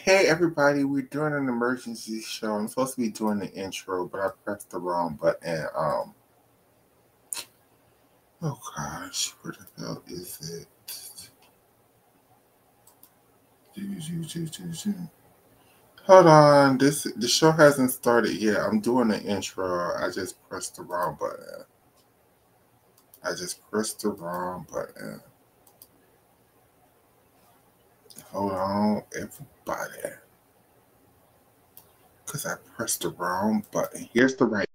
Hey everybody, we're doing an emergency show. I'm supposed to be doing the intro, but I pressed the wrong button. Oh gosh, where the hell is it? Hold on, the show hasn't started yet. I'm doing the intro. I just pressed the wrong button. Hold on, everybody, because I pressed the wrong button. Here's the right.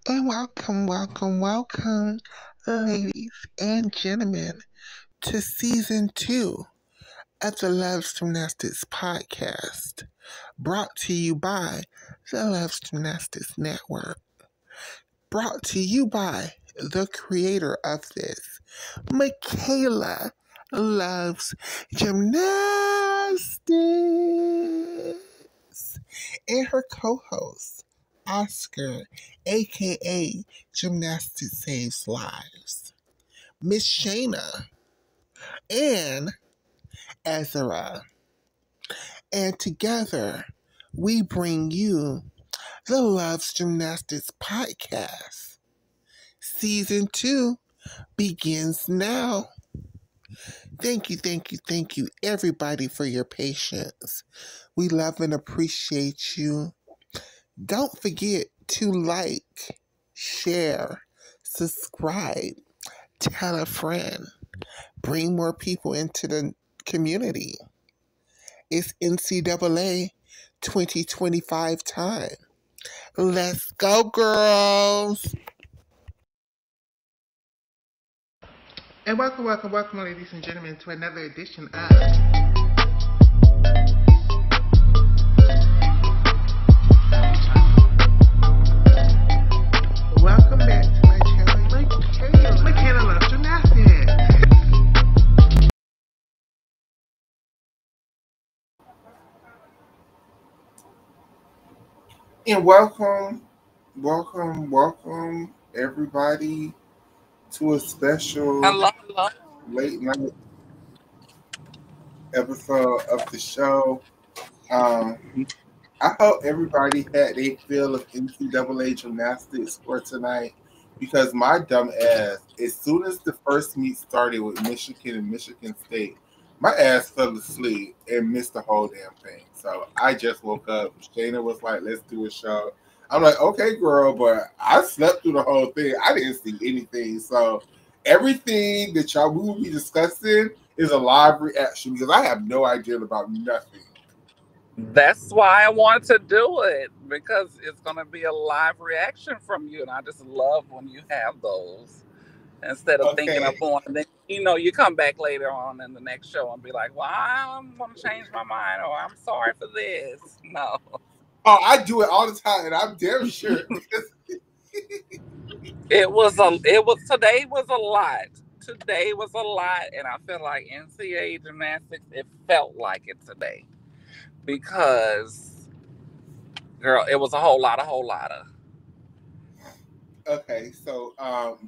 And welcome, ladies and gentlemen, to season 2 of the Loves Gymnastics podcast, brought to you by the Loves Gymnastics Network, brought to you by the creator of this, Michaela Loves Gymnastics, and her co-host, Oscar, aka Gymnastics Saves Lives, Miss Shayna, and Ezra. And together, we bring you the Loves Gymnastics podcast. Season 2 begins now. Thank you, everybody, for your patience. We love and appreciate you. Don't forget to like, share, subscribe, tell a friend, bring more people into the community. It's NCAA 2025 time. Let's go, girls! And welcome, ladies and gentlemen, to another edition of Welcome back to my channel, Michaela Loves Gymnastics. And welcome, everybody, to a special Hello, hello. late night episode of the show. Um, I hope everybody had a feel of NCAA gymnastics for tonight because my dumb ass, as soon as the first meet started with Michigan and Michigan State, my ass fell asleep and missed the whole damn thing. So I just woke up. Shayna was like, let's do a show. I'm like, okay, girl, but I slept through the whole thing. I didn't see anything. So everything that y'all will be discussing is a live reaction because I have no idea about nothing. That's why I wanted to do it because it's going to be a live reaction from you. And I just love when you have those instead of thinking Okay. of one. And then, you come back later on in the next show and be like, well, I'm going to change my mind or I'm sorry for this. No. Oh, I do it all the time, and I'm damn sure. Today was a lot. Today was a lot. And I feel like NCAA gymnastics, it felt like it today because, girl, it was a whole lot of. Okay, so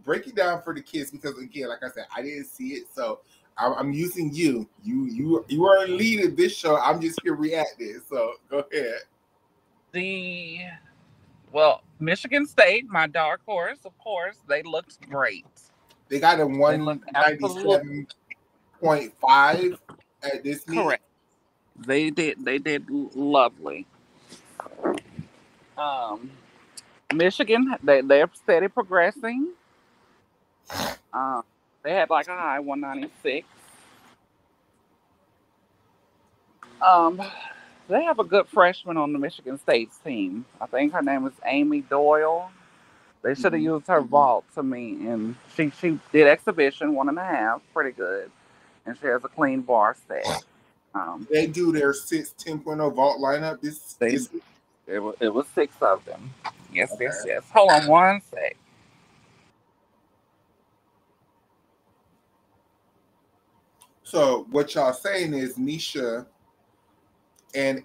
break it down for the kids because again, like I said, I didn't see it, so I'm using you. You are in lead of this show. I'm just here reacting. So go ahead. Michigan State, my dark horse, of course, they looked great. They got a They looked absolutely 197.5 at this meet. correct. They did lovely. Um, Michigan, they're steady progressing. Um, they had like a high 196. Um, they have a good freshman on the Michigan State's team. I think her name is Amy Doyle. They should have used her vault to me, and she did exhibition 1.5, pretty good, and she has a clean bar set. They do their 6 10.0 vault lineup. They This it was 6 of them. Yes, yes, okay. yes. Hold on one sec. So what y'all saying is Nisha and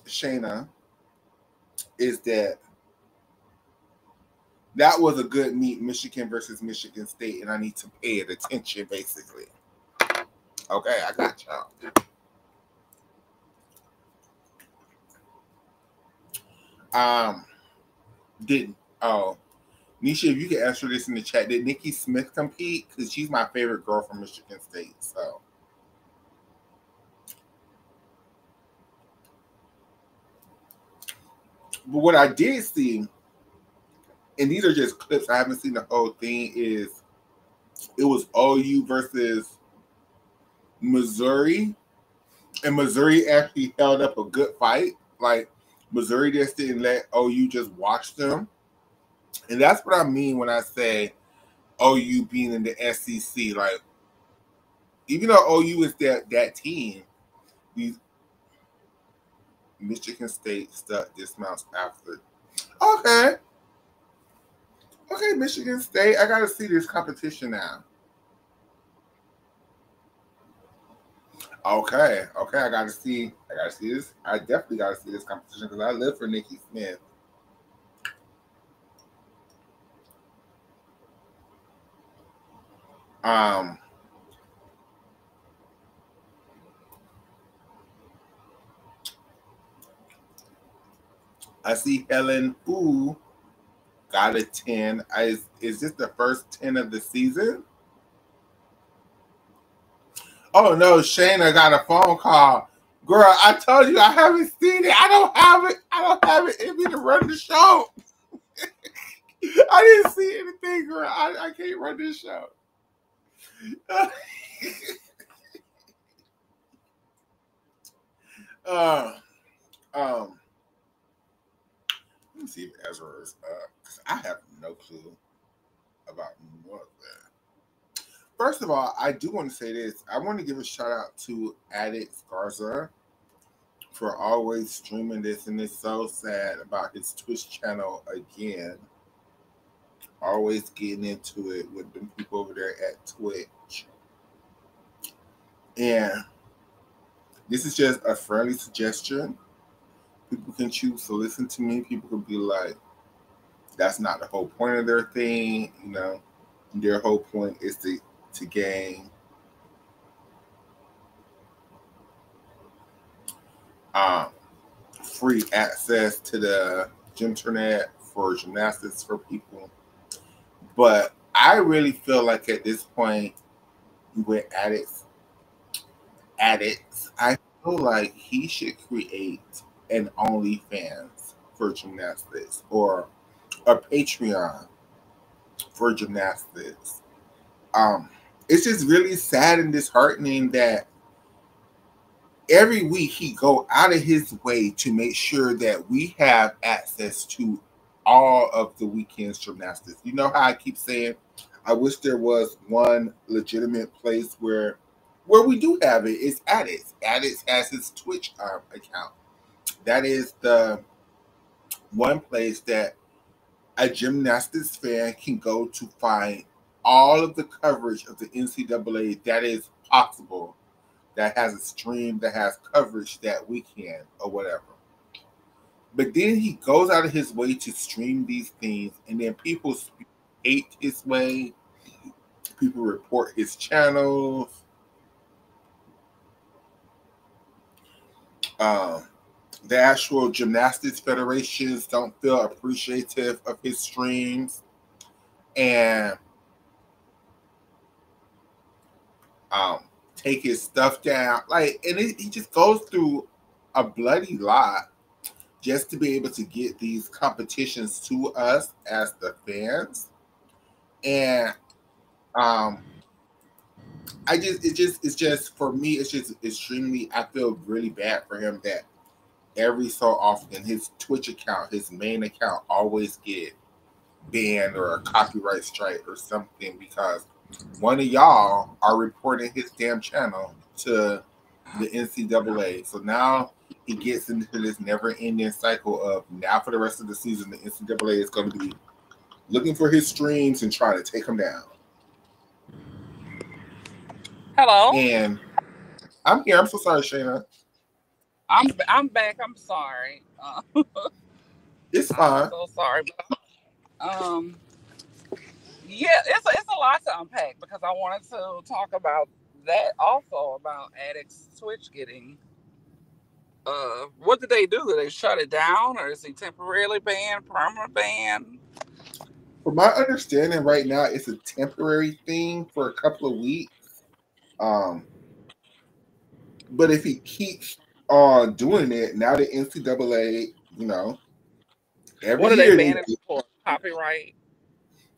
Shayna is that was a good meet, Michigan versus Michigan State, and I need to pay it attention, basically. Okay, I got y'all. Did Nisha, if you could answer this in the chat, did Nikki Smith compete? Because she's my favorite girl from Michigan State. So, but what I did see, and these are just clips, I haven't seen the whole thing, is it was OU versus Missouri, and Missouri actually held up a good fight. Like Missouri just didn't let OU just watch them, and that's what I mean when I say OU being in the SEC. Like even though OU is that team, these Michigan State stuck dismounts after. Okay, okay, Michigan State. I gotta see this competition now. Okay, okay, I gotta see. I gotta see this. I definitely gotta see this competition because I live for Nikki Smith. Um, I see Helen Fu got a 10. Is this the first 10 of the season? Oh no, Shayna got a phone call. Girl, I told you I haven't seen it. I don't have it. I don't have it in me to run the show. I didn't see anything, girl. I can't run this show. uh, um, let me see if Ezra is up because I have no clue about none of that. First of all, I do want to say this. I want to give a shout out to Addicts Garza for always streaming this, and it's so sad about his Twitch channel again. Always getting into it with them people over there at Twitch. And this is just a friendly suggestion. People can choose to listen to me. People can be like, that's not the whole point of their thing. You know, their whole point is to gain free access to the gymternet for gymnastics for people. But I really feel like at this point with addicts, I feel like he should create an OnlyFans for gymnastics or a Patreon for gymnastics. It's just really sad and disheartening that every week he go out of his way to make sure that we have access to all of the weekend's gymnastics. You know how I keep saying, I wish there was one legitimate place where we do have it. It's Addicts. Addicts has his Twitch account. That is the one place that a gymnastics fan can go to find all of the coverage of the NCAA that is possible, that has a stream, that has coverage that weekend or whatever. But then he goes out of his way to stream these things, and then people hate his way. People report his channels. The actual gymnastics federations don't feel appreciative of his streams, and take his stuff down. He just goes through a bloody lot just to be able to get these competitions to us as the fans. And it's just for me, it's just extremely, I feel really bad for him that every so often his Twitch account, his main account, always get banned or a copyright strike or something because one of y'all are reporting his damn channel to the NCAA. So now he gets into this never-ending cycle of now for the rest of the season, the NCAA is going to be looking for his streams and trying to take him down. Hello. And I'm here. I'm so sorry, Shayna. I'm back. I'm sorry. It's fine. I'm so sorry. But, yeah, it's a lot to unpack because I wanted to talk about that also about Addicts Twitch getting. What did they do? Did they shut it down, or is he temporarily banned, permanent ban? From my understanding, right now it's a temporary thing for a couple of weeks. But if he keeps on doing it, now the NCAA, you know, what are they banning for?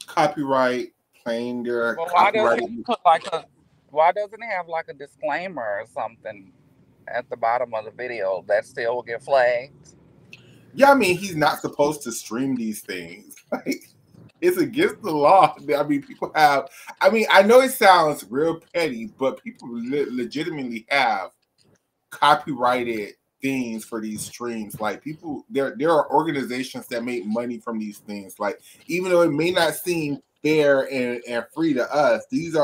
Copyright, playing their well, copyright. Why doesn't he have like a disclaimer or something at the bottom of the video that still will get flagged? Yeah, I mean, he's not supposed to stream these things. Like, it's against the law. I mean, people have. I mean, I know it sounds real petty, but people legitimately have copyrighted things for these streams. Like people, there are organizations that make money from these things. Like even though it may not seem fair and free to us, these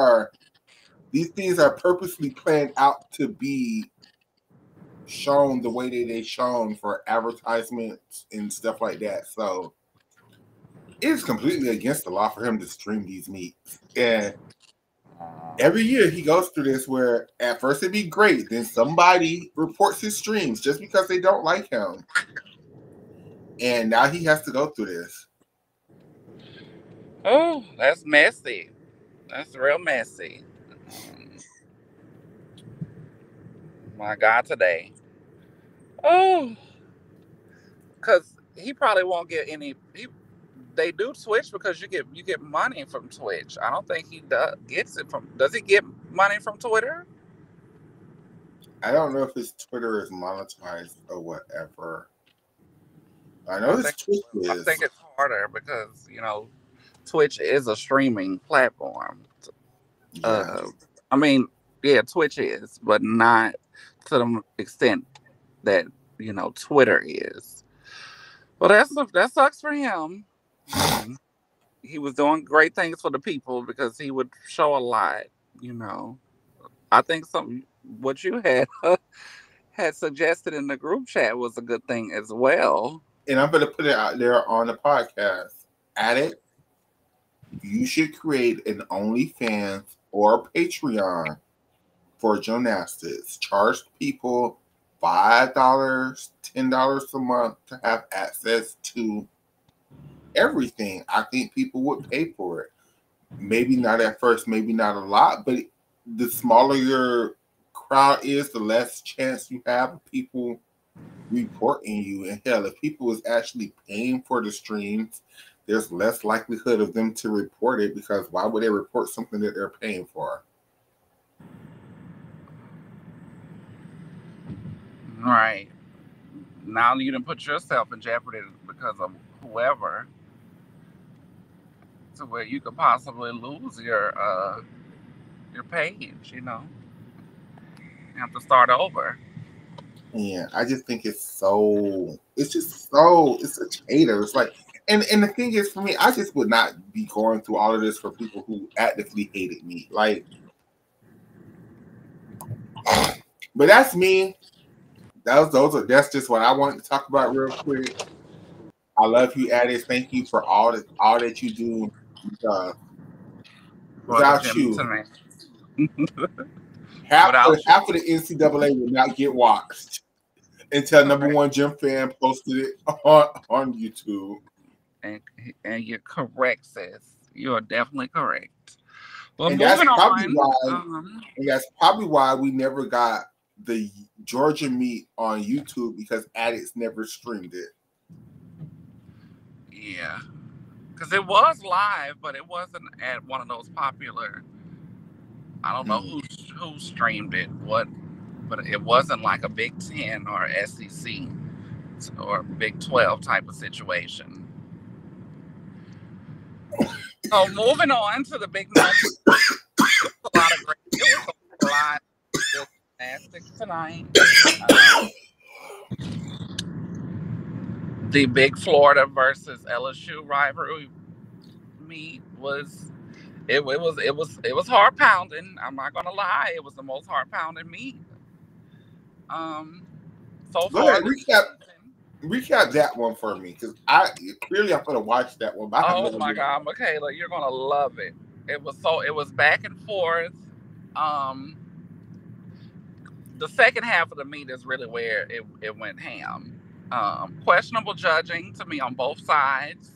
things are purposely planned out to be shown the way that they shown for advertisements and stuff like that. So it is completely against the law for him to stream these meets. And every year he goes through this where at first it'd be great, then somebody reports his streams just because they don't like him. And now he has to go through this. Oh, that's messy. That's real messy. My God, today. Oh, because he probably won't get any. They do Twitch because you get money from Twitch. I don't think he gets it from. Does he get money from Twitter? I don't know if his Twitter is monetized or whatever. I know his Twitch is. I think it's harder because Twitch is a streaming platform. Yeah. I mean, yeah, Twitch is, but not to the extent that Twitter is. Well, that sucks for him. He was doing great things for the people because he would show a lot. You know, I think some what you had had suggested in the group chat was a good thing as well. And I'm going to put it out there on the podcast. Addict, you should create an OnlyFans or Patreon for gymnastics. Charge people $5, $10 a month to have access to everything. I think people would pay for it. Maybe not at first, maybe not a lot, but the smaller your crowd is, the less chance you have of people reporting you. And hell, if people is actually paying for the streams, there's less likelihood of them to report it, because why would they report something that they're paying for? Right. Now you done put yourself in jeopardy because of whoever, to where you could possibly lose your page. You have to start over. Yeah, I just think it's such haters. It's like, and the thing is, for me, I just would not be going through all of this for people who actively hated me. Like, but that's me. That's just what I wanted to talk about real quick. I love you, Addis. Thank you for all that you do. Without you, half of the NCAA would not get watched until number one gym fan posted it on YouTube. And you're correct, sis. You are definitely correct. Well, and that's probably why we never got the Georgia meet on YouTube, because Addicts never streamed it. Yeah, because it was live, but it wasn't at one of those popular. I don't know who streamed it, but it wasn't like a Big Ten or SEC or Big 12 type of situation. So moving on to the big nuts. It was a lot of gymnastics tonight. The big Florida versus LSU rivalry meet was hard pounding. I'm not gonna lie, it was the most hard pounding meet. So far, recap that one for me, because I'm gonna watch that one. Oh my God, Michaela, you're gonna love it. It was back and forth. The second half of the meet is really where it went ham. Questionable judging to me on both sides.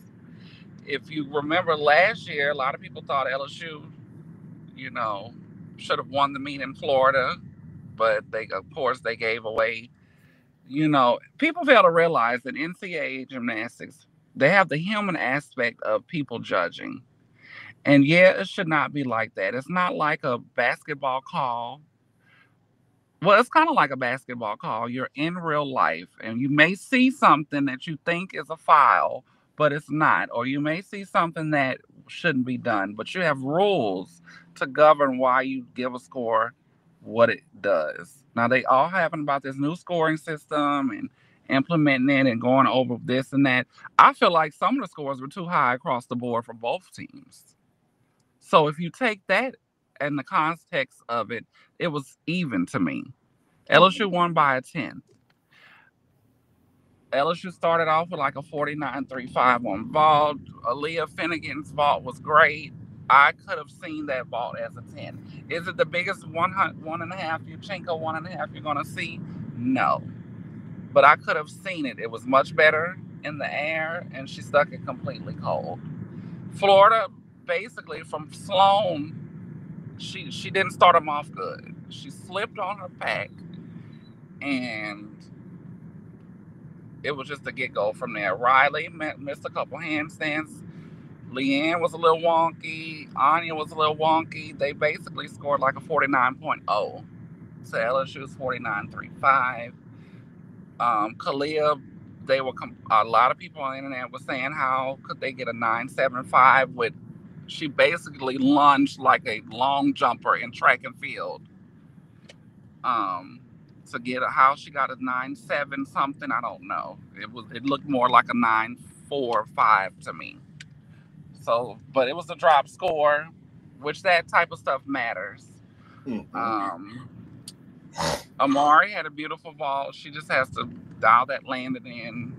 If you remember last year, a lot of people thought LSU, should have won the meet in Florida, but they gave away. People fail to realize that NCAA gymnastics, they have the human aspect of people judging. And yeah, it should not be like that. It's not like a basketball call. Well, it's kind of like a basketball call. You're in real life, and you may see something that you think is a foul, but it's not. Or you may see something that shouldn't be done, but you have rules to govern why you give a score what it does. Now, they all having about this new scoring system and implementing it and going over this and that. I feel like some of the scores were too high across the board for both teams. So if you take that in the context of it, it was even to me. LSU won by a 10. LSU started off with like a 49.35 on vault. Aaliyah Finnegan's vault was great. I could have seen that vault as a 10. Is it the biggest 1.5 Yurchenko 1.5 you're going to see? No. But I could have seen it. It was much better in the air, and she stuck it completely cold. Florida, basically from Sloan, she didn't start them off good. She slipped on her pack, and it was just a get-go from there. Riley missed a couple handstands. Leanne was a little wonky. Anya was a little wonky. They basically scored like a 49.0. So LSU's 49.35. Kalia, a lot of people on the internet were saying how could they get a 9.75 with she basically lunged like a long jumper in track and field. Um, to get how she got a 9.7 something, I don't know. It looked more like a 9.45 to me. So, but it was a drop score, which that type of stuff matters. Um, Amari had a beautiful ball. She just has to dial that landing in.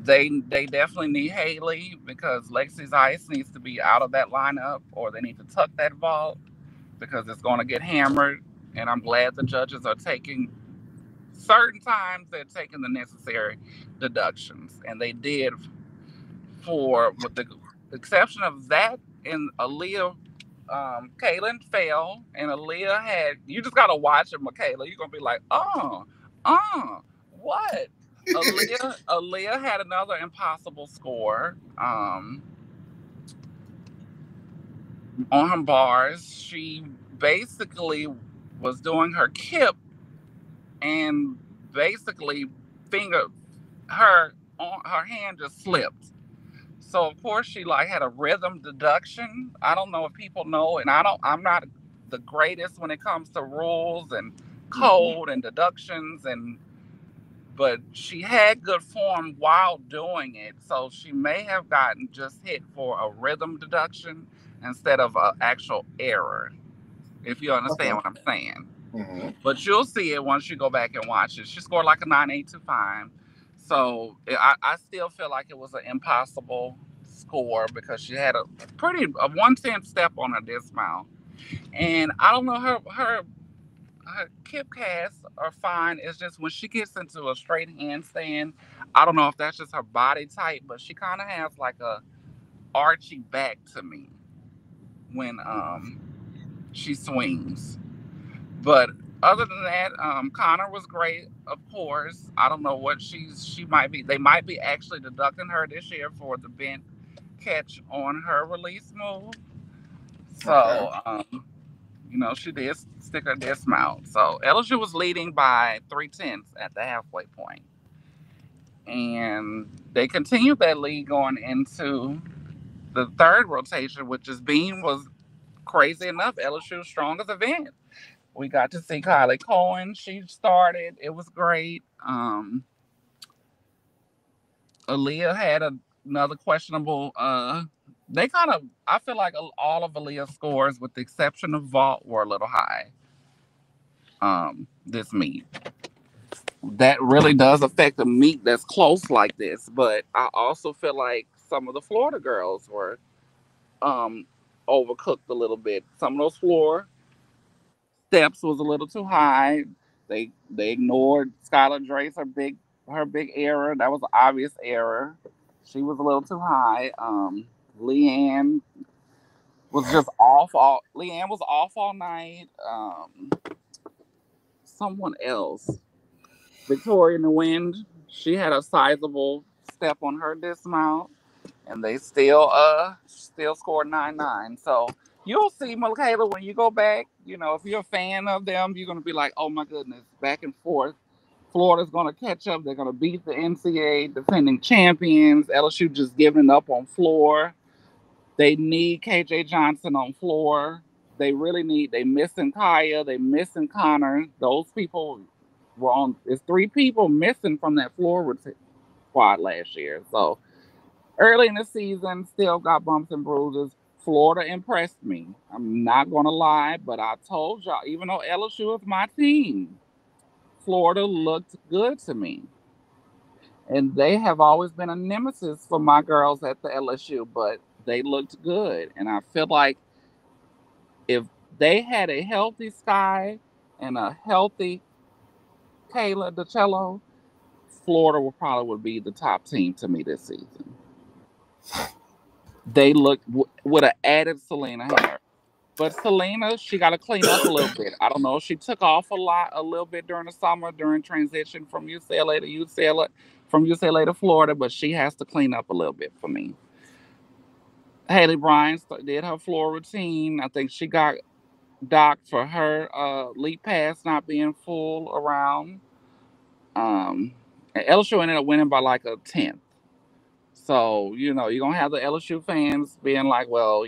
They definitely need Haley because Lexi's Ice needs to be out of that lineup, or they need to tuck that vault because it's going to get hammered. And I'm glad the judges are taking certain times they're taking the necessary deductions, and they did for with the exception of that and Aaliyah. Kaylin fell, and Aaliyah had. You just gotta watch it, Michaela. You're gonna be like, what? Aaliyah had another impossible score. On her bars, she basically was doing her kip, and basically finger her hand just slipped. So of course she like had a rhythm deduction. I don't know if people know, and I'm not the greatest when it comes to rules and code and deductions, but she had good form while doing it. So she may have gotten just hit for a rhythm deduction instead of an actual error, if you understand what I'm saying. But you'll see it once you go back and watch it. She scored like a 9.825. So I still feel like it was an impossible score because she had a 1/10 step on her dismount. And I don't know, her kip casts are fine. It's just when she gets into a straight handstand, I don't know if that's just her body type, but she kind of has like a archy back to me when she swings. But other than that, Connor was great, of course. I don't know what she might be. They might be actually deducting her this year for the bent catch on her release move. So, she did stick her dismount. So LSU was leading by 3/10 at the halfway point, and they continued that lead going into the third rotation, which is Bean was crazy enough LSU's strongest event. We got to see Kylie Cohen. She started. It was great. Aaliyah had another questionable. They kind of. I feel like all of Aaliyah's scores, with the exception of vault, were a little high. This meet. That really does affect a meet that's close like this. But I also feel like some of the Florida girls were um overcooked a little bit. Some of those floor steps was a little too high. They ignored Skylar Drace, her big error. That was an obvious error. She was a little too high. Leanne was just off all Leanne was off all night. Someone else. Victoria in the Wind, she had a sizable step on her dismount, and they still scored 9-9. So you'll see, Michaela, when you go back, if you're a fan of them, you're gonna be like, oh my goodness, back and forth. Florida's gonna catch up. They're gonna beat the NCAA defending champions. LSU just giving up on floor. They need KJ Johnson on floor. They really need. They missing Kaya. They missing Connor. Those people were on. There's 3 people missing from that floor squad last year. So early in the season, still got bumps and bruises. Florida impressed me. I'm not gonna lie, but I told y'all, even though LSU is my team, Florida looked good to me. And they have always been a nemesis for my girls at the LSU, but they looked good. And I feel like if they had a healthy Sky and a healthy Kayla DiCello, Florida would be the top team to me this season. They looked with an added Selena Harris. But Selena, she got to clean up a little bit. I don't know. She took off a little bit during the summer, during transition from UCLA to Florida, but she has to clean up a little bit for me. Haley Bryan did her floor routine. I think she got docked for her leap pass not being full around. And LSU ended up winning by like a 10th. So, you're going to have the LSU fans being like, well,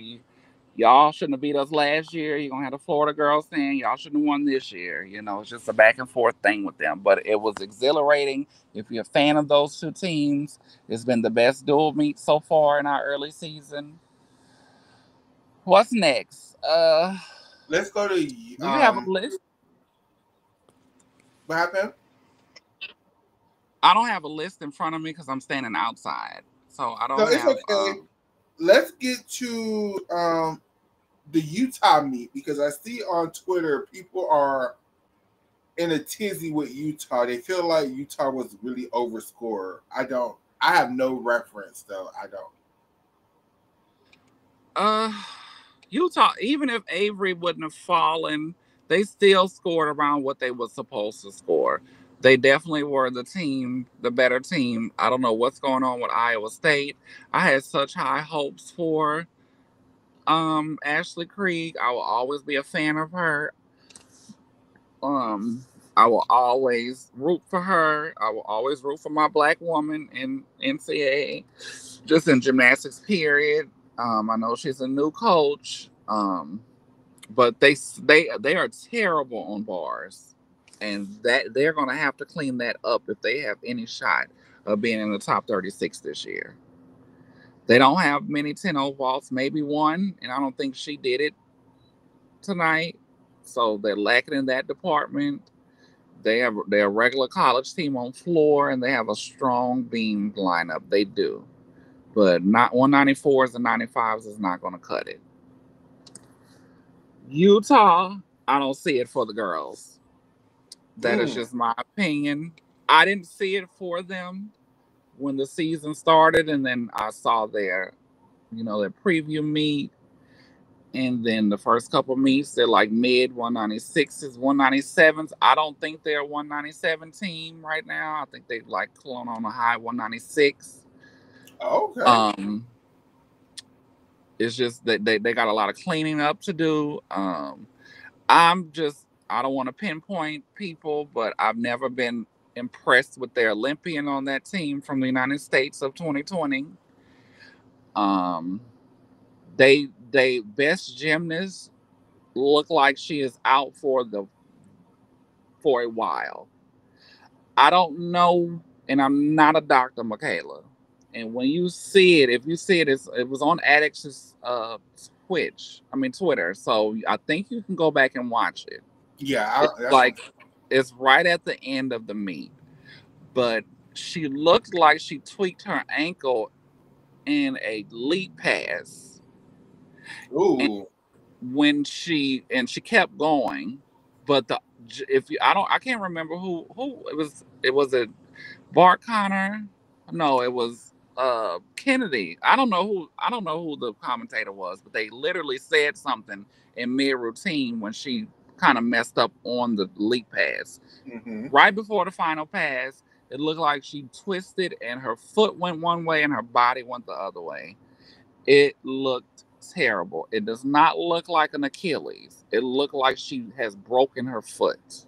y'all shouldn't have beat us last year. You're gonna have the Florida girls saying y'all shouldn't have won this year. You know, it's just a back and forth thing with them. But it was exhilarating. If you're a fan of those two teams, it's been the best dual meet so far in our early season. What's next? Let's go to Do you have a list? what happened? I don't have a list in front of me because I'm standing outside, so I So don't it's have. okay. Let's get to the Utah meet because I see on Twitter people are in a tizzy with Utah. They feel like Utah was really overscored. I have no reference though. I don't. Utah, even if Avery wouldn't have fallen, they still scored around what they were supposed to score. They definitely were the team, the better team. I don't know what's going on with Iowa State. I had such high hopes for Ashley Krieg. I will always be a fan of her. Um I will always root for her. I will always root for my black woman in NCAA, just in gymnastics, period. I know she's a new coach, but they are terrible on bars, and that they're going to have to clean that up if they have any shot of being in the top 36 this year. They don't have many 10-0 vaults, maybe one, and I don't think she did it tonight. So they're lacking in that department. They're a regular college team on floor, and they have a strong beam lineup. They do, but not 194s and 95s is not going to cut it. Utah, I don't see it for the girls. That is just my opinion. I didn't see it for them when the season started, and then I saw their preview meet, and then the first couple meets, they're like mid 196s, 197s. I don't think they're a 197 team right now. I think they like clone on a high 196. Okay. It's just that they got a lot of cleaning up to do. I don't want to pinpoint people, but I've never been impressed with their Olympian on that team from the United States of 2020. They best gymnast look like she is out for a while. I don't know, and I'm not a doctor, Michaela. And when you see it, if you see it, it was on Addict's Twitter. So I think you can go back and watch it. Yeah, It's right at the end of the meet, but she looked like she tweaked her ankle in a leap pass. Ooh. And she kept going, but I can't remember who it was. Was it Bart Connor? No, it was Kennedy. I don't know who the commentator was, but they literally said something in mid routine when she kind of messed up on the leap pass. Mm-hmm. Right before the final pass, it looked like she twisted and her foot went one way and her body went the other way. It looked terrible. It does not look like an Achilles. It looked like she has broken her foot.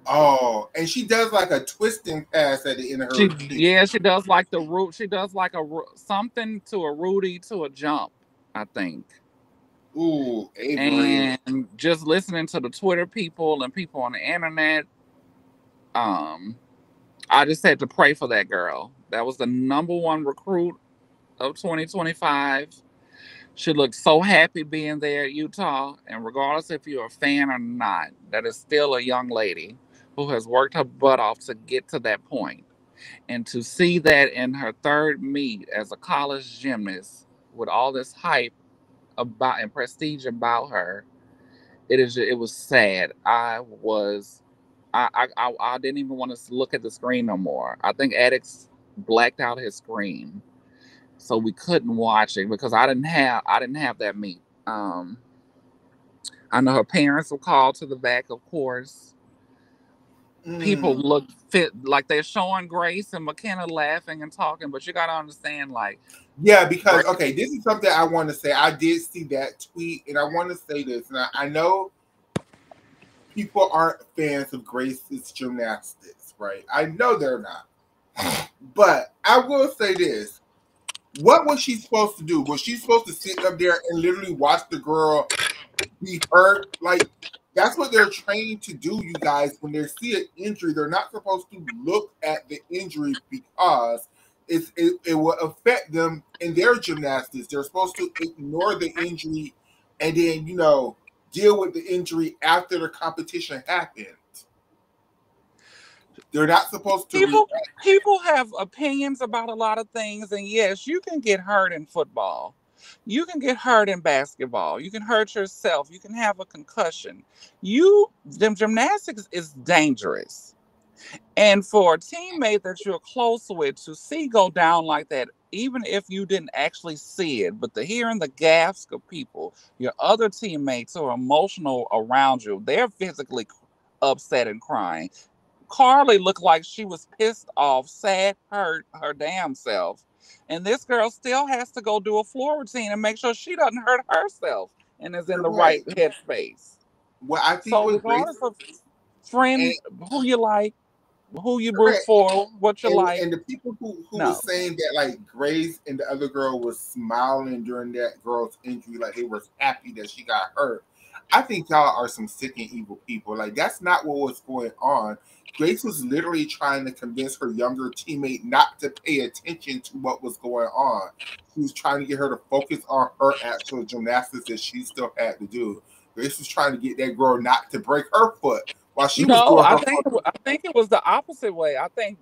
Oh, and she does like a twisting pass at the end of her routine. She does like the root. She does like something to a Rudy to a jump, I think. Ooh, Avery. And just listening to the Twitter people and people on the internet, I just had to pray for that girl. That was the number one recruit of 2025. She looked so happy being there at Utah. And regardless if you're a fan or not, that is still a young lady who has worked her butt off to get to that point. And to see that in her third meet as a college gymnast with all this hype about and prestige about her, it was sad. I didn't even want to look at the screen no more. I think Addicts blacked out his screen, so we couldn't watch it because I didn't have that meet. I know her parents were called to the back, of course. People look fit like they're showing Grace and McKenna laughing and talking, but you gotta understand, like, yeah, because this is something I want to say. I did see that tweet, and I want to say this. Now I know people aren't fans of Grace's gymnastics, right? I know they're not, but I will say this: What was she supposed to do? Was she supposed to sit up there and literally watch the girl be hurt? Like, that's what they're trained to do, you guys. When they see an injury, they're not supposed to look at the injury because it will affect them in their gymnastics. They're supposed to ignore the injury and then, deal with the injury after the competition happens. They're not supposed to People have opinions about a lot of things, and yes, you can get hurt in football. You can get hurt in basketball. You can hurt yourself. You can have a concussion. Gymnastics is dangerous. And for a teammate that you're close with to see go down like that, even if you didn't actually see it, but hearing the gasp of people, your other teammates who are emotional around you, they're physically upset and crying. Carly looked like she was pissed off, sad, hurt her damn self. And this girl still has to go do a floor routine and make sure she doesn't hurt herself and is in the right headspace. Well, I think So regardless of friend, who you like, who you root for, what you like. And the people who was saying that, like, Grace and the other girl was smiling during that girl's injury, like they were happy that she got hurt. I think y'all are some sick and evil people. Like, that's not what was going on. Grace was literally trying to convince her younger teammate not to pay attention to what was going on. She was trying to get her to focus on her actual gymnastics that she still had to do. Grace was trying to get that girl not to break her foot while she was doing her I think it was the opposite way. I think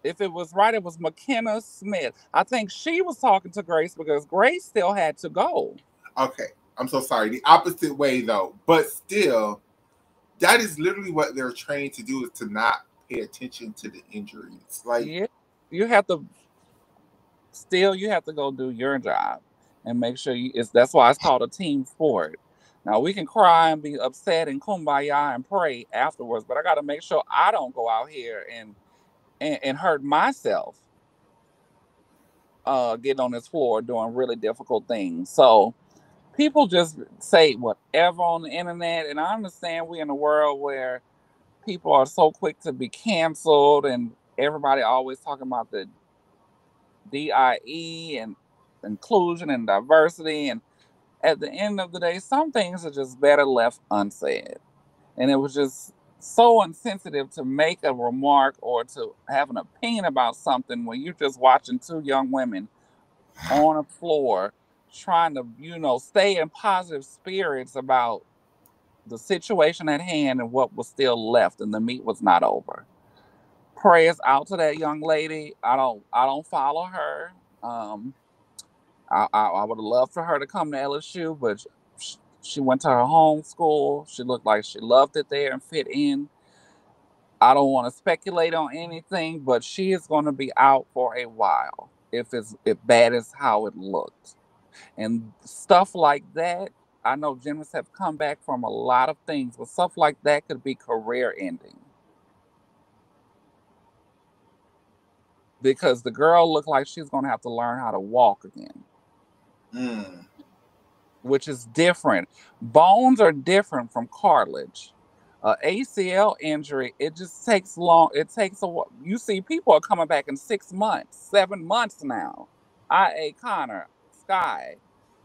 if it was right, it was McKenna Smith. I think she was talking to Grace because Grace still had to go. Okay. I'm so sorry. The opposite way, though. But still, that is literally what they're trained to do, is to not pay attention to the injuries. Like, yeah, you have to go do your job and make sure that's why it's called a team sport. Now, we can cry and be upset and kumbaya and pray afterwards, but I got to make sure I don't go out here and hurt myself getting on this floor doing really difficult things. So people just say whatever on the internet, and I understand we're in a world where people are so quick to be canceled, and everybody always talking about the DIE and inclusion and diversity, and at the end of the day, some things are just better left unsaid. And it was just so insensitive to make a remark or to have an opinion about something when you're just watching two young women on a floor trying to, stay in positive spirits about the situation at hand and what was still left, and the meet was not over. Prayers out to that young lady. I don't follow her. I would have loved for her to come to LSU, but she went to her home school. She looked like she loved it there and fit in. I don't want to speculate on anything, but she is going to be out for a while if bad as how it looked. And stuff like that, I know gymnasts have come back from a lot of things, but stuff like that could be career ending. Because the girl looked like she's going to have to learn how to walk again. Which is different. Bones are different from cartilage. ACL injury, it just takes long. It takes a while. You see people are coming back in 6 months, 7 months now. IA Connor, Sky,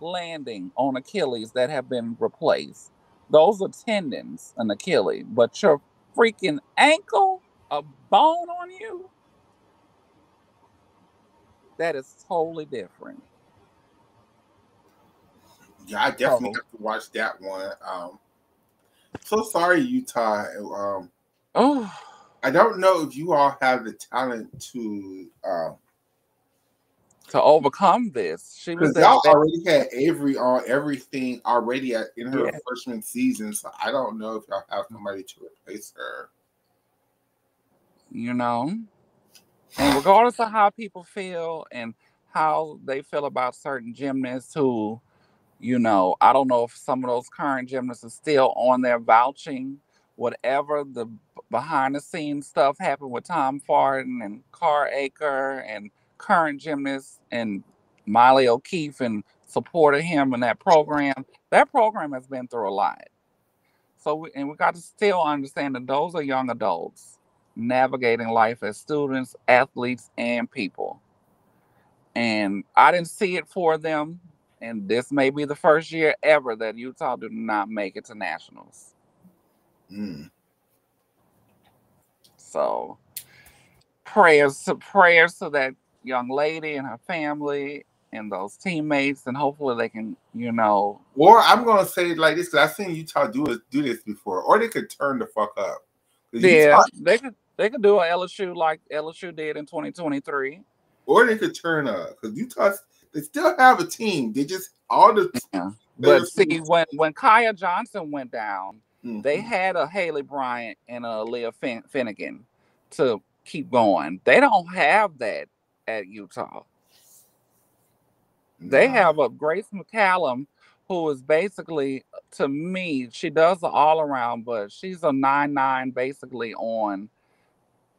landing on Achilles that have been replaced. Those are tendons and Achilles. But your freaking ankle, a bone on you, that is totally different. Yeah, I definitely have to watch that one. So sorry, Utah. I don't know if you all have the talent to overcome this. Because y'all already had Avery on everything already in her freshman season, so I don't know if y'all have somebody to replace her. And regardless of how people feel and how they feel about certain gymnasts who, I don't know if some of those current gymnasts are still on there vouching. Whatever the behind the scenes stuff happened with Tom Farden and Carr Aker and current gymnasts and Miley O'Keefe and supported him in that program. That program has been through a lot. So we got to still understand that those are young adults navigating life as students, athletes, and people. And I didn't see it for them. And this may be the first year ever that Utah did not make it to nationals. Mm. So prayers to that young lady and her family and those teammates, and hopefully they can, Or I'm gonna say it like this because I've seen Utah do this before, or they could turn the fuck up. 'Cause yeah, Utah, they could do a LSU like LSU did in 2023. or they could turn up because Utah, they still have a team. They just all the Yeah. But players. see, when Kaya Johnson went down, they Mhm. had a Haley Bryant and a Leah Finnegan to keep going. They don't have that at Utah. They Nah. have a Grace McCallum, who is basically, to me, she does the all around, but she's a 9-9 basically on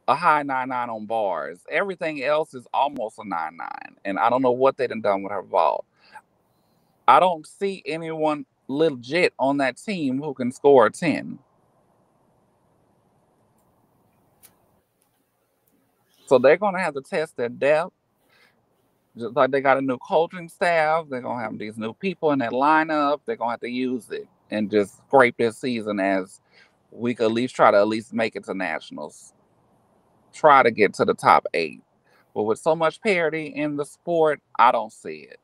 a high 9-9 on bars. Everything else is almost a 9-9, and I don't know what they done with her vault. I don't see anyone legit on that team who can score a 10. So they're going to have to test their depth. Just like they got a new coaching staff, they're going to have these new people in that lineup. They're going to have to use it and just scrape this season as we could at least try to at least make it to nationals. Try to get to the top 8. But with so much parity in the sport, I don't see it.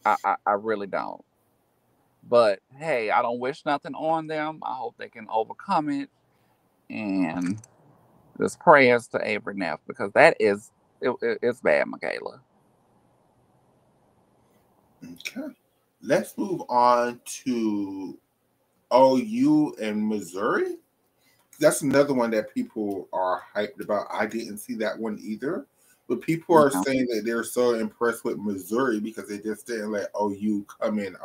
I really don't. But hey, I don't wish nothing on them. I hope they can overcome it. And just prayers to Avery Neff because it's bad, Michaela. Okay. Let's move on to OU and Missouri. That's another one that people are hyped about. I didn't see that one either. But people are Yeah. saying that they're so impressed with Missouri because they just didn't let OU come in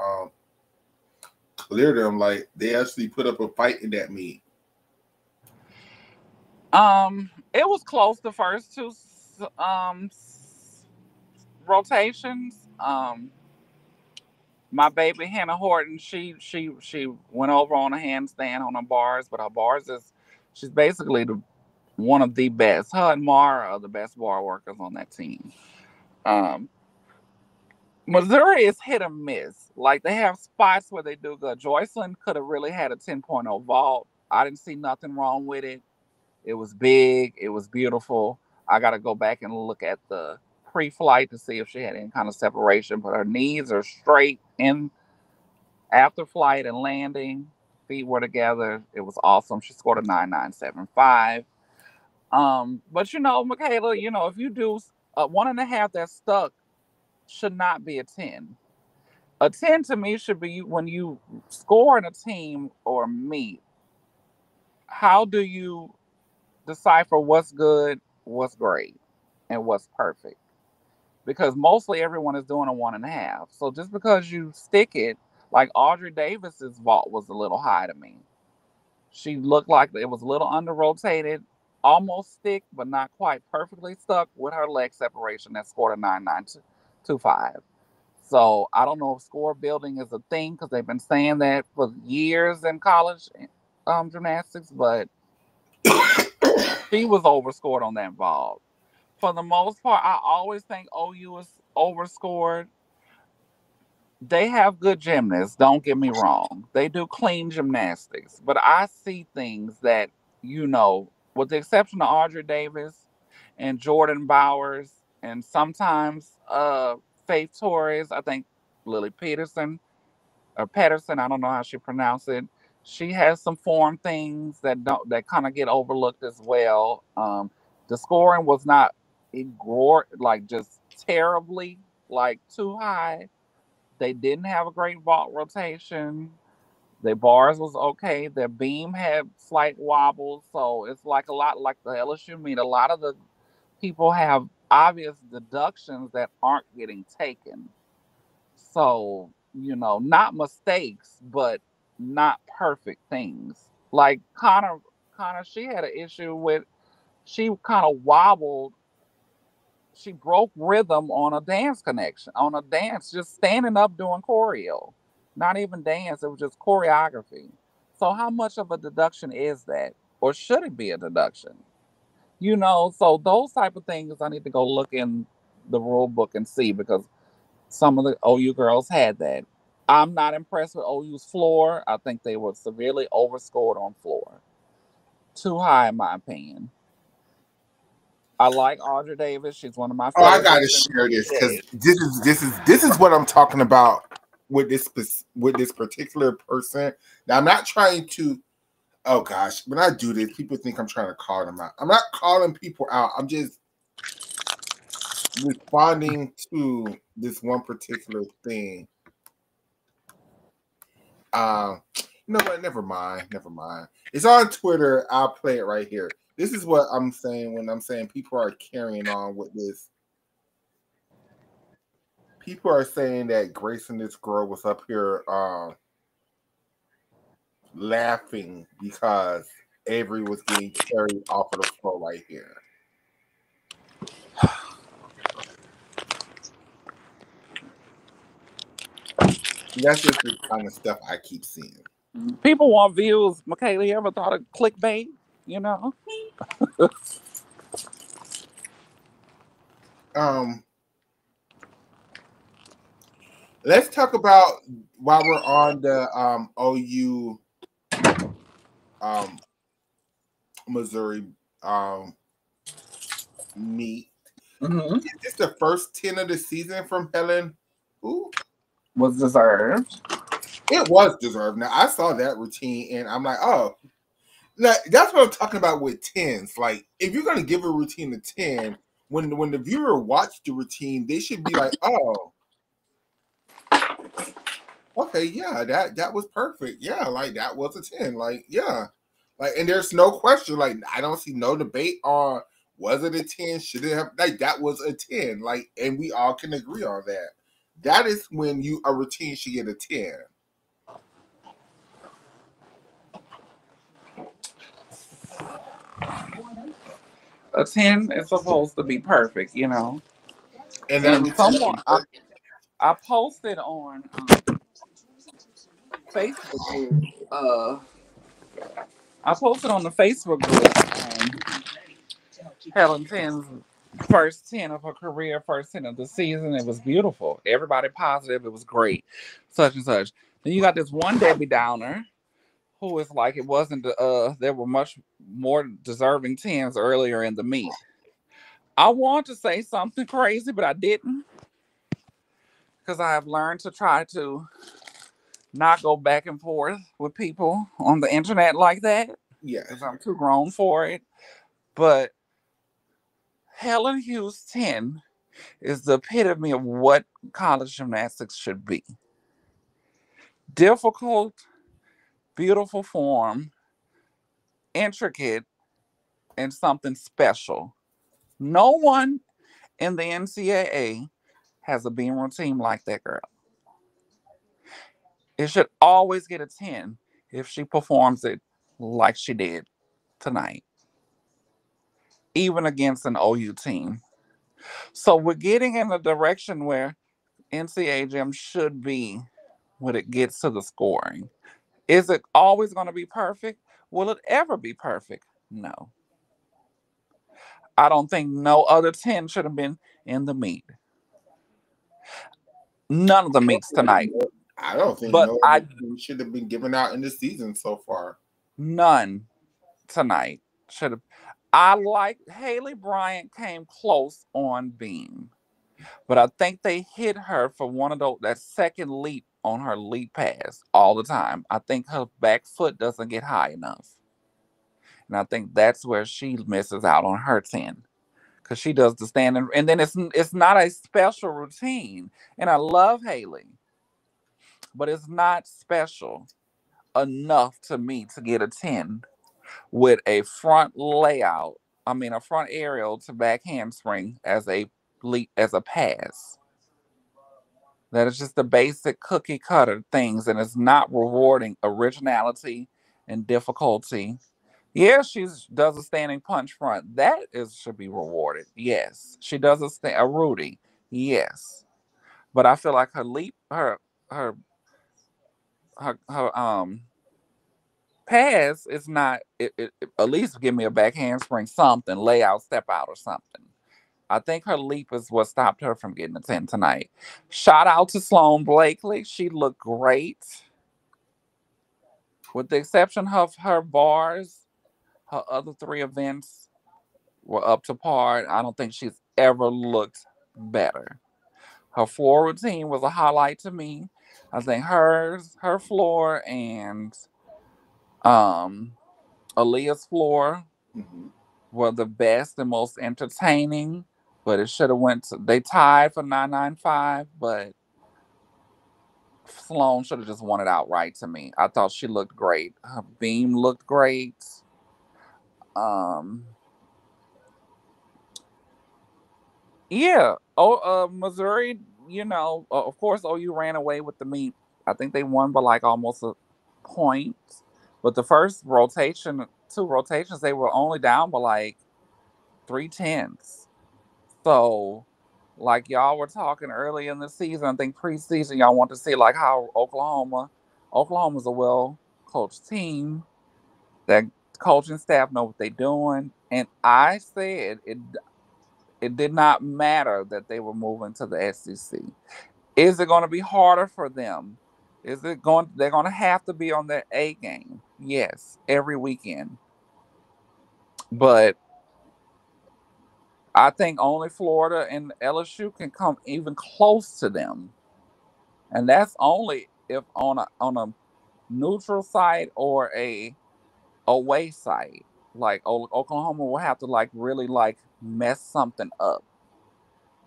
clear them. Like they actually put up a fight in that meet. It was close the first two rotations. My baby Hannah Horton, she went over on a handstand on her bars, but her bars she's basically one of the best. Her and Mara are the best bar workers on that team. Um, Missouri is hit or miss. Like they have spots where they do good. Joycelyn could have really had a 10.0 vault. I didn't see nothing wrong with it. It was big. It was beautiful. I got to go back and look at the pre-flight to see if she had any kind of separation, but her knees are straight in after flight and landing. Feet were together. It was awesome. She scored a 9975. But Michaela, if you do a 1.5 that's stuck, should not be a 10. A 10 to me should be when you score in a team or meet. How do you decipher what's good, what's great, and what's perfect? Because mostly everyone is doing a 1.5. So just because you stick it, like Audrey Davis's vault was a little high to me. She looked like it was a little under rotated, almost stick, but not quite perfectly stuck with her leg separation that scored a 9925. So I don't know if score building is a thing because they've been saying that for years in college gymnastics, but she was overscored on that vault. For the most part, I always think OU is overscored. They have good gymnasts, don't get me wrong. They do clean gymnastics, but I see things that, with the exception of Audrey Davis and Jordan Bowers and sometimes Faith Torres, I think Lily Peterson or Pedersen, I don't know how she pronounced it. She has some form things that kind of get overlooked as well. The scoring was not like just terribly like too high. They didn't have a great vault rotation. Their bars was okay. Their beam had slight wobbles, so it's like a lot like the LSU meet. A lot of the people have obvious deductions that aren't getting taken. So, not mistakes, but not perfect things. Like Connor, she had an issue with she kind of wobbled. She broke rhythm on a dance connection, on a dance, just standing up doing choreo. Not even dance, it was just choreography. So how much of a deduction is that? Or should it be a deduction? So those type of things I need to go look in the rule book and see, because some of the OU girls had that. I'm not impressed with OU's floor. I think they were severely overscored on floor. Too high, in my opinion. I like Audra Davis. She's one of my Oh, I gotta favorites. share this because this is what I'm talking about with this particular person. Now, I'm not trying to. Oh gosh, when I do this, people think I'm trying to call them out. I'm not calling people out. I'm just responding to this one particular thing. You know what? Never mind. Never mind. It's on Twitter. I'll play it right here. This is what I'm saying when I'm saying people are carrying on with this. People are saying that Grace and this girl was up here laughing because Avery was getting carried off of the floor right here. That's just the kind of stuff I keep seeing. People want views. Michaela, you ever thought of clickbait? You know? Let's talk about while we're on the OU Missouri meet. Mm-hmm. Is this the first 10 of the season from Helen? Ooh. Was deserved. It was deserved. Now I saw that routine and I'm like, oh, that's what I'm talking about with 10s. Like, if you're gonna give a routine a 10, when the viewer watched the routine, they should be like, oh, okay, yeah, that was perfect. Yeah, like that was a 10. Like, yeah. Like, and there's no question, like I don't see no debate on was it a 10, should it have, like that was a 10. Like, and we all can agree on that. That is when a routine should get a 10. A 10 is supposed to be perfect, you know. And that routine someone I posted on Facebook group. I posted on the Facebook group Helen 10's first 10 of her career, first 10 of the season. It was beautiful. Everybody positive. It was great. Such and such. Then you got this one Debbie Downer who is like, it wasn't there were much more deserving 10s earlier in the meet. I want to say something crazy, but I didn't, because I have learned to try to not go back and forth with people on the internet like that. Yeah. Because I'm too grown for it. But Helen Hughes 10 is the epitome of what college gymnastics should be. Difficult, beautiful form, intricate, and something special. No one in the NCAA has a beam routine like that girl. It should always get a 10 if she performs it like she did tonight, even against an OU team. So we're getting in a direction where NCAA gym should be when it gets to the scoring. Is it always going to be perfect? Will it ever be perfect? No. I don't think no other 10 should have been in the meet. None of the meets tonight. I don't think But we should have been given out in the season so far. None tonight should have. I like Haley Bryant came close on beam, but I think they hit her for one of those, that second leap on her leap pass all the time. I think her back foot doesn't get high enough, and I think that's where she misses out on her 10, because she does the standing, and then it's not a special routine. And I love Haley, but it's not special enough to me to get a 10 with a front layout. I mean, a front aerial to back handspring as a leap, as a pass. That is just the basic cookie cutter things, and it's not rewarding originality and difficulty. Yeah, she does a standing punch front. That should be rewarded. Yes, she does a Rudy. Yes, but I feel like her leap, her pass is not. At least give me a back handspring, something, layout, step out, or something. I think her leap is what stopped her from getting a 10 tonight. Shout out to Sloane Blakely. She looked great. With the exception of her bars, her other three events were up to par. I don't think she's ever looked better. Her floor routine was a highlight to me. I think her floor, and um, Aaliyah's floor Mhm. were the best and most entertaining. But it should have went to, they tied for 995, but Sloan should have just won it outright to me. I thought she looked great. Her beam looked great. Um, yeah. Oh, Missouri. Of course, OU ran away with the meet. I think they won by like almost a point. But the first rotation, two rotations, they were only down by like 3/10. So, like y'all were talking early in the season, I think preseason, y'all want to see like how Oklahoma's a well coached team. That coaching staff know what they're doing, and I said it did not matter that they were moving to the SEC. Is it going to be harder for them? Is it going? They're going to have to be on their A game. Yes, every weekend, but I think only Florida and LSU can come even close to them, and that's only if on a neutral site or a away site. Like Oklahoma will have to like really like mess something up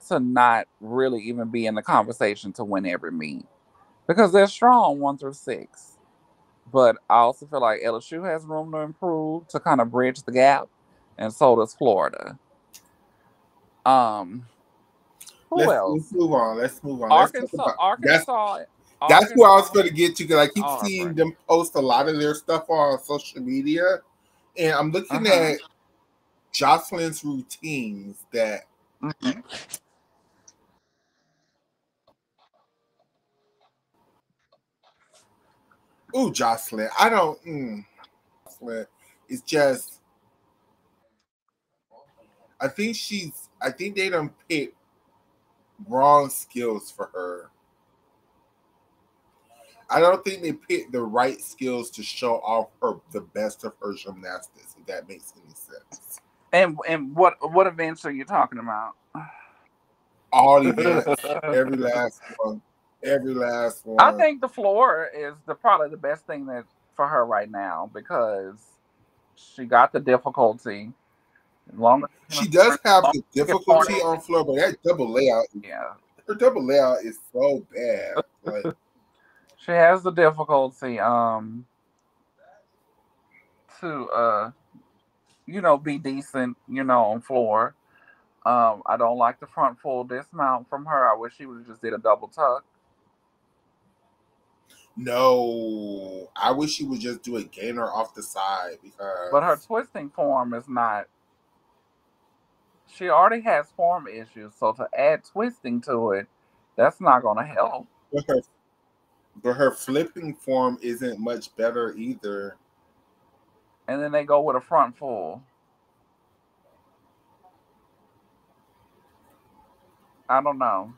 to not really even be in the conversation to win every meet because they're strong 1 through 6. But I also feel like LSU has room to improve to kind of bridge the gap, and so does Florida. Um, who Let's else? move on. Let's move on. Let's talk Arkansas, about Arkansas, that's who I was Arkansas, going to get to because I keep seeing Auburn. them post a lot of their stuff on social media, and I'm Uh looking huh. at Jocelyn's routines that. Hmm. Ooh, Jocelyn. I don't. Jocelyn. It's just. I think they done picked wrong skills for her. I don't think they picked the right skills to show off the best of her gymnastics. If that makes any sense. And what events are you talking about? All events, every last one, every last I one. think the floor is probably the best thing that for her right now because she got the difficulty. As long as she She can does have long the as she can point difficulty it, on floor, but that double layout, yeah. her double layout is so bad. Like, She has the difficulty to be decent, on floor. I don't like the front full dismount from her. I wish she would have just did a double tuck. no, I wish she would just do a gainer off the side But her because twisting form is not. She already has form issues, so to add twisting to it, that's not going to help. but her, but her flipping form isn't much better either. And then they go with a front full. I don't know.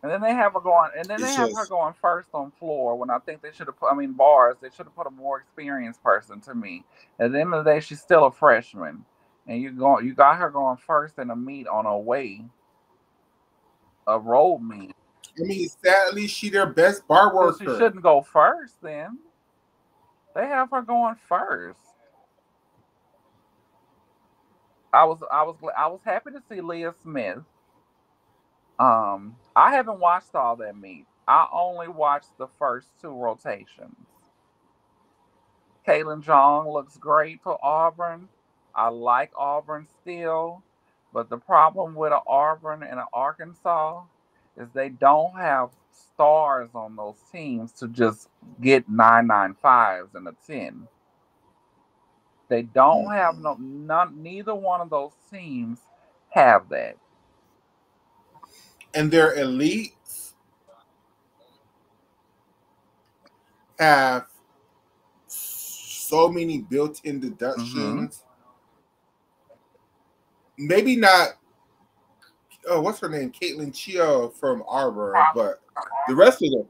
And then they have her going. And then they It's have her just going first on floor. When I think they should have put. I mean, bars. They should have put a more experienced person to me. At the end of the day, she's still a freshman, and You got her going first in a meet on a way, a road meet. I mean, sadly, she their best bar So she worker. shouldn't go first. Then they have her going first. I was happy to see Leah Smith. I haven't watched all that meet. I only watched the first two rotations. Caitlin Jong looks great for Auburn. I like Auburn still, but the problem with an Auburn and an Arkansas is they don't have stars on those teams to just get 995s and a 10. They don't have Mm-mm. neither one of those teams have that. And their elites have so many built-in Mm-hmm. deductions. Maybe not. Oh, what's her name? Caitlin Chio from Auburn, but the rest of them,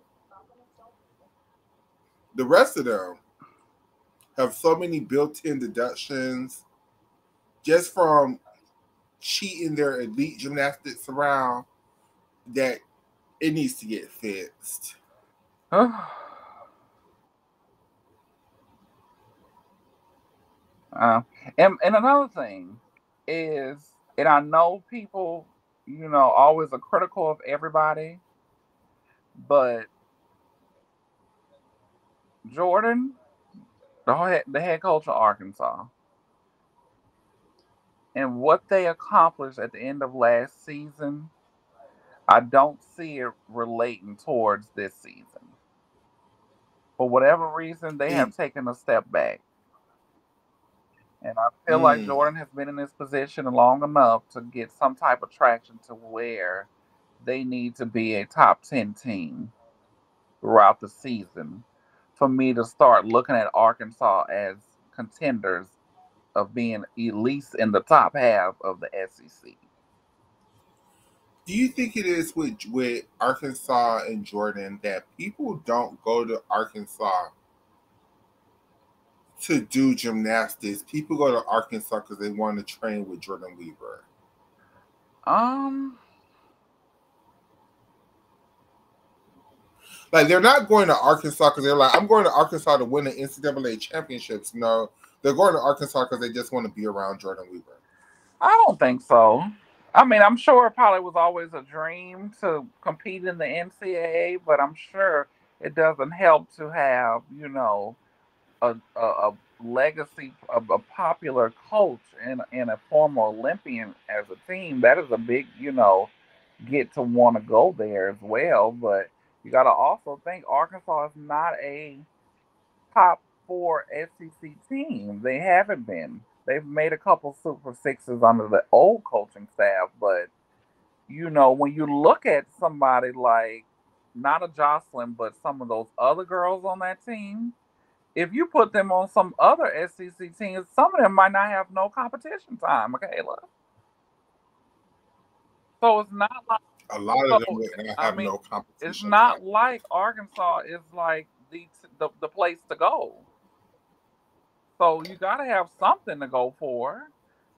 the rest of them have so many built-in deductions just from cheating their elite gymnastics around that it needs to get fixed. Uh, and another thing is, and I know people, always are critical of everybody, but Jordan, the head coach of Arkansas, and what they accomplished at the end of last season, I don't see it relating towards this season. For whatever reason, they And have taken a step back. And I feel like mm, Jordan has been in this position long enough to get some type of traction to where they need to be a top 10 team throughout the season for me to start looking at Arkansas as contenders of being at least in the top half of the SEC. do you think it is with Arkansas and Jordan that people don't go to Arkansas to do gymnastics? People go to Arkansas because they want to train with Jordan Weaver. Um, Like they're not going to Arkansas because they're like, I'm going to Arkansas to win the NCAA championships. No, they're going to Arkansas because they just want to be around Jordan Weaver. I don't think so. I mean, I'm sure it probably was always a dream to compete in the NCAA, but I'm sure it doesn't help to have, a legacy of a popular coach and a former Olympian as a team. That is a big, get to want to go there as well. But you got to also think Arkansas is not a top four SEC team. They haven't been. They've made a couple Super Sixes under the old coaching staff, but when you look at somebody like not a Jocelyn, but some of those other girls on that team, if you put them on some other SEC teams, some of them might not have no competition time, Michaela. So it's not like A lot of them so. would not I have mean, no it's competition time. not like Arkansas is like the place to go. So you got to have something to go for.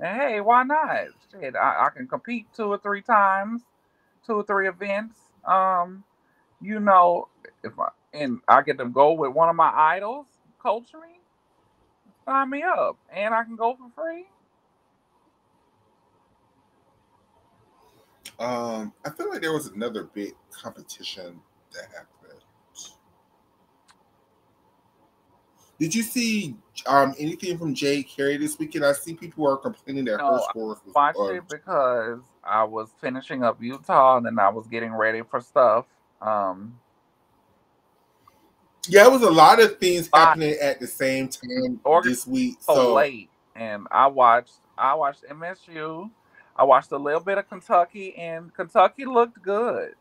And hey, why not? Shit, I can compete 2 or 3 times, 2 or 3 events. You know, if I get to go with one of my idols, coach me, sign me up, and I can go for free. I feel like there was another big competition that happened. Did you see anything from Jade Carey this weekend? I see people are complaining that her No, I scores was watched it because I was finishing up Utah and then I was getting ready for stuff. Um, yeah, it was a lot of things but happening at the same time Oregon this week. so So late, and I watched MSU. I watched a little bit of Kentucky, and Kentucky looked good.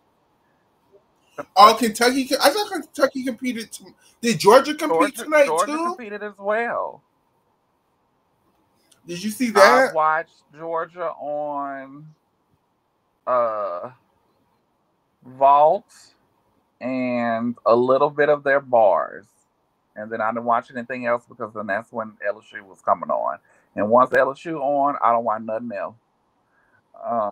oh, Kentucky, Kentucky! I thought Kentucky competed. Did Georgia compete tonight Georgia too? competed as well. Did you see I that? watched Georgia on uh vault and a little bit of their bars. And then I didn't watch anything else because then that's when LSU was coming on. And once LSU on, I don't want nothing else. Uh,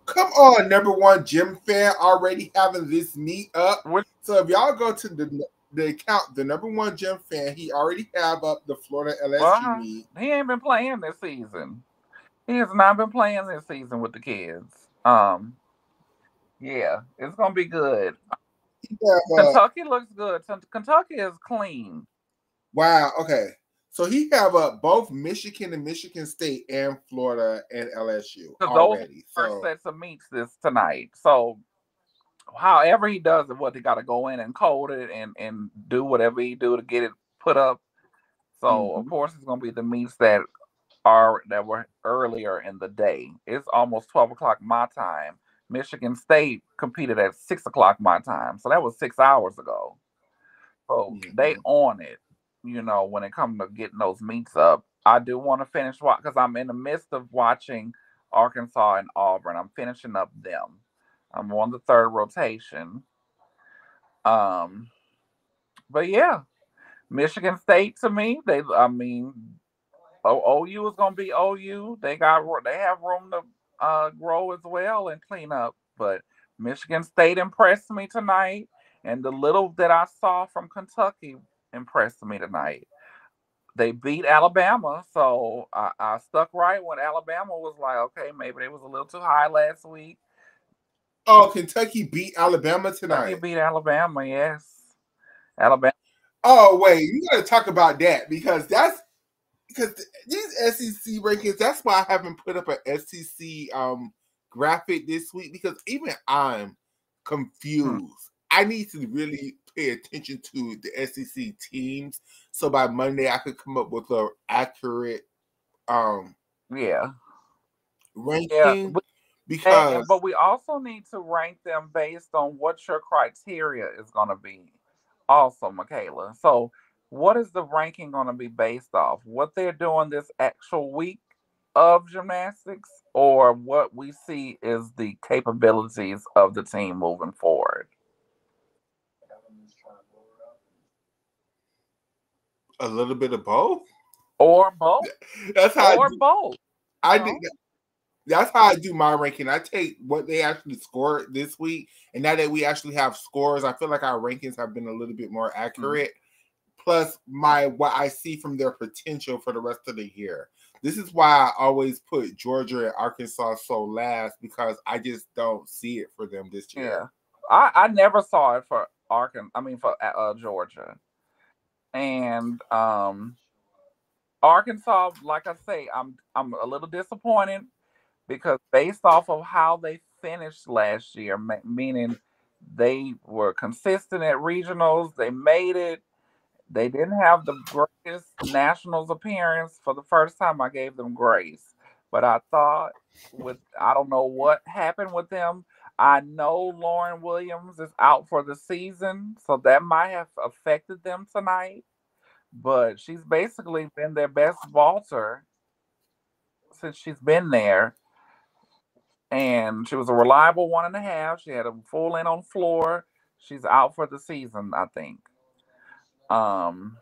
Come on, number one gym fan already having this meet up. which, So if y'all go to the account, the number one gym fan, he already have up the Florida LSU well, meet. he ain't been playing this season. He has not been playing this season with the kids. Yeah, it's gonna be good. He have Kentucky looks good. Kentucky is clean wow, okay. So he have up both Michigan and Michigan State and Florida and LSU because those already. are first So sets of meets this tonight. So however he does it, what they got to go in and code it and do whatever he do to get it put up. So of mhm. course it's gonna be the meets that were earlier in the day. It's almost 12 o'clock my time. Michigan State competed at 6 o'clock my time, so that was 6 hours ago. So they Mhm. on it. when it comes to getting those meets up. I do want to finish because I'm in the midst of watching Arkansas and Auburn. I'm finishing up them. I'm on the third rotation. Um, but yeah, Michigan State to me, I mean, OU is gonna be OU. They have room to grow as well and clean up. But Michigan State impressed me tonight, and the little that I saw from Kentucky impressed me tonight. They beat Alabama, so I stuck right when Alabama was like, okay, maybe they was a little too high last week. Oh, Kentucky beat Alabama Kentucky tonight. beat Alabama, yes. Alabama. Oh wait, you got to talk about that because these SEC rankings. That's why I haven't put up an SEC graphic this week because even I'm confused. I need to really pay attention to the SEC teams so by Monday I could come up with an accurate Yeah. ranking And, because but we also need to rank them based on what your criteria is going to be. Also, Michaela. So, what is the ranking going to be based off? What they're doing this actual week of gymnastics, or what we see is the capabilities of the team moving forward? a little bit of both. Or both. That's how Or both. I do. That's how I do my ranking. I take what they actually scored this week, and now that we actually have scores, I feel like our rankings have been a little bit more accurate. Plus, what I see from their potential for the rest of the year. This is why I always put Georgia and Arkansas so last because I just don't see it for them this year. Yeah, I never saw it for Arkansas. I mean, for Georgia and Arkansas. Like I say, I'm a little disappointed because based off of how they finished last year, meaning they were consistent at regionals, they made it. They didn't have the greatest nationals appearance. For the first time, I gave them grace, but I thought I don't know what happened with them. I know Lauren Williams is out for the season, so that might have affected them tonight. But she's basically been their best vaulter since she's been there, and she was a reliable 1.5. She had a full in on floor. She's out for the season, I think. Um,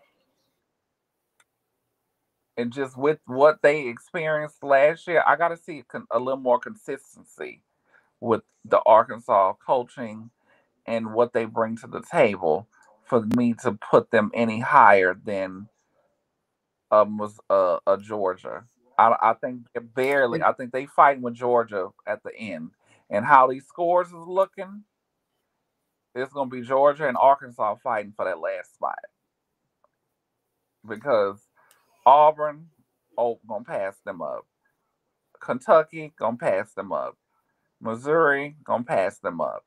and just with what they experienced last year, I got to see a little more consistency with the Arkansas coaching and what they bring to the table for me to put them any higher than a Georgia. I think they're barely. I think they fighting with Georgia at the end, and how these scores is looking, it's gonna be Georgia and Arkansas fighting for that last spot because Auburn, gonna pass them up. Kentucky gonna pass them up. Missouri gonna pass them up.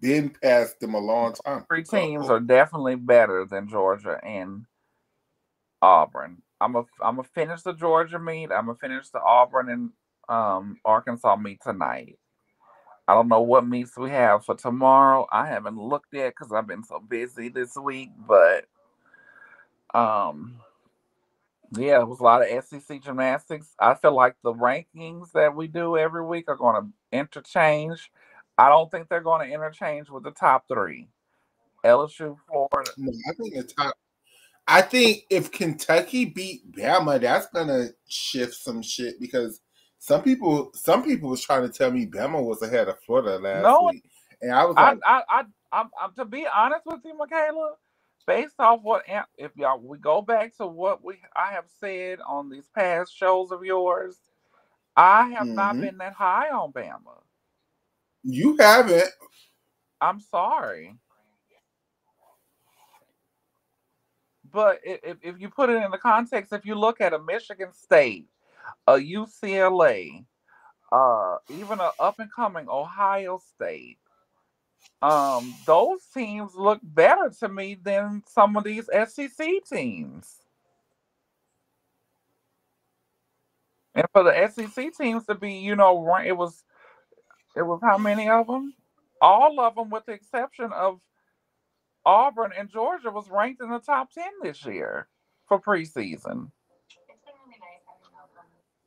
Been past them a long time. Three teams are definitely better than Georgia and Auburn. I'm a finish the Georgia meet. I'm gonna finish the Auburn and Arkansas meet tonight. I don't know what meets we have for tomorrow. I haven't looked yet because I've been so busy this week. But yeah, it was a lot of SEC gymnastics. I feel like the rankings that we do every week are going to interchange. I don't think they're going to interchange with the top three. LSU, Florida. No, I think if Kentucky beat Bama, that's gonna shift some shit because some people was trying to tell me Bama was ahead of Florida last week, and I was like, I'm to be honest with you, Michaela, based off what if y'all we go back to what I have said on these past shows of yours, I have not been that high on Bama. You haven't. I'm sorry. But if you put it in the context, if you look at a Michigan State, a UCLA, even an up and coming Ohio State, those teams look better to me than some of these SEC teams. And for the SEC teams to be, it was how many of them? All of them, with the exception of Auburn and Georgia was ranked in the top 10 this year for preseason.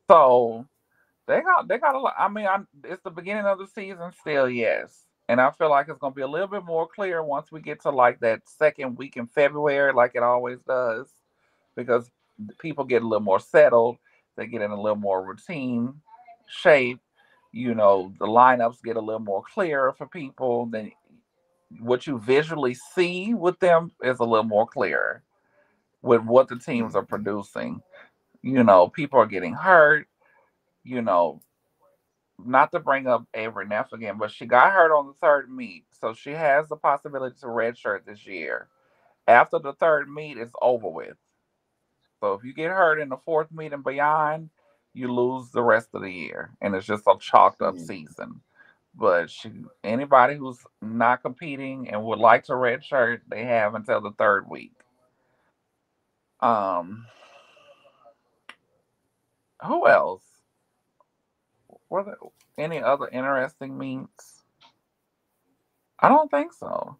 So they got a lot. I mean, it's the beginning of the season still, yes. And I feel like it's gonna be a little bit more clear once we get to like that second week in February, like it always does, because people get a little more settled, they get in a little more routine shape. The lineups get a little more clearer for people. Then what you visually see with them is a little more clearer with what the teams are Mhm. producing. People are getting hurt. You know, not to bring up Avery Neff again, but she got hurt on the third meet, so she has the possibility to redshirt this year. After the third meet, it's over with. So if you get hurt in the fourth meet and beyond, you lose the rest of the year, and it's just a chalked up Mhm. season. But anybody who's not competing and would like to redshirt, they have until the third week. Um, who else? Were there any other interesting meets? I don't think so.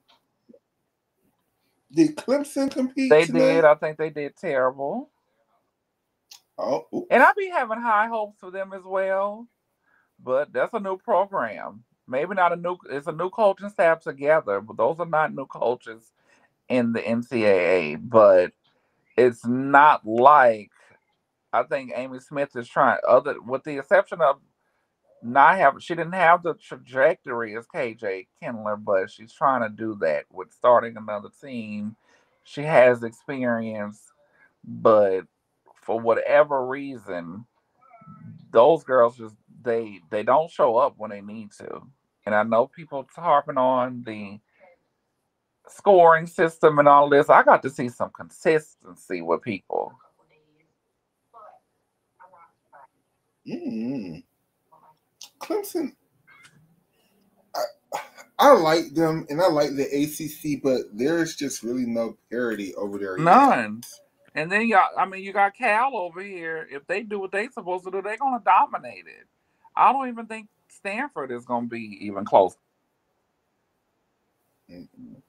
Did Clemson compete They did. tonight? I think they did terrible. Oh, And I oops. be having high hopes for them as well. But that's a new program. Maybe not a new. It's a new coaching staff together, but those are not new coaches in the NCAA. But it's not like I think Amy Smith is trying. Other with the exception of not having, she didn't have the trajectory as KJ Kindler, but she's trying to do that with starting another team. She has experience, but for whatever reason, those girls just they don't show up when they need to. And I know people harping on the scoring system and all this. I got to see some consistency with people. Mm. Clemson, I, I like them and I like the ACC, but there's just really no parity over there yet. None. And then you got Cal over here. If they do what they supposed to do, they're gonna dominate it. I don't even think Stanford is gonna be even close. Mm-mm.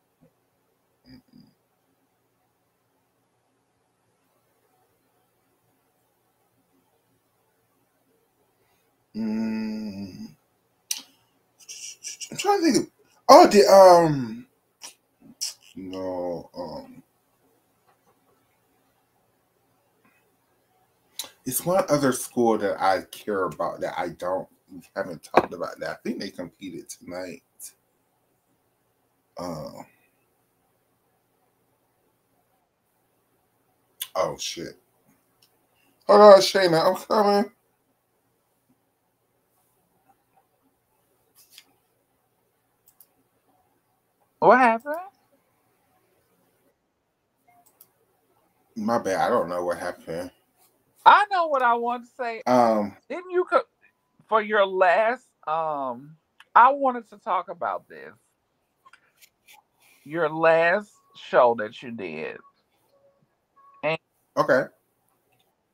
Mm. I'm trying to think of. Oh, no, it's one other school that I care about that I don't haven't talked about that. I think they competed tonight. Uh, oh shit. Hold on, Shayna, I'm coming. What happened? My bad. I don't know what happened. I know what I want to say. Um, Didn't you for your last I wanted to talk about this. Your last show that you did. And okay.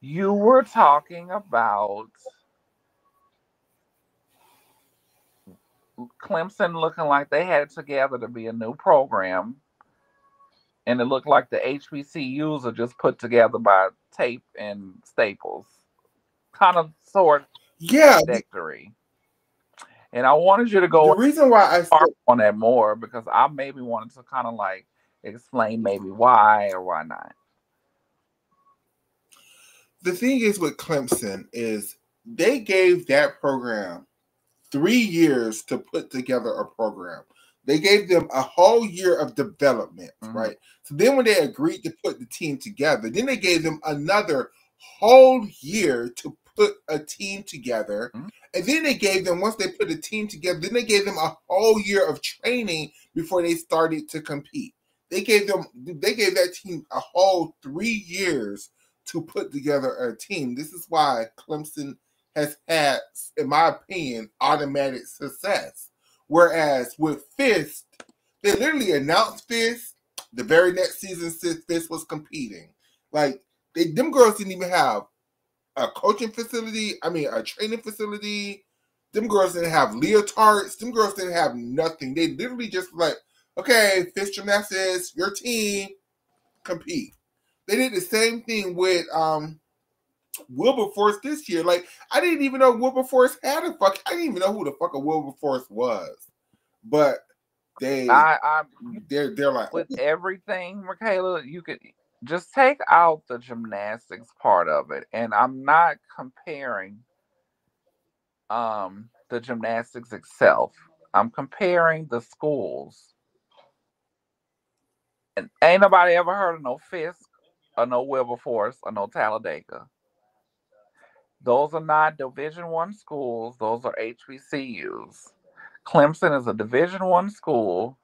you were talking about Clemson looking like they had it together to be a new program, and it looked like the HBCUs are just put together by tape and staples, kind of sort of Yeah, trajectory. And I wanted you to the go reason why I harp said on that more because I maybe wanted to kind of like explain maybe why or why not. the thing is with Clemson is they gave that program 3 years to put together a program. They gave them a whole year of development, Hmm. right? So then when they agreed to put the team together, then they gave them another whole year to put a team together. And then they gave them, once they put a team together, then they gave them a whole year of training before they started to compete. They gave that team a whole 3 years to put together a team. This is why Clemson has had, in my opinion, automatic success. Whereas with Fisk, they literally announced Fisk the very next season since Fisk was competing. Like them girls didn't even have a coaching facility. I mean, a training facility. Them girls didn't have leotards. Them girls didn't have nothing. They literally just like okay, Fish Gymnastics, your team compete. They did the same thing with Wilberforce this year. Like, I didn't even know Wilberforce had a fuck. I didn't even know who the fuck a Wilberforce was. But they're like, with everything, Michaela, you could just take out the gymnastics part of it, and I'm not comparing the gymnastics itself. I'm comparing the schools. And ain't nobody ever heard of no Fisk or no Wilberforce or no Talladega. Those are not Division One schools. Those are HBCUs. Clemson is a Division One school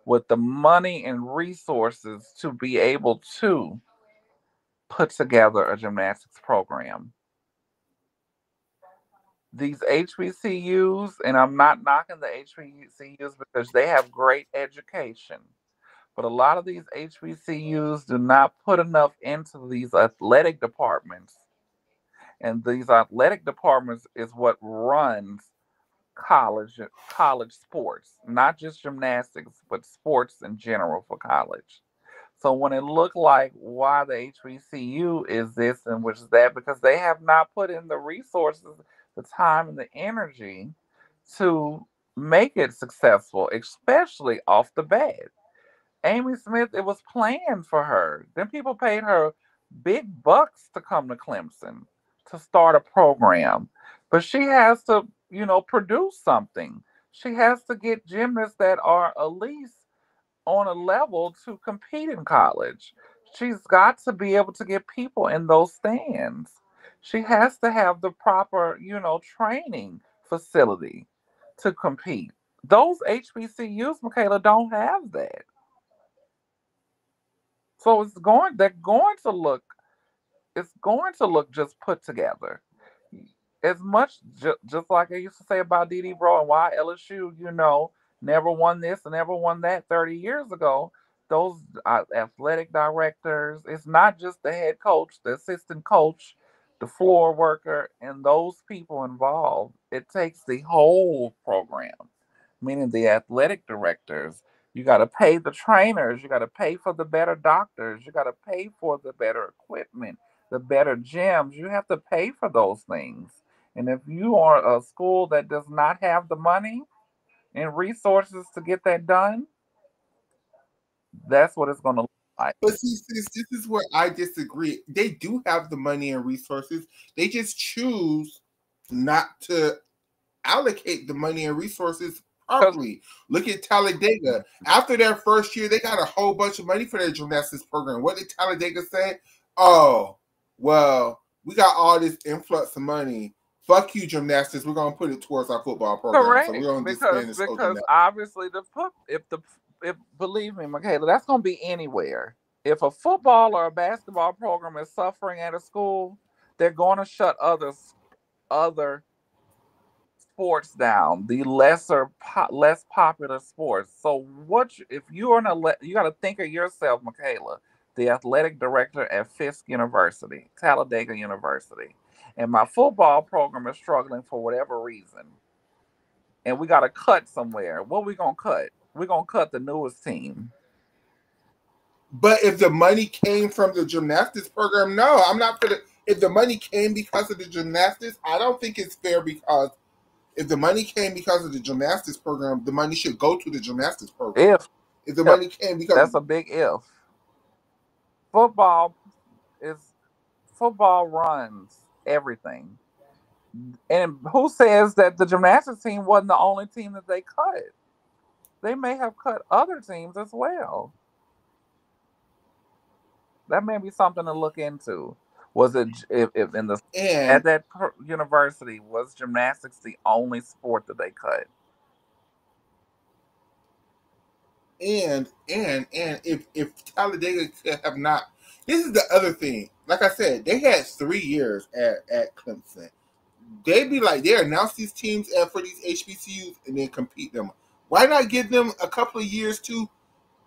with the money and resources to be able to put together a gymnastics program. These HBCUs, and I'm not knocking the HBCUs because they have great education, but a lot of these HBCUs do not put enough into these athletic departments. And these athletic departments is what runs college sports, not just gymnastics, but sports in general for college. So when it looked like why the HBCU is this and which is that, because they have not put in the resources, the time, and the energy to make it successful, especially off the bat. Amy Smith, it was planned for her. Then people paid her big bucks to come to Clemson to start a program. But she has to, produce something. She has to get gymnasts that are at least on a level to compete in college. She's got to be able to get people in those stands. She has to have the proper, training facility to compete. Those HBCUs, Michaela, don't have that. So it's going to look just put together. As much just like I used to say about Dee Dee Bro and why LSU, never won this and never won that 30 years ago. Those athletic directors, it's not just the head coach, the assistant coach, the floor worker, and those people involved. It takes the whole program, meaning the athletic directors. You got to pay the trainers. You got to pay for the better doctors. You got to pay for the better equipment, the better gyms. You have to pay for those things. And if you are a school that does not have the money and resources to get that done, that's what it's going to look like. But see, sis, this is where I disagree. They do have the money and resources. They just choose not to allocate the money and resources properly. Look at Talladega. After their first year, they got a whole bunch of money for their gymnastics program. What did Talladega say? Oh, well, we got all this influx of money. Fuck you, gymnastics. We're gonna put it towards our football program. Correct. So we're gonna because obviously if believe me, Michaela, that's gonna be anywhere. If a football or a basketball program is suffering at a school, they're going to shut other sports down, the less popular sports. So if you're you got to think of yourself, Michaela, the athletic director at Fisk University, Talladega University, and my football program is struggling for whatever reason, and we got to cut somewhere. What we gonna cut? We're gonna cut the newest team. But if the money came from the gymnastics program, no, I'm not gonna. If the money came because of the gymnastics, I don't think it's fair because if the money came because of the gymnastics program, the money should go to the gymnastics program. If the money came because that's a big if. Football runs everything. And who says that the gymnastics team wasn't the only team that they cut? They may have cut other teams as well. That may be something to look into. Was it if at that university, was gymnastics the only sport that they cut? And if Talladega could have not, this is the other thing. Like I said, they had 3 years at Clemson. They'd be like, they announce these teams for these HBCUs and then compete them. Why not give them a couple of years to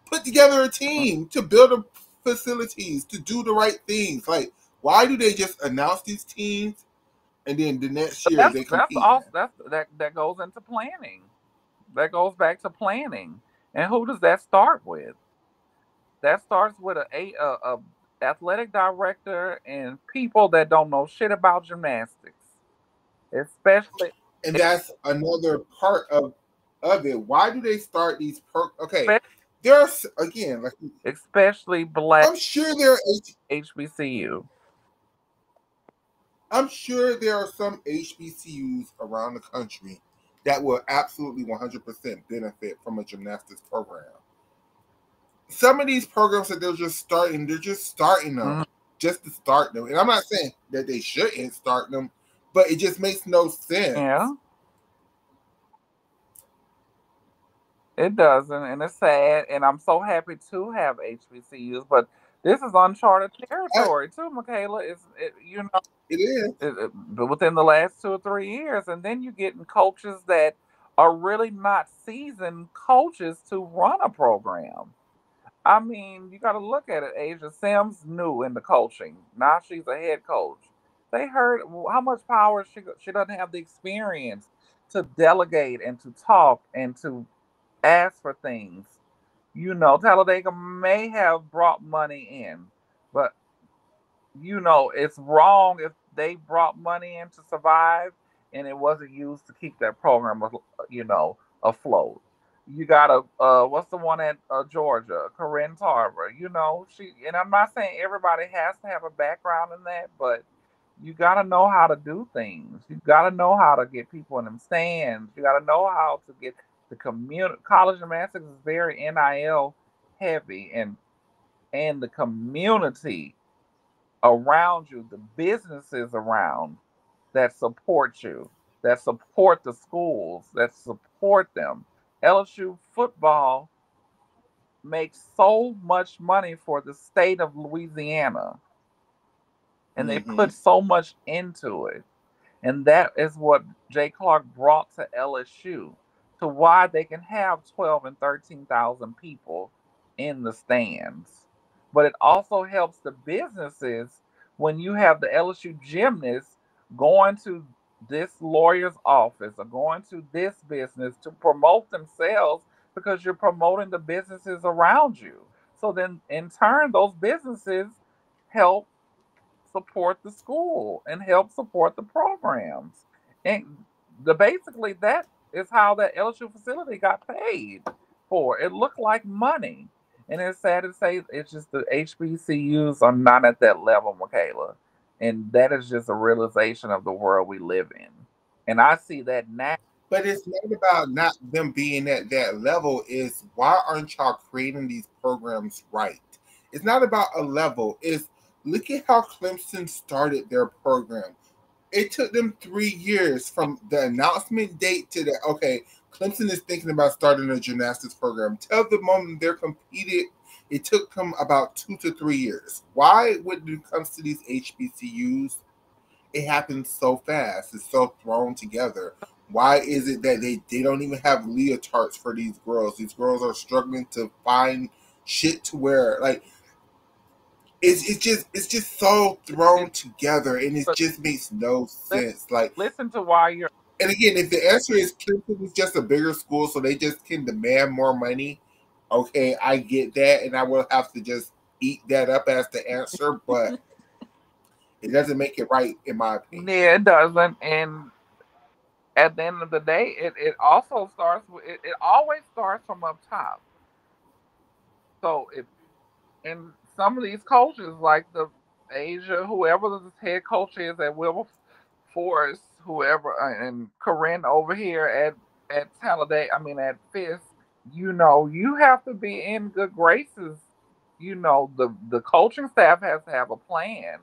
put together a team, to build the facilities, to do the right things? Like, why do they just announce these teams and then the next year they compete? That goes into planning. That goes back to planning. And who does that start with? That starts with a athletic director and people that don't know shit about gymnastics, especially And that's another part of it. Why do they start these okay, there's again, like, especially black I'm sure there are HBCU. I'm sure there are some HBCUs around the country that will absolutely 100% benefit from a gymnastics program. Some of these programs that they're just starting them Mhm. just to start them. And I'm not saying that they shouldn't start them, but it just makes no sense. Yeah, it doesn't, and it's sad. And I'm so happy to have HBCUs, but this is uncharted I, territory too, Michaela. it is. But within the last 2 or 3 years, and then you're getting coaches that are really not seasoned coaches to run a program. I mean, you got to look at it. Asia Sims new in the coaching. Now she's a head coach. They heard how much power she doesn't have the experience to delegate and to talk and to ask for things. Talladega may have brought money in, but it's wrong if they brought money in to survive and it wasn't used to keep that program, afloat. You got what's the one at Georgia, Corinne Tarver. And I'm not saying everybody has to have a background in that, but you got to know how to do things. You got to know how to get people in them stands. You got to know how to get the community. College gymnastics is very NIL heavy, and the community around you, the businesses around that support you, that support the schools, that support them. LSU football makes so much money for the state of Louisiana, and they Mm-hmm. put so much into it. And that is what Jay Clark brought to LSU, to why they can have 12 and 13,000 people in the stands. But it also helps the businesses when you have the LSU gymnasts going to this lawyer's office or going to this business to promote themselves, because you're promoting the businesses around you. So then in turn, those businesses help support the school and help support the programs. And basically that is how that LSU facility got paid for. It looked like money. And it's sad to say it's just the HBCUs are not at that level, Michaela. And that is just a realization of the world we live in. And I see that now. But it's not about not them being at that level. Is why aren't y'all creating these programs right? It's not about a level. It's look at how Clemson started their program. It took them 3 years from the announcement date to the okay. Clemson is thinking about starting a gymnastics program. Till the moment they're competed, it took them about 2 to 3 years. Why, when it comes to these HBCUs, it happens so fast? It's so thrown together. Why is it that they don't even have leotards for these girls? These girls are struggling to find shit to wear. Like it's just so thrown together, and it But just makes no sense. Like, listen to why you're. and again, if the answer is Clemson is just a bigger school, so they just can demand more money, okay, I get that, and I will have to just eat that up as the answer, but it doesn't make it right, in my opinion. Yeah, it doesn't. And at the end of the day, it also starts with it always starts from up top. So if and some of these coaches, like the Asia, whoever the head coach is at Wilberforce, whoever, and Corinne over here at Talladega, I mean at Fisk, you have to be in good graces. The coaching staff has to have a plan.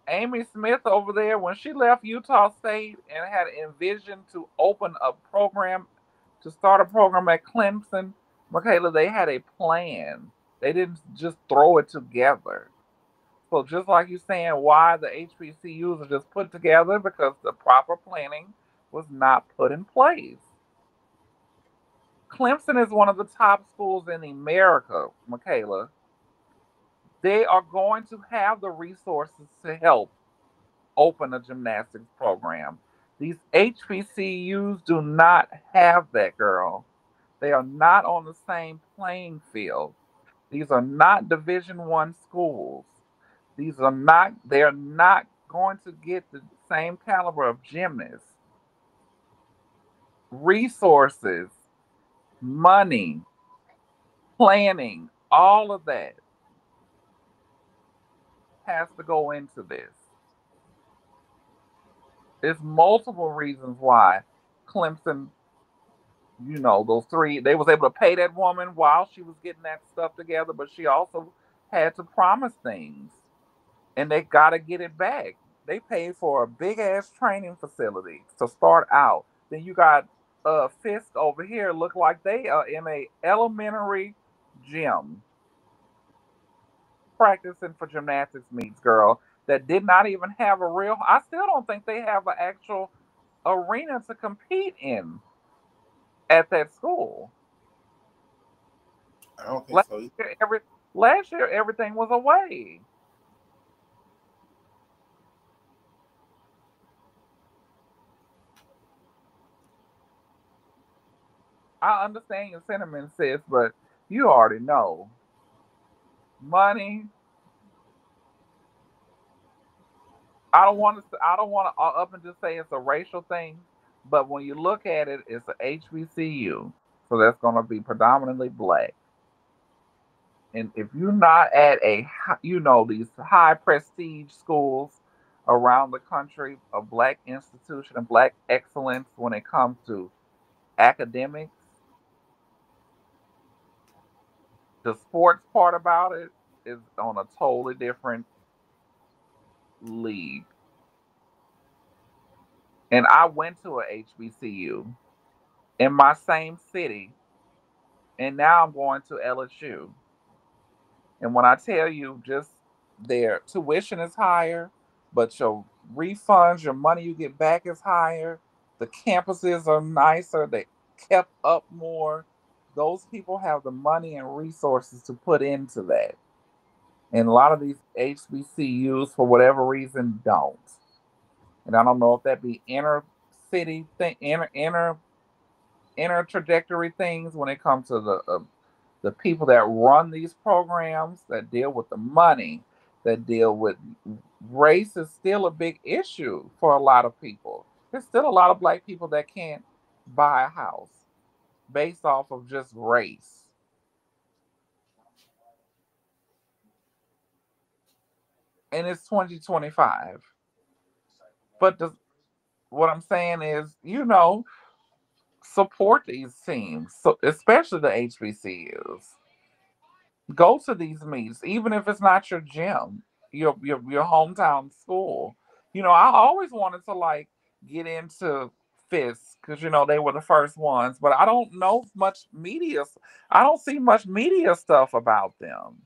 Amy Smith over there, when she left Utah State and had envisioned to open a program, to start a program at Clemson, Michaela, they had a plan. They didn't just throw it together. So just like you're saying, why the HBCUs are just put together, because the proper planning was not put in place. Clemson is one of the top schools in America, Michaela. They are going to have the resources to help open a gymnastics program. These HBCUs do not have that, girl. They are not on the same playing field. These are not Division I schools. They are not going to get the same caliber of gymnasts, resources, money, planning, all of that has to go into this. There's multiple reasons why Clemson, those three, they was able to pay that woman while she was getting that stuff together, but she also had to promise things, and they got to get it back. They paid for a big ass training facility to start out. Then you got Fisk over here, look like they are in a elementary gym practicing for gymnastics meets, girl, that did not even have a real. I still don't think they have an actual arena to compete in at that school. I don't think Last so. last year everything was away. I understand your sentiments, sis, but you already know money. I don't want to. I don't want to up and just say it's a racial thing, but when you look at it, it's a HBCU, so that's going to be predominantly black. And if you're not at these high prestige schools around the country, a black institution of black excellence when it comes to academics, the sports part about it is on a totally different league. And I went to a HBCU in my same city, and now I'm going to LSU. And when I tell you, just their tuition is higher, but your refunds, your money you get back is higher. The campuses are nicer. They kept up more. Those people have the money and resources to put into that. And a lot of these HBCUs, for whatever reason, don't. And I don't know if that be inner city thing, inner trajectory things when it comes to the people that run these programs, that deal with the money, that deal with race is still a big issue for a lot of people. There's still a lot of black people that can't buy a house based off of just race. And it's 2025. But what I'm saying is, support these teams, so especially the HBCUs. Go to these meets, even if it's not your gym, your hometown school. I always wanted to like get into Fisk because they were the first ones, but I don't know much media. I don't see much media stuff about them.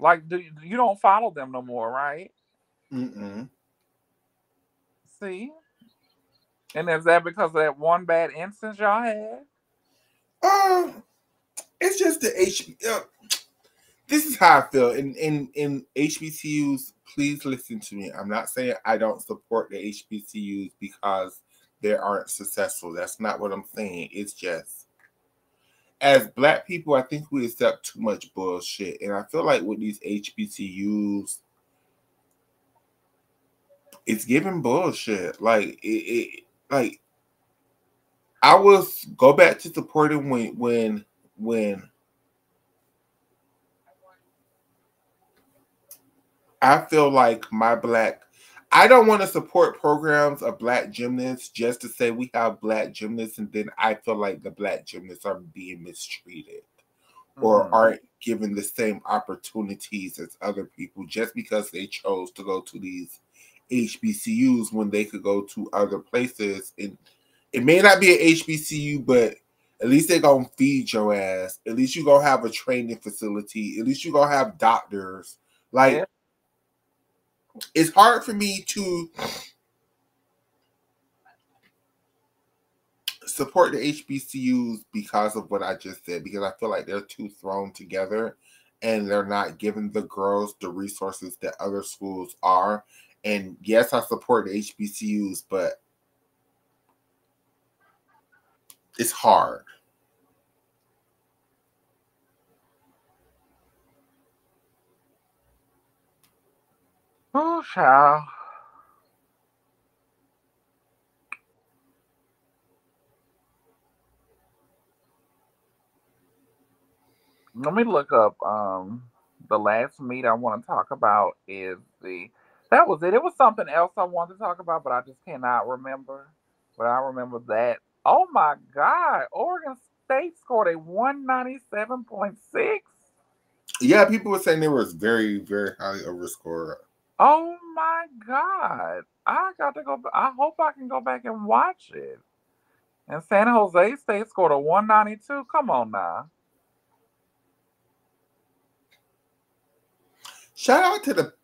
Like, you don't follow them no more, right? Mm-mm. See, and is that because of that one bad instance y'all had? Um, it's just the this is how I feel. In HBCUs, please listen to me. I'm not saying I don't support the HBCUs because they aren't successful. That's not what I'm saying. It's just as black people, I think we accept too much bullshit, and I feel like with these HBCUs, it's giving bullshit. Like I will go back to supporting when I feel like I don't want to support programs of black gymnasts just to say we have black gymnasts, and then I feel like the black gymnasts are being mistreated or Mm. aren't given the same opportunities as other people just because they chose to go to these HBCUs when they could go to other places. And it may not be an HBCU, but at least they're gonna feed your ass. At least you gonna have a training facility. At least you gonna have doctors. Yeah. Like it's hard for me to support the HBCUs because of what I just said, because I feel like they're too thrown together and they're not giving the girls the resources that other schools are. And yes, I support the HBCUs, but It's hard. Oh, child. Let me look up. The last meet I want to talk about is the. That was it. It was something else I wanted to talk about, but I just cannot remember. But I remember that. Oh my God! Oregon State scored a 197.6. Yeah, people were saying they was very, very highly overscored. Oh my God! I got to go. I hope I can go back and watch it. And San Jose State scored a 192. Come on now. Shout out to the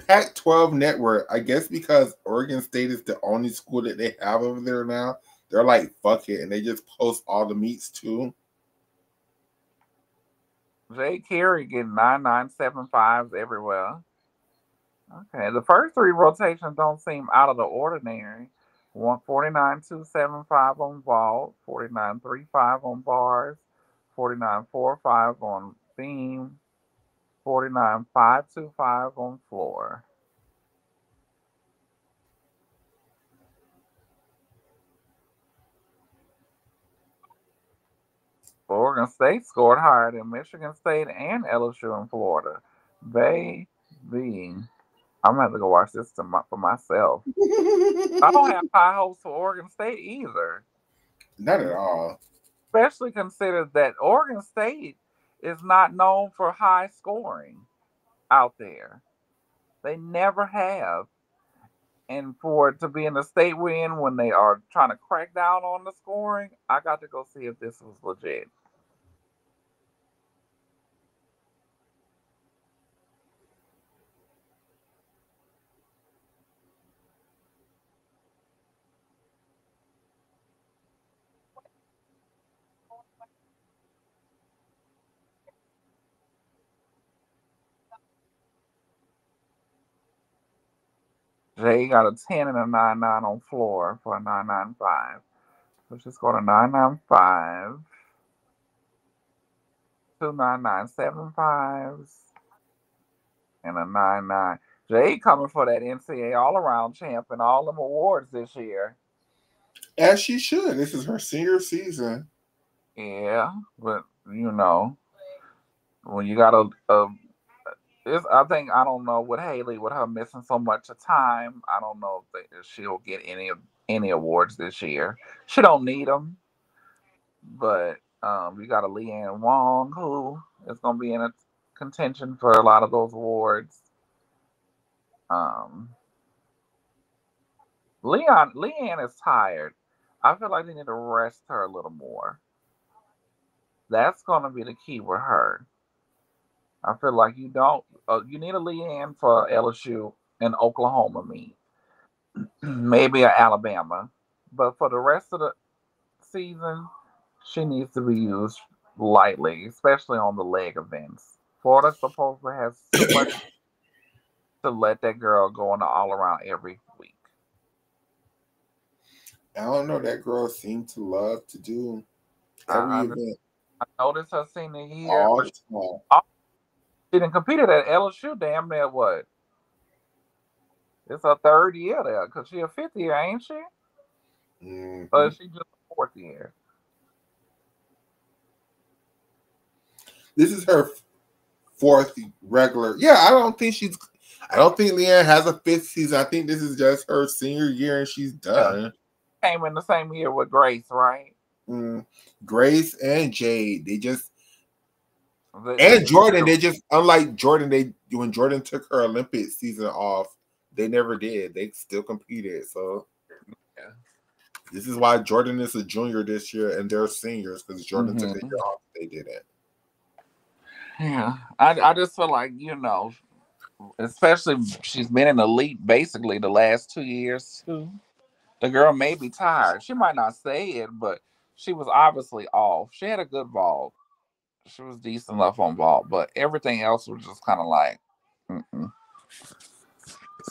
Pac-12 network. I guess because Oregon State is the only school that they have over there now, they're like, fuck it, and they just post all the meets too. Jay Carey getting 9975s everywhere. Okay, the first three rotations don't seem out of the ordinary. 149.275 on vault, 49.35 on bars, 49.45 on beam, 49.525 on floor. Oregon State scored higher than Michigan State and LSU in Florida. Baby, I'm gonna have to go watch this for myself. I don't have high hopes for Oregon State either. Not at all. Especially considered that Oregon State is not known for high scoring out there. They never have. And for it to be in the state we're in when they are trying to crack down on the scoring, I got to go see if this was legit. Jay got a 10 and a 9.9 on floor for a 9.95. So she's got a 9.95, two 9.975s, and a 9.9. Jay coming for that NCAA all around champ and all them awards this year. As she should. This is her senior season. Yeah, but you know, when you got I think I don't know with Haley with her missing so much of time. I don't know if she'll get any awards this year. She don't need them, but you got a Leanne Wong who is going to be in a contention for a lot of those awards. Um, Leanne is tired. I feel like they need to rest her a little more. That's going to be the key with her. I feel like you don't. You need a Leanne for LSU and Oklahoma meet, maybe a Alabama, but for the rest of the season, she needs to be used lightly, especially on the leg events. Florida's supposed to have too much to let that girl go on the all around every week. I don't know. That girl seemed to love to do every event. I noticed her senior year. All the time. She didn't compete at LSU damn near what? It's her third year there because she a fifth year, ain't she? Mm-hmm. Or is she just a fourth year? This is her fourth regular. Yeah, I don't think Leanne has a fifth season. I think this is just her senior year and she's done. Came in the same year with Grace, right? Grace and Jade. And Jordan, they just, unlike Jordan, when Jordan took her Olympic season off, they never did. They still competed. So yeah. This is why Jordan is a junior this year and they're seniors, because Jordan took a year off. They didn't. Yeah. I just feel like, especially she's been in elite basically the last 2 years too. The girl may be tired. She might not say it, but she was obviously off. She had a good vault. She was decent enough on vault, but everything else was just kind of like,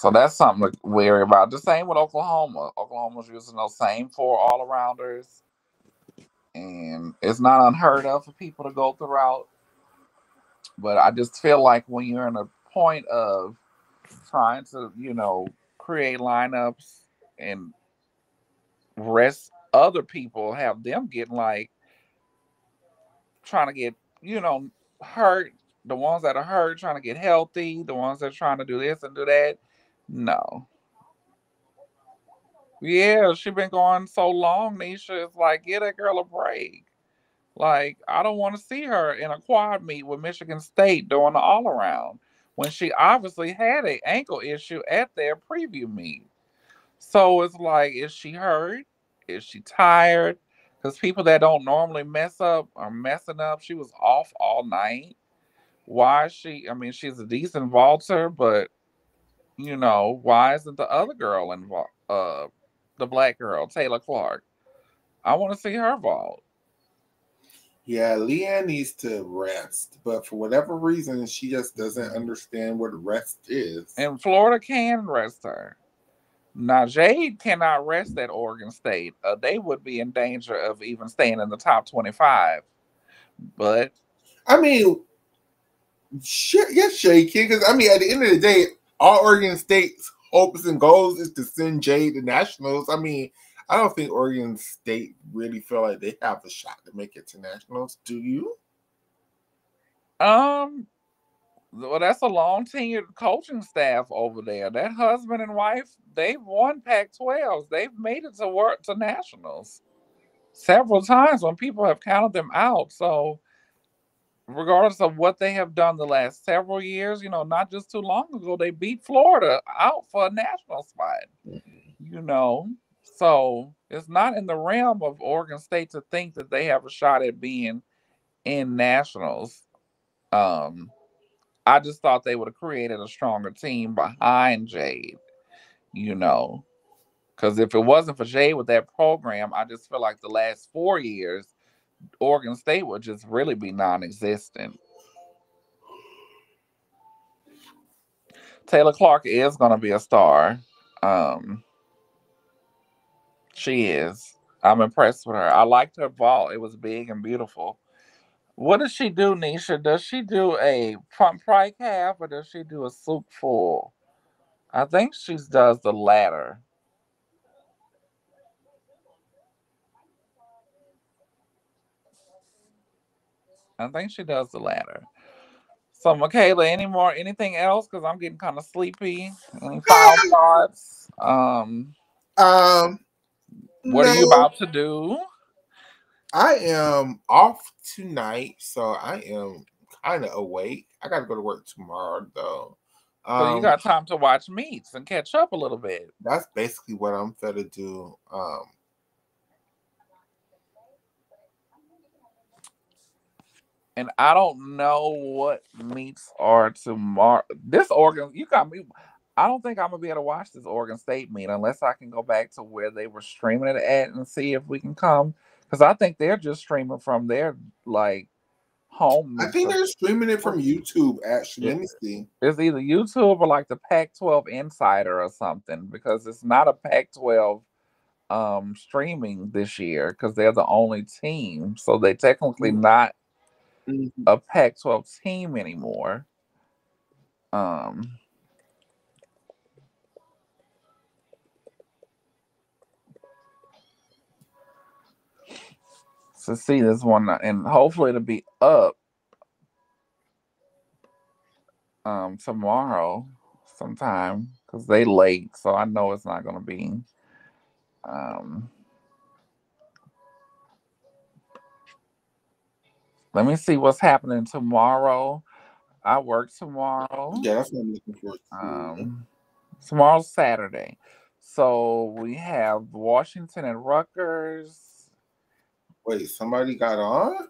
So that's something to worry about. The same with Oklahoma. Oklahoma's using those same 4 all-arounders, and it's not unheard of for people to go throughout. But I just feel like when you're in a point of trying to, create lineups and rest other people, have them getting like trying to get, hurt. The ones that are hurt trying to get healthy, the ones that are trying to do this and do that. No. Yeah, she been going so long, Nisha. It's like, get that girl a break. Like, I don't want to see her in a quad meet with Michigan State doing the all around when she obviously had an ankle issue at their preview meet. So it's like, is she hurt? Is she tired? Because people that don't normally mess up are messing up. She was off all night. Why is she? I mean, she's a decent vaulter, but why isn't the other girl involved? The black girl, Taylor Clark. I want to see her vault. Yeah, Leanne needs to rest, but for whatever reason, she just doesn't understand what rest is. And Florida can rest her. Now, Jade cannot rest at Oregon State. They would be in danger of even staying in the top 25. But I mean, shit, yes, Jade can, because I mean, at the end of the day, all Oregon State's hopes and goals is to send Jade to nationals. I mean, I don't think Oregon State really feel like they have a shot to make it to nationals. Do you? Well, that's a long tenured coaching staff over there. That husband and wife, they've won Pac-12s. They've made it to work to nationals several times when people have counted them out. So, regardless of what they have done the last several years, not just too long ago, they beat Florida out for a national spot. So it's not in the realm of Oregon State to think that they have a shot at being in nationals. I just thought they would have created a stronger team behind Jade, because if it wasn't for Jade with that program, I just feel like the last 4 years, Oregon State would just really be non-existent. Taylor Clark is going to be a star. She is. I'm impressed with her. I liked her vault. It was big and beautiful. What does she do, Nisha? Does she do a front pike half or does she do a soup full? I think she does the latter. I think she does the latter. So, Michaela, anything else? Because I'm getting kind of sleepy. Any final thoughts? What are you about to do? I am off tonight, so I am kind of awake. I got to go to work tomorrow, though. So you got time to watch meets and catch up a little bit. That's basically what I'm gonna do. And I don't know what meets are tomorrow. This Oregon, you got me. I don't think I'm gonna be able to watch this Oregon State meet unless I can go back to where they were streaming it at and see if we can come. Because I think they're just streaming from their home. I think they're streaming it from YouTube. Actually, let me see. It's either YouTube or like the Pac-12 Insider or something, because it's not a Pac-12 streaming this year because they're the only team, so they technically not a Pac-12 team anymore. So see this one, and hopefully it'll be up tomorrow sometime because they late, so I know it's not gonna be. Let me see what's happening tomorrow. I work tomorrow. Yeah, that's what I'm looking for. Tomorrow's Saturday. So we have Washington and Rutgers. Wait, somebody got on?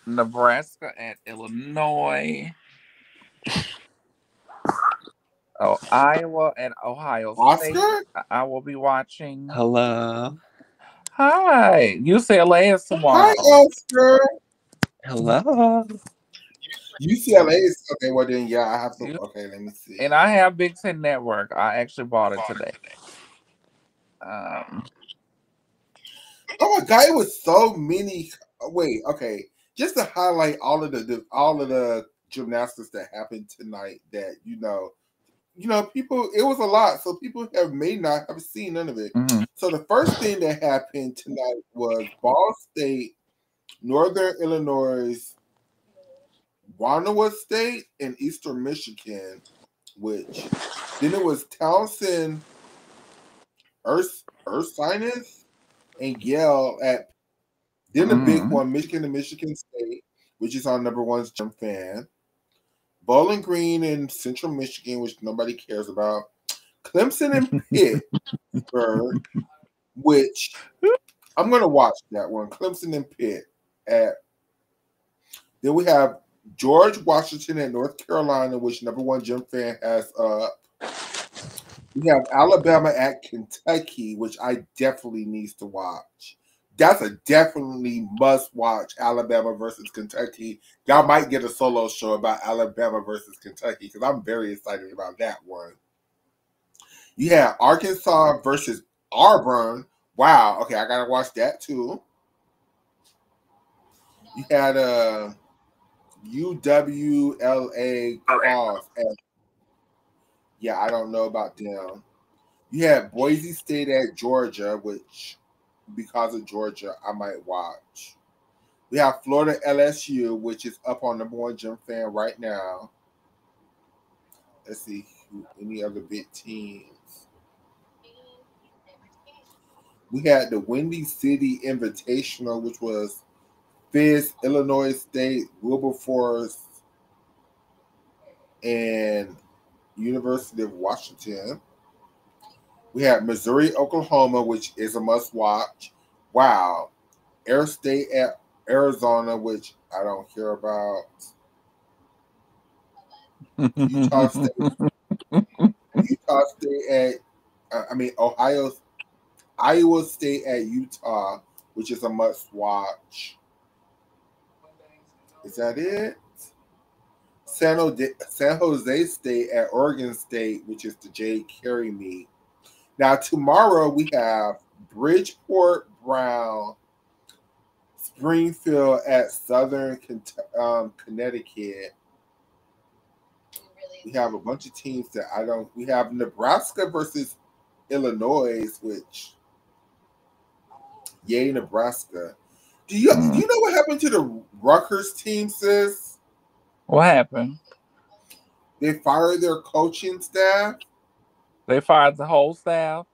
Nebraska at Illinois. Oh, Iowa and Ohio State. Oscar? I will be watching. Hello. Hi. UCLA is tomorrow. Hi, Oscar. Hello. UCLA is okay. Well, then, yeah, I have to. Okay, let me see. And I have Big Ten Network. I actually bought it today. Oh my god, it was so many. Wait, okay. Just to highlight all of the gymnastics that happened tonight. That people. It was a lot, so people may not have seen none of it. Mhm. So the first thing that happened tonight was Ball State, Northern Illinois, Wanawa State, and Eastern Michigan. Which then it was Townsend, Ursinus, and Yale at. Then the big Mhm. one, Michigan and Michigan State, which is our number one gym fan. Bowling Green and Central Michigan, which nobody cares about. Clemson and Pittsburgh, which I'm going to watch that one. Clemson and Pitt. Then we have George Washington and North Carolina, which number one gym fan has up. We have Alabama at Kentucky, which I definitely needs to watch. That's a definitely must watch. Alabama versus Kentucky. Y'all might get a solo show about Alabama versus Kentucky because I'm very excited about that one. You have Arkansas versus Auburn. Wow. Okay, I gotta watch that too. You had UWLA Cross. Yeah, I don't know about them. You had Boise State at Georgia, which because of Georgia, I might watch. We have Florida LSU, which is up on number one gym fan right now. Let's see any other big teams. We had the Windy City Invitational, which was Fisk, Illinois State, Wilberforce, and University of Washington. We had Missouri, Oklahoma, which is a must watch. Wow. Air State at Arizona, which I don't care about. Utah State, Utah State at, Iowa State at Utah, which is a must watch. Is that it? San Jose State at Oregon State, which is the Jay Carey meet. Now tomorrow we have Bridgeport Brown, Springfield at Southern Connecticut. We have a bunch of teams that I don't. We have Nebraska versus Illinois, which yay Nebraska. Do you know what happened to the Rutgers team, sis? What happened? They fired their coaching staff. They fired the whole staff.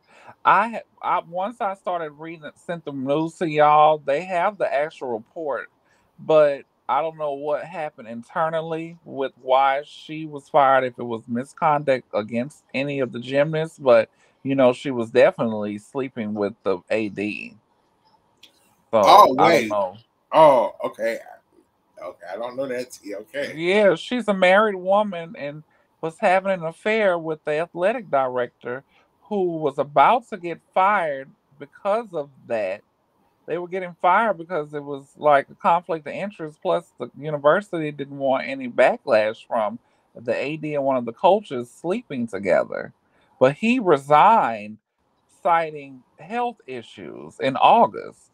I once I started reading it, sent the news to y'all. They have the actual report, but I don't know what happened internally with why she was fired. If it was misconduct against any of the gymnasts, but she was definitely sleeping with the AD. So Oh I don't wait. know. Oh okay. Okay, I don't know that. Okay. Yeah, she's a married woman and was having an affair with the athletic director who was about to get fired because of that. They were getting fired because it was like a conflict of interest, plus the university didn't want any backlash from the AD and one of the coaches sleeping together. But he resigned citing health issues in August.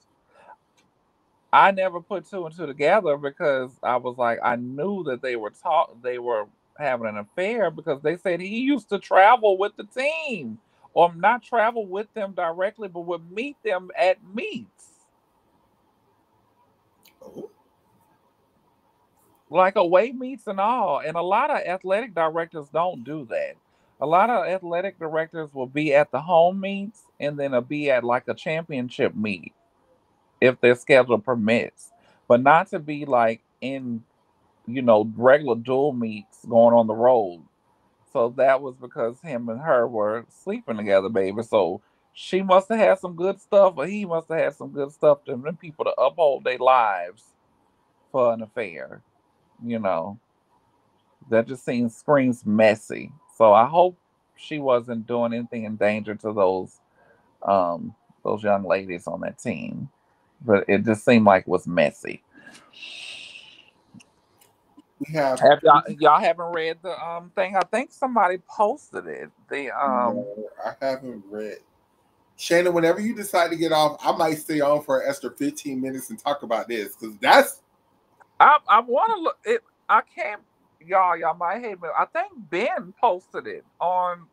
I never put two and two together because I was like, I knew that they were having an affair because they said he used to travel with the team, or not travel with them directly, but would meet them at meets, Oh. like away meets and all. And a lot of athletic directors don't do that. A lot of athletic directors will be at the home meets and then be at like a championship meet if their schedule permits, but not to be like in regular dual meets going on the road. So that was because him and her were sleeping together, baby. So she must have had some good stuff, or he must have had some good stuff to them people to uphold their lives for an affair. You know, that just screams messy. So I hope she wasn't doing anything in danger to those young ladies on that team. But it just seemed like it was messy. We have Have y'all haven't read the thing? I think somebody posted it. The no, I haven't read. Shayna, whenever you decide to get off, I might stay on for an extra 15 minutes and talk about this because that's. I want to look it. I can't. Y'all might hate me. I think Ben posted it on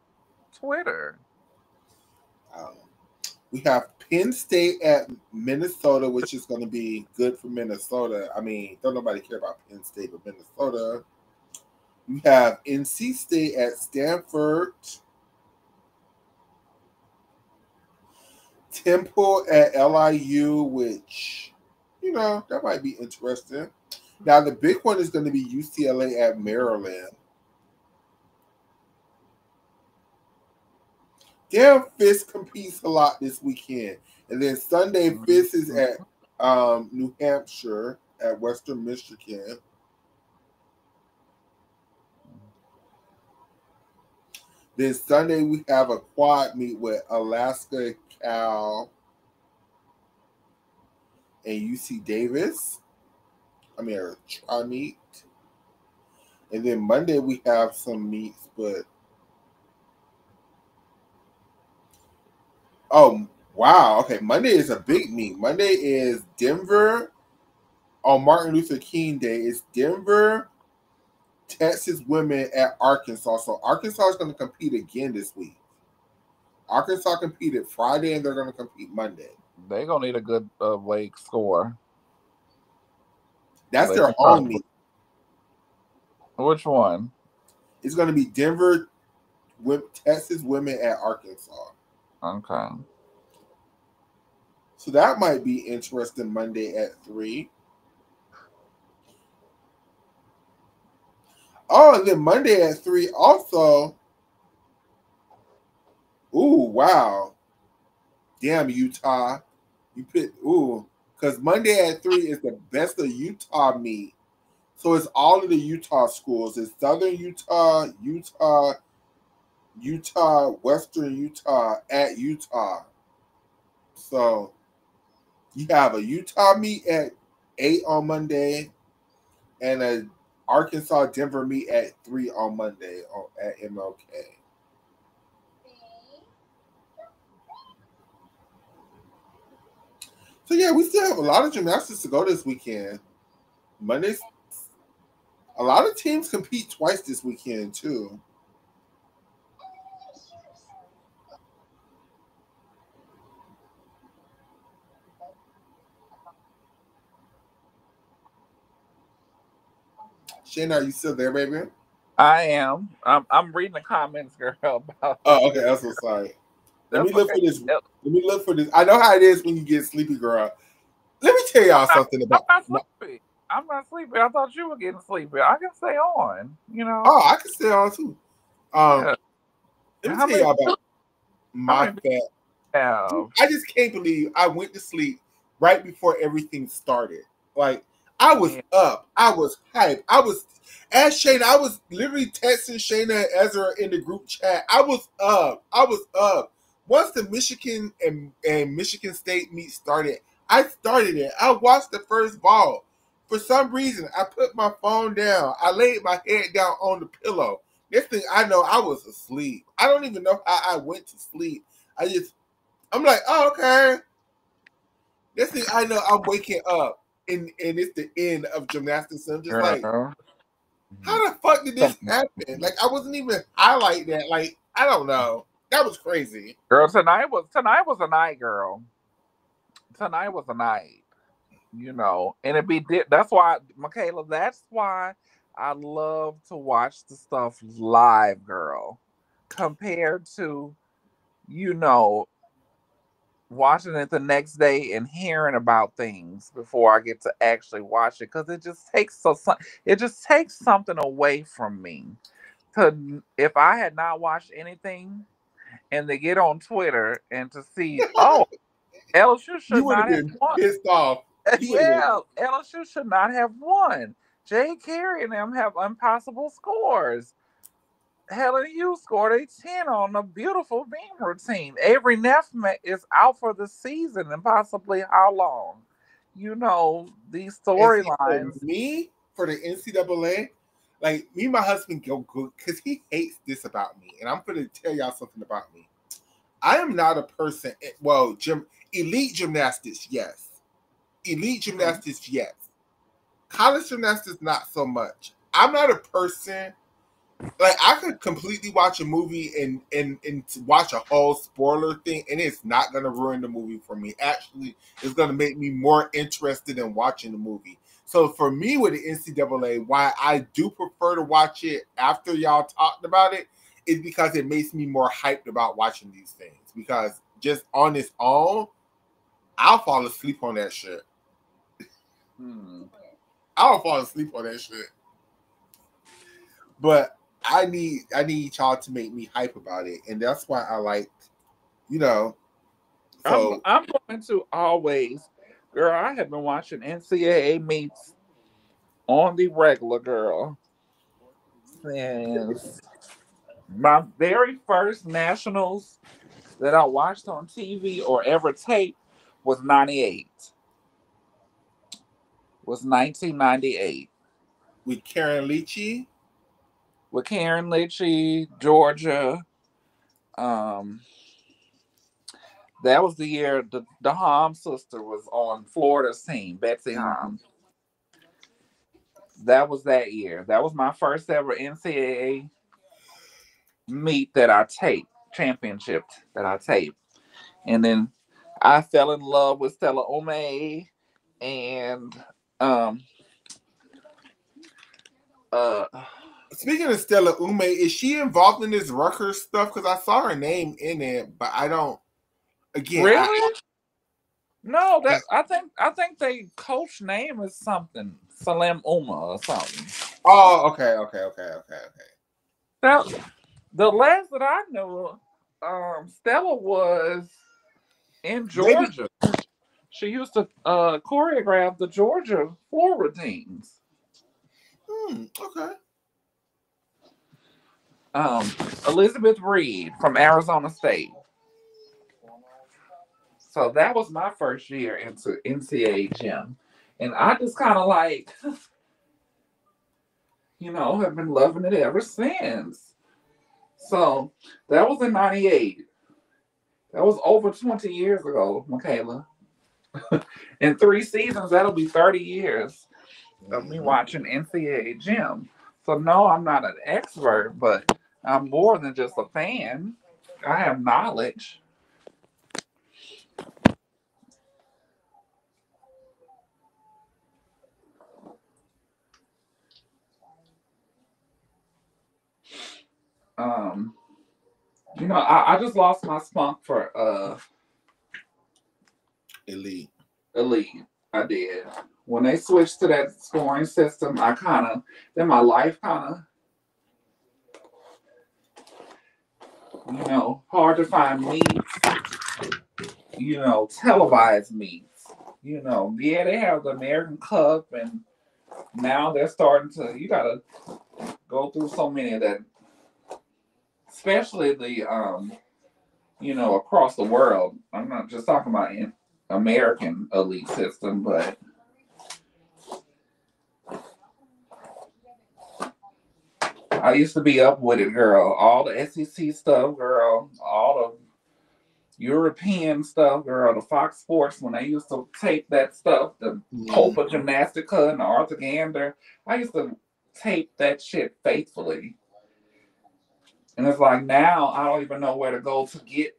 Twitter. We have Penn State at Minnesota, which is going to be good for Minnesota. I mean, don't nobody care about Penn State, but Minnesota. We have NC State at Stanford. Temple at LIU, which, that might be interesting. Now, the big one is going to be UCLA at Maryland. Damn, Fisk competes a lot this weekend. And then Sunday, Fisk is at New Hampshire at Western Michigan. Then Sunday, we have a quad meet with Alaska, Cal, and UC Davis. I mean, a tri meet. And then Monday, we have some meets, but oh, wow. Okay, Monday is a big meet. Monday is Denver on Martin Luther King Day. It's Denver, Texas women at Arkansas. So Arkansas is going to compete again this week. Arkansas competed Friday, and they're going to compete Monday. They're going to need a good weight score. That's their home meet. Which one? It's going to be Denver, Texas women at Arkansas. Okay. So that might be interesting Monday at 3. Oh, and then Monday at 3 also. Ooh, wow. Damn, Utah. You picked, because Monday at 3 is the best of Utah meet. So it's all of the Utah schools. It's Southern Utah, Western Utah at Utah. So you have a Utah meet at 8 on Monday and a Arkansas Denver meet at 3 on Monday at MLK. So yeah, we still have a lot of gymnastics to go this weekend. Mondays, a lot of teams compete twice this weekend too. Shayna, are you still there, baby? I am. I'm reading the comments, girl. About oh, okay. I'm so sorry. Let me look for this. I know how it is when you get sleepy, girl. Let me tell y'all something about. I'm not sleepy. I thought you were getting sleepy. I can stay on. Oh, I can stay on too. Let me tell y'all about my fat. I just can't believe I went to sleep right before everything started. Like I was up. I was hyped. I was literally texting Shayna and Ezra in the group chat. I was up. Once the Michigan and Michigan State meet started, I started it. I watched the first ball. For some reason, I put my phone down. I laid my head down on the pillow. Next thing I know, I was asleep. I don't even know how I went to sleep. I'm like, oh, okay. Next thing I know, I'm waking up, and it's the end of gymnastics. I'm just like, how the fuck did this happen? Like, I wasn't even highlight that. Like, I don't know. That was crazy. Girl, tonight was a night, girl. Tonight was a night. And that's why, Michaela, that's why I love to watch the stuff live, girl, compared to, watching it the next day and hearing about things before I get to actually watch it, because it just takes something away from me. If I had not watched anything and to get on Twitter and to see, LSU should not have won. Pissed off. Yeah, LSU should not have won. Jay Carey and them have impossible scores. Helen Hughes scored a 10 on a beautiful beam routine. Avery Neff is out for the season and possibly how long? These storylines. Me, for the NCAA, like me and my husband go good because he hates this about me. And I'm going to tell y'all something about me. I am not a person. Well, elite gymnastics, yes. Elite gymnastics, yes. College gymnastics, not so much. I'm not a person. Like, I could completely watch a movie and watch a whole spoiler thing, and it's not going to ruin the movie for me. Actually, it's going to make me more interested in watching the movie. So for me with the NCAA, why I do prefer to watch it after y'all talked about it is because it makes me more hyped about watching these things. Because just on its own, I'll fall asleep on that shit. I'll fall asleep on that shit. But I need y'all to make me hype about it, and that's why I like, So I'm going to always, girl. I have been watching NCAA meets on the regular, girl, since my very first nationals that I watched on TV or ever taped was 98. Was 1998 with Karen Leachy. With Karen Leachy, Georgia. That was the year the Hom sister was on Florida's team, Betsy Hom. That was that year. That was my first ever NCAA meet that I taped, championship that I taped. And then I fell in love with Stella Ume and Speaking of Stella Ume, is she involved in this Rutgers stuff? Because I saw her name in it, but I don't. Again, really? No, that I think they coach name is something Salem Uma or something. Oh, okay. That the last that I knew, Stella was in Georgia. Maybe. She used to choreograph the Georgia Florida teams. Okay. Elizabeth Reed from Arizona State. So that was my first year into NCAA gym. And I just kind of like, have been loving it ever since. So that was in 98. That was over 20 years ago, Michaela. In 3 seasons, that'll be 30 years of me watching NCAA gym. So no, I'm not an expert, but I'm more than just a fan. I have knowledge. I just lost my spunk for Elite. I did. When they switched to that scoring system, then my life hard to find meets, televised meets. Yeah, they have the American Cup, and now they're starting to, you gotta go through so many of that, especially the, across the world. I'm not just talking about in American elite system, but I used to be up with it, girl. All the SEC stuff, girl. All the European stuff, girl. The Fox Sports, when they used to tape that stuff, the Copa Gymnastica and the Arthur Gander, I used to tape that shit faithfully. And it's like now I don't even know where to go to get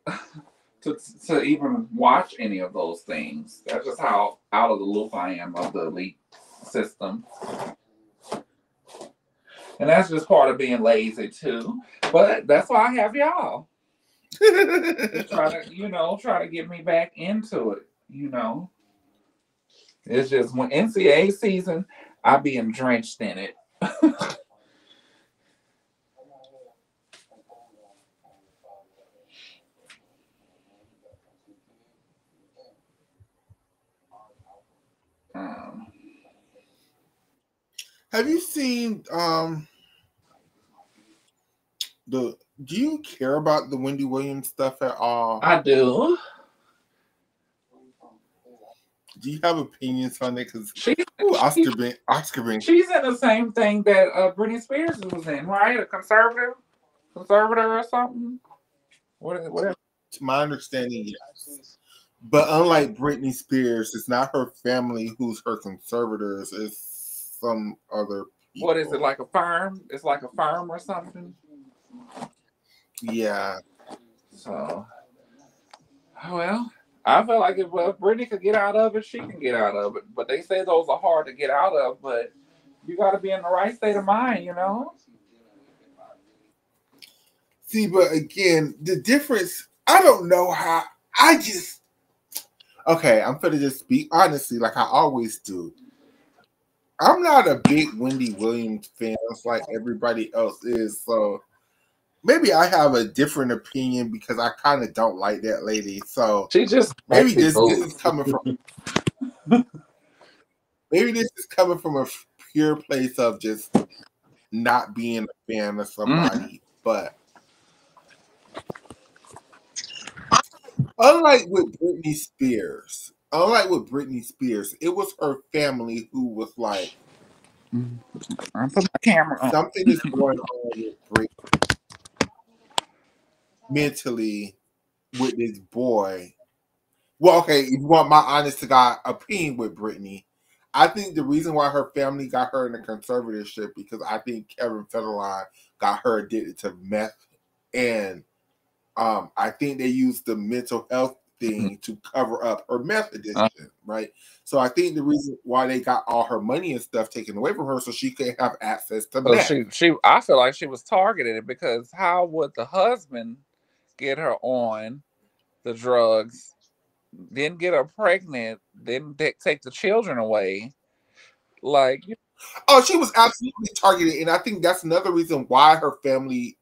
to even watch any of those things. That's just how out of the loop I am of the elite system. And that's just part of being lazy too. But that's why I have y'all. To try to get me back into it, It's just when NCAA season, I be drenched in it. Have you seen do you care about the Wendy Williams stuff at all? I do. Do you have opinions on it? Because Oscar Ben. She's in the same thing that Britney Spears was in, right? A conservator or something. Whatever. To my understanding, yes. But unlike Britney Spears, it's not her family who's her conservators. It's some other people. What is it, like a firm? It's like a firm or something? Yeah. So, well, I feel like if Britney could get out of it, she can get out of it. But they say those are hard to get out of, but you got to be in the right state of mind, you know? See, but again, the difference, I don't know how, okay, I'm going to just speak honestly like I always do. I'm not a big Wendy Williams fan like everybody else is, so maybe I have a different opinion because I kind of don't like that lady. So She just maybe this is coming from a pure place of just not being a fan of somebody. But unlike with Britney Spears, it was her family who was like, I'm putting my camera on. Something is going on with Britney mentally with this boy. Well, okay, if you want my honest to God opinion with Britney, I think the reason why her family got her in a conservatorship because I think Kevin Federline got her addicted to meth, and I think they used the mental health thing to cover up her meth addiction, right? So I think the reason why they got all her money and stuff taken away from her so she could have access to meth. I feel like she was targeted because how would the husband get her on the drugs, then get her pregnant, then take the children away? Like, oh, she was absolutely targeted, and I think that's another reason why her family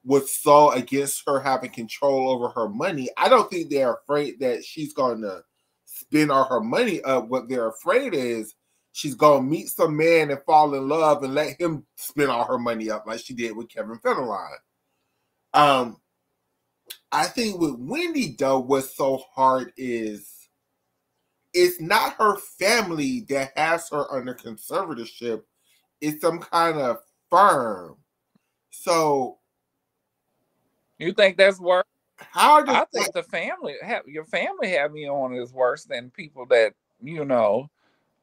was so against her having control over her money. I don't think they're afraid that she's going to spend all her money up. What they're afraid is she's going to meet some man and fall in love and let him spend all her money up like she did with Kevin Federline. I think with Wendy, though, what's so hard is it's not her family that has her under conservatorship. It's some kind of firm. So you think that's worse? I think your family having you on is worse than people that, you know,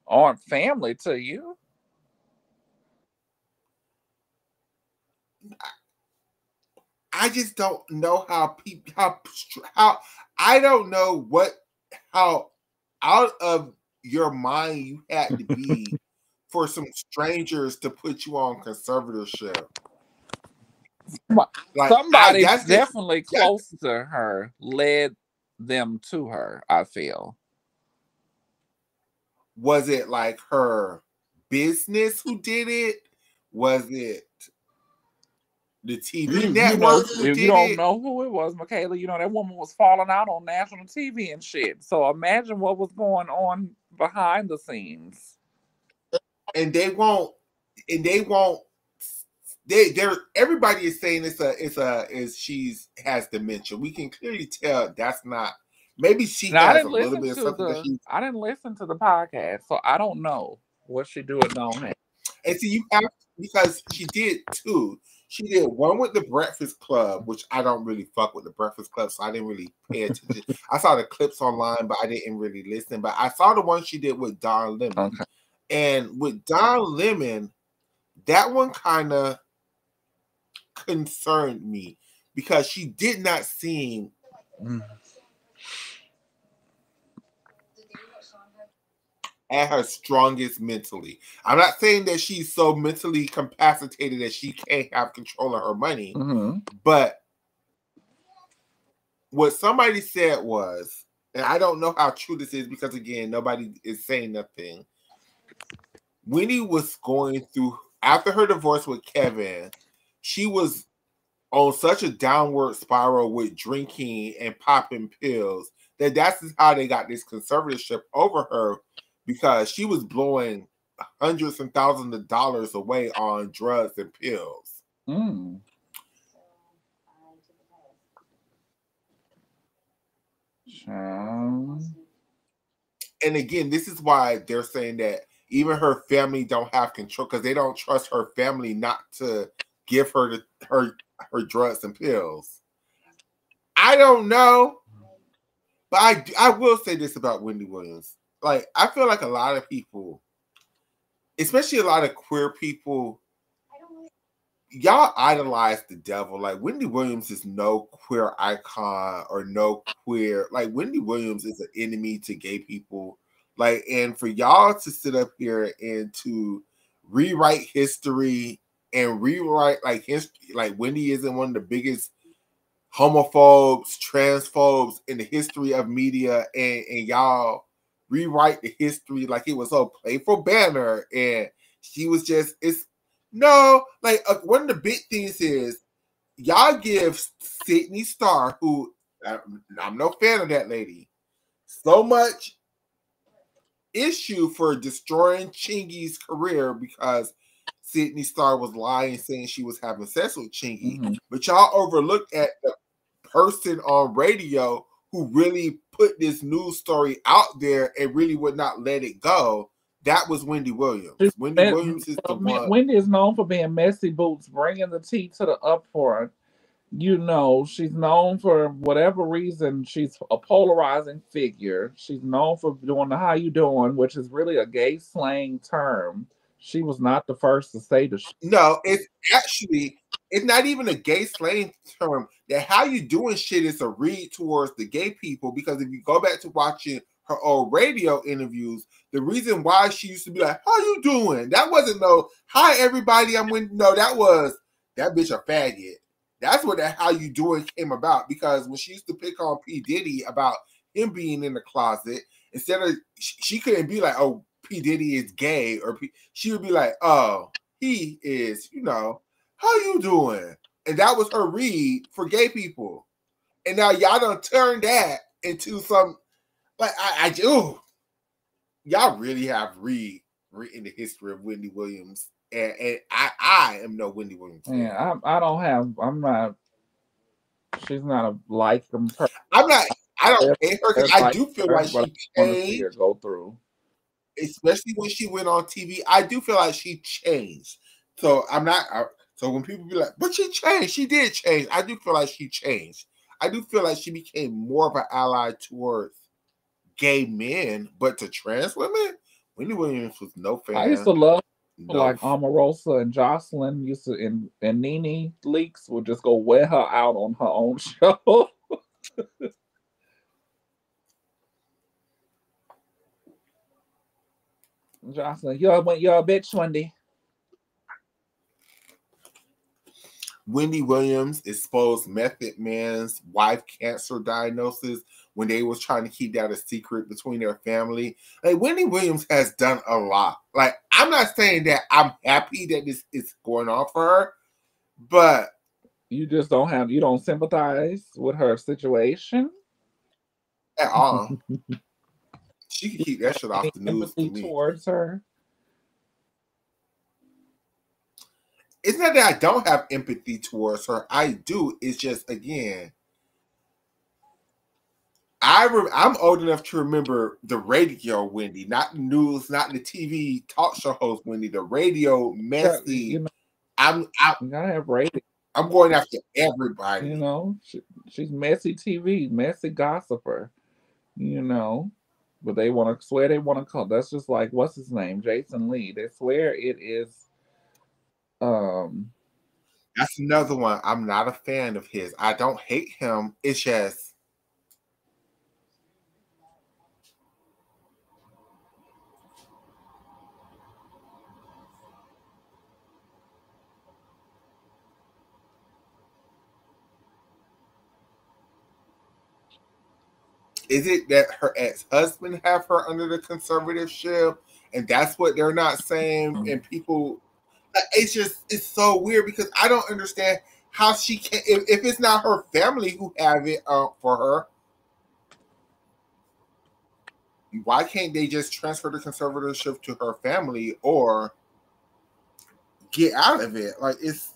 aren't family to you. I just don't know how I don't know how out of your mind you had to be for some strangers to put you on conservatorship. Like, somebody definitely close to her led them to her, I feel. Was it like her business who did it? Was it the TV network who did it? You don't know who it was, Michaela. You know, that woman was falling out on national TV and shit. So imagine what was going on behind the scenes. And everybody is saying she has dementia. We can clearly tell that's not. Maybe she has a little bit of something. I didn't listen to the podcast, so I don't know what she doing on it. And see, you have because she did two. She did one with the Breakfast Club, which I don't really fuck with the Breakfast Club, so I didn't really pay attention. I saw the clips online, but I didn't really listen. But I saw the one she did with Don Lemon. Okay. And with Don Lemon, that one kind of concerned me because she did not seem at her strongest mentally. I'm not saying that she's so mentally incapacitated that she can't have control of her money, but what somebody said was, and I don't know how true this is because again, nobody is saying nothing. Winnie was going through, after her divorce with Kevin, she was on such a downward spiral with drinking and popping pills that's how they got this conservatorship over her because she was blowing hundreds and thousands of dollars away on drugs and pills. And again, this is why they're saying that even her family don't have control because they don't trust her family not to give her her drugs and pills. I don't know, but I will say this about Wendy Williams. Like, I feel like a lot of people, especially a lot of queer people, y'all idolize the devil. Like, Wendy Williams is no queer icon or no queer. Like, Wendy Williams is an enemy to gay people. Like, and for y'all to sit up here and to rewrite history and rewrite like history, like Wendy isn't one of the biggest homophobes, transphobes in the history of media, and y'all rewrite the history like it was a playful banner, and she was just it's no like one of the big things is y'all give Sydney Starr, who I'm no fan of that lady, so much issue for destroying Chingy's career because Sydney Starr was lying saying she was having sex with Chingy, but y'all overlooked at the person on radio who really put this news story out there and really would not let it go. That was Wendy Williams. Wendy Williams is the one. Wendy is known for being messy boots, bringing the tea to the upfront. You know, she's known for whatever reason. She's a polarizing figure. She's known for doing the "how you doing," which is really a gay slang term. She was not the first to say the. No, it's not even a gay slang term. That "how you doing" shit is a read towards the gay people, because if you go back to watching her old radio interviews, the reason why she used to be like, "How you doing?" That wasn't no "Hi everybody, I'm with." No, that was that bitch a faggot. That's what that "how you doing" came about, because when she used to pick on P. Diddy about him being in the closet, instead of she couldn't be like, "Oh, P. Diddy is gay," or she would be like, "Oh, he is, how you doing?" And that was her read for gay people. And now y'all done turned that into some like I do. Y'all really have read in the history of Wendy Williams, and I am no Wendy Williams fan. Yeah, I don't have. I'm not. She's not a like them person. I'm not. I don't hate her because I do feel like she changed. Go through, especially when she went on TV. I do feel like she changed. So I'm not. So when people be like, "But she changed," she did change. I do feel like she changed. I do feel like she became more of an ally towards gay men, but to trans women, Wendy Williams was no fan. I used to love like Omarosa and Jocelyn used to, and Nene Leakes would just go wear her out on her own show. Jocelyn, you're a bitch, Wendy. Wendy Williams exposed Method Man's wife cancer diagnosis when they was trying to keep that a secret between their family. Like, Wendy Williams has done a lot. Like, I'm not saying that I'm happy that this is going on for her, but you just don't sympathize with her situation at all. She can keep that shit off the news to me. Towards her. It's not that I don't have empathy towards her. I do. It's just, again, I'm old enough to remember the radio Wendy, not the news, not the TV talk show host Wendy. The radio messy. You gotta have rating. I'm going after everybody. She's messy TV, messy gossiper. But they want to swear they want to call. That's just like, what's his name, Jason Lee. They swear it is. That's another one. I'm not a fan of his. I don't hate him. It's just is it that her ex-husband have her under the conservatorship, and that's what they're not saying? And people, it's so weird because I don't understand how she can, if it's not her family who have it for her, why can't they just transfer the conservatorship to her family or get out of it? Like, it's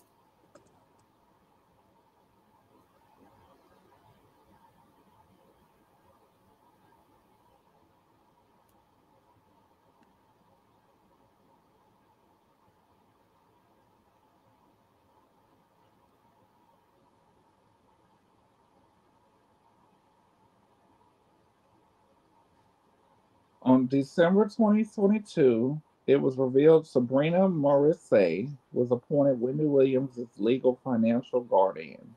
On December 2022, it was revealed Sabrina Morrissey was appointed Wendy Williams' legal financial guardian.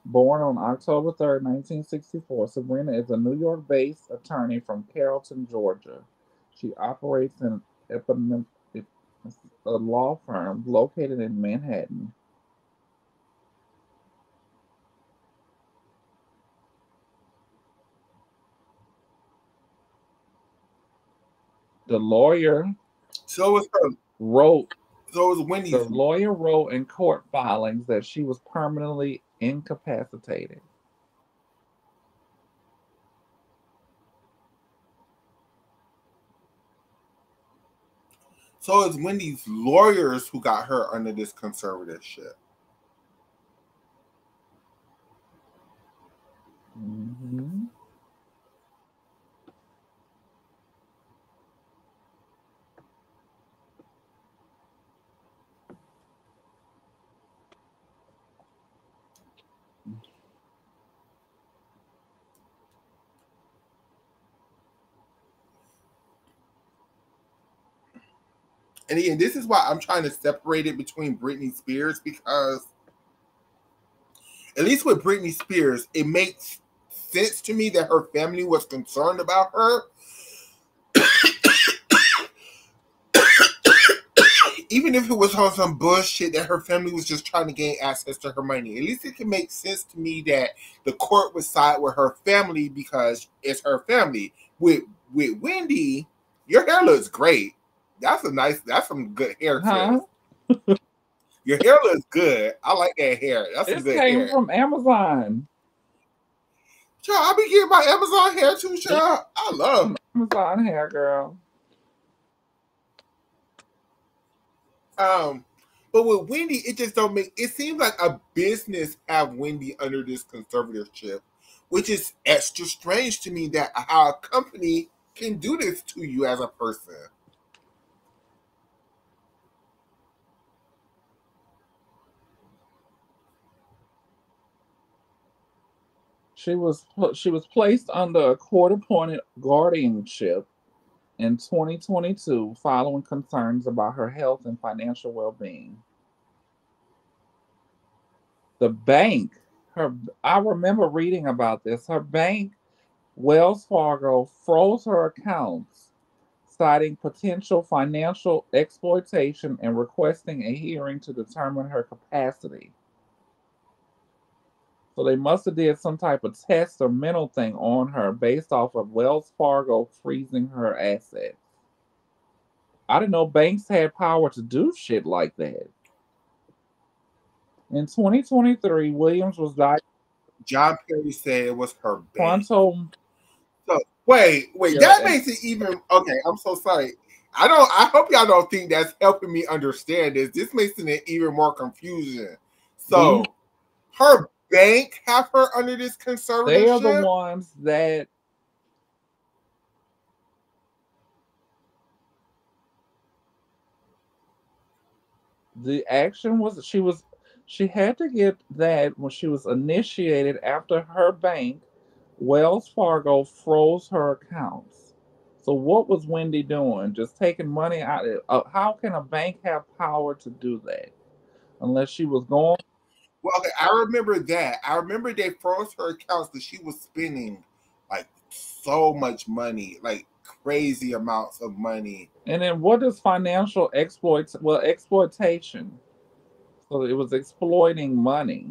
Born on October 3rd, 1964, Sabrina is a New York based attorney from Carrollton, Georgia. She operates in Eponym, a law firm located in Manhattan. The lawyer So was her. wrote So was the Wendy's. lawyer wrote in court filings that she was permanently incapacitated. So it's Wendy's lawyers who got her under this conservatorship. Mhm. And again, this is why I'm trying to separate it between Britney Spears, because at least with Britney Spears, it makes sense to me that her family was concerned about her. Even if it was on some bullshit that her family was just trying to gain access to her money, at least it can make sense to me that the court would side with her family because it's her family. With Wendy, your hair looks great. That's some good hair Huh? tips. Your hair looks good. I like that hair. That's some This good came hair. from Amazon. Child, I be getting my Amazon hair too, child. I love. Amazon hair, girl. But with Wendy, it just don't make. It seems like a business have Wendy under this conservatorship, which is extra strange to me that how a company can do this to you as a person. She was placed under a court-appointed guardianship in 2022 following concerns about her health and financial well-being. The bank, her I remember reading about this. Her bank, Wells Fargo, froze her accounts, citing potential financial exploitation and requesting a hearing to determine her capacity. So they must have did some type of test or mental thing on her based off of Wells Fargo freezing her assets. I didn't know banks had power to do shit like that. In 2023, Williams was diagnosed John Perry said it was her with bank. frontal. So wait, that makes it even okay. I'm so sorry. I hope y'all don't think that's helping me understand this. This makes it even more confusion. So her bank have her under this conservatorship. They are the ones that the action was she had to get that when she was initiated after her bank, Wells Fargo, froze her accounts. So what was Wendy doing? Just taking money out? How can a bank have power to do that unless she was going? Well, okay, I remember that. I remember they froze her accounts because she was spending like so much money, like crazy amounts of money. And then what is financial exploits? Well, exploitation. So it was exploiting money.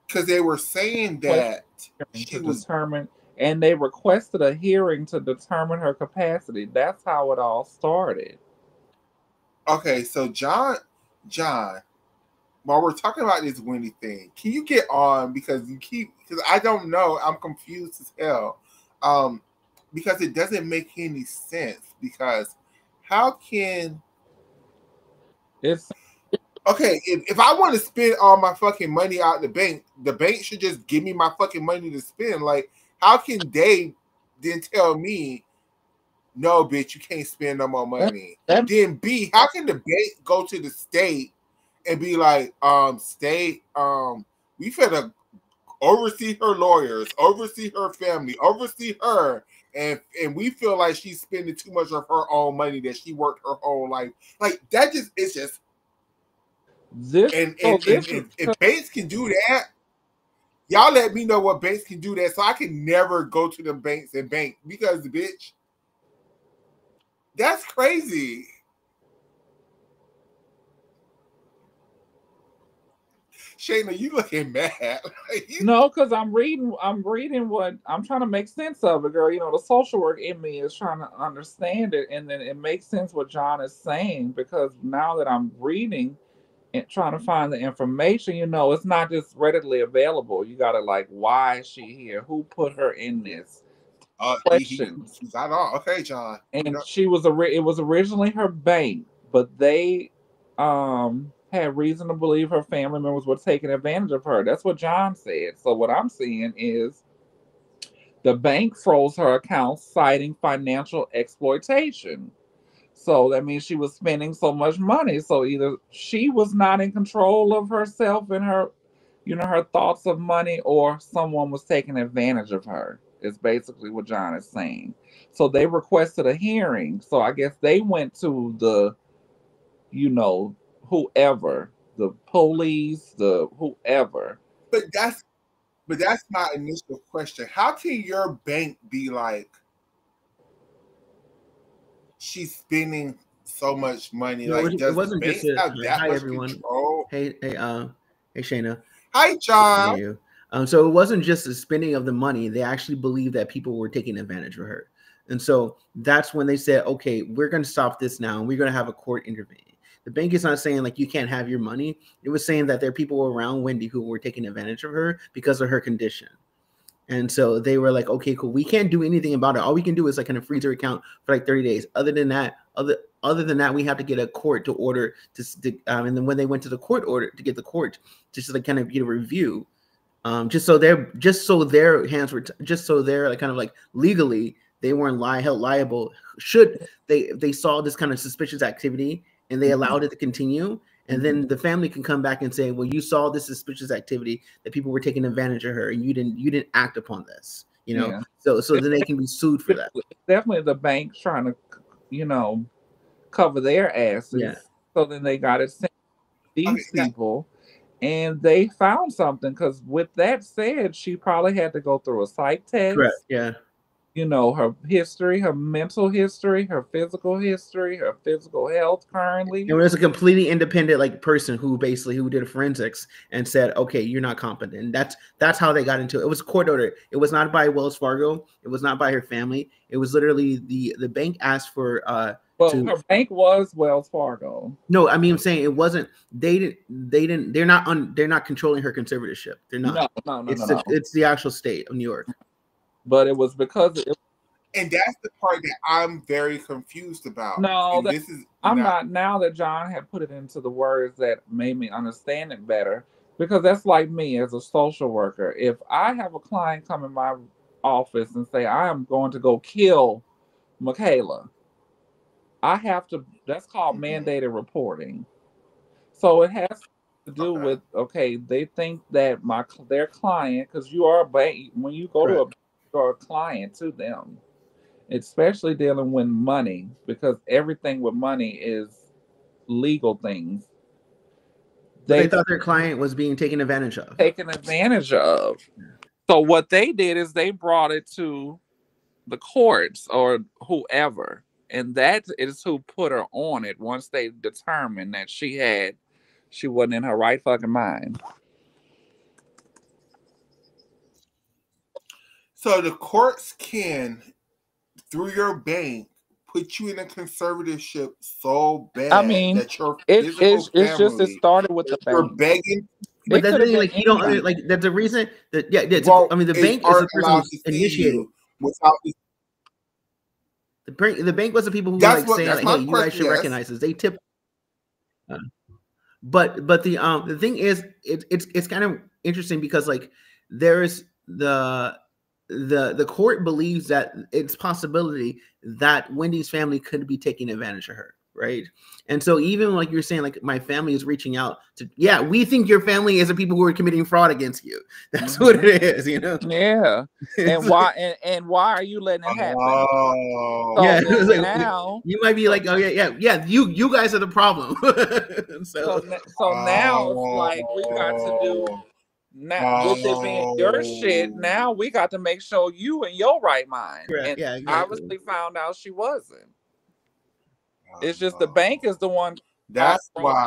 Because they were saying that she was determined, and they requested a hearing to determine her capacity. That's how it all started. okay. So John, while we're talking about this Wendy thing, can you get on because I don't know. I'm confused as hell. Because it doesn't make any sense. Because how can It's okay, if I want to spend all my fucking money out the bank should just give me my fucking money to spend. Like, how can they then tell me, no, bitch, you can't spend no more money? Then B, how can the bank go to the state and be like, state, we finna oversee her lawyers, oversee her family, oversee her, and we feel like she's spending too much of her own money that she worked her whole life. Like that just it's just This and so and, this and, and, and Banks can do that. Y'all let me know what banks can do that so I can never go to the banks and bank because bitch, that's crazy. Shayna, you looking mad. no, because I'm reading what I'm trying to make sense of it, girl. You know, the social work in me is trying to understand it, and then it makes sense what John is saying because now that I'm reading and trying to find the information, you know, it's not just readily available. You gotta like, why is she here? Who put her in this? Questions. He's not on. Okay, John. And she was it was originally her bank, but they had reason to believe her family members were taking advantage of her. That's what John said. So what I'm seeing is the bank froze her accounts citing financial exploitation. So that means she was spending so much money. So either she was not in control of herself and her, you know, her thoughts of money, or someone was taking advantage of her. Is basically what John is saying. So they requested a hearing. So I guess they went to the, you know, whoever, the police, the whoever. But that's my initial question. How can your bank be like she's spending so much money? No, like, it wasn't just have that hi much everyone. control? Hey, Shayna. Hi, John. You. So it wasn't just the spending of the money. They actually believed that people were taking advantage of her. And so that's when they said, okay, we're going to stop this now. And we're going to have a court intervene. The bank is not saying like you can't have your money. It was saying that there are people around Wendy who were taking advantage of her because of her condition. And so they were like, okay, cool. We can't do anything about it. All we can do is like kind of freeze her account for like 30 days. Other than that, we have to get a court to order and then when they went to the court order to get the court just to like kind of get a review, just so they're like kind of like legally they weren't held liable should they saw this kind of suspicious activity and they allowed it to continue. And then the family can come back and say, well, you saw this suspicious activity that people were taking advantage of her and you didn't act upon this, you know? Yeah. So then they can be sued for that. Definitely the bank trying to, you know, cover their asses. Yeah. So then they got it sent to these people and they found something because with that said, she probably had to go through a psych test. Correct. Yeah. You know, her history, her mental history, her physical history, her physical health currently. And it was a completely independent like person who did forensics and said, okay, you're not competent. And that's how they got into it. It was a court order. It was not by Wells Fargo. It was not by her family. It was literally the bank asked for her bank was Wells Fargo. No, I mean I'm saying it wasn't. They're not controlling her conservatorship. They're not. No. It's the actual state of New York. But it was because and that's the part that I'm very confused about. No, not now that John had put it into the words that made me understand it better. Because that's like me as a social worker. If I have a client come in my office and say, I am going to go kill Michaela, I have to, that's called mandated reporting. So it has to do with, they think that their client, because you are a bank, when you go to you're a client to them, especially dealing with money, because everything with money is legal things. They thought their client was being taken advantage of. So what they did is they brought it to the courts or whoever, and that is who put her on it once they determined that she wasn't in her right fucking mind. So the courts can, through your bank, put you in a conservatorship so bad that your it started with the bank. You're begging. But that's the thing, like you don't like. That's the reason that the bank is the person who's initiating. The bank was the people who were like saying like, hey, you guys should recognize this. They tip. But the thing is, it's kind of interesting because like there's the court believes that it's possibility that Wendy's family could be taking advantage of her, right? And so even like you're saying, like my family is reaching out to, yeah, we think your family is the people who are committing fraud against you. That's what it is, you know? Yeah. And why and why are you letting it happen? Oh, So Yeah, then like, now you might be like, oh yeah, you guys are the problem. so now it's like we got to do now with it being your shit. Now we got to make sure you in your right mind. Correct. And Yeah, exactly. obviously found out she wasn't. It's just the bank is the one. That's why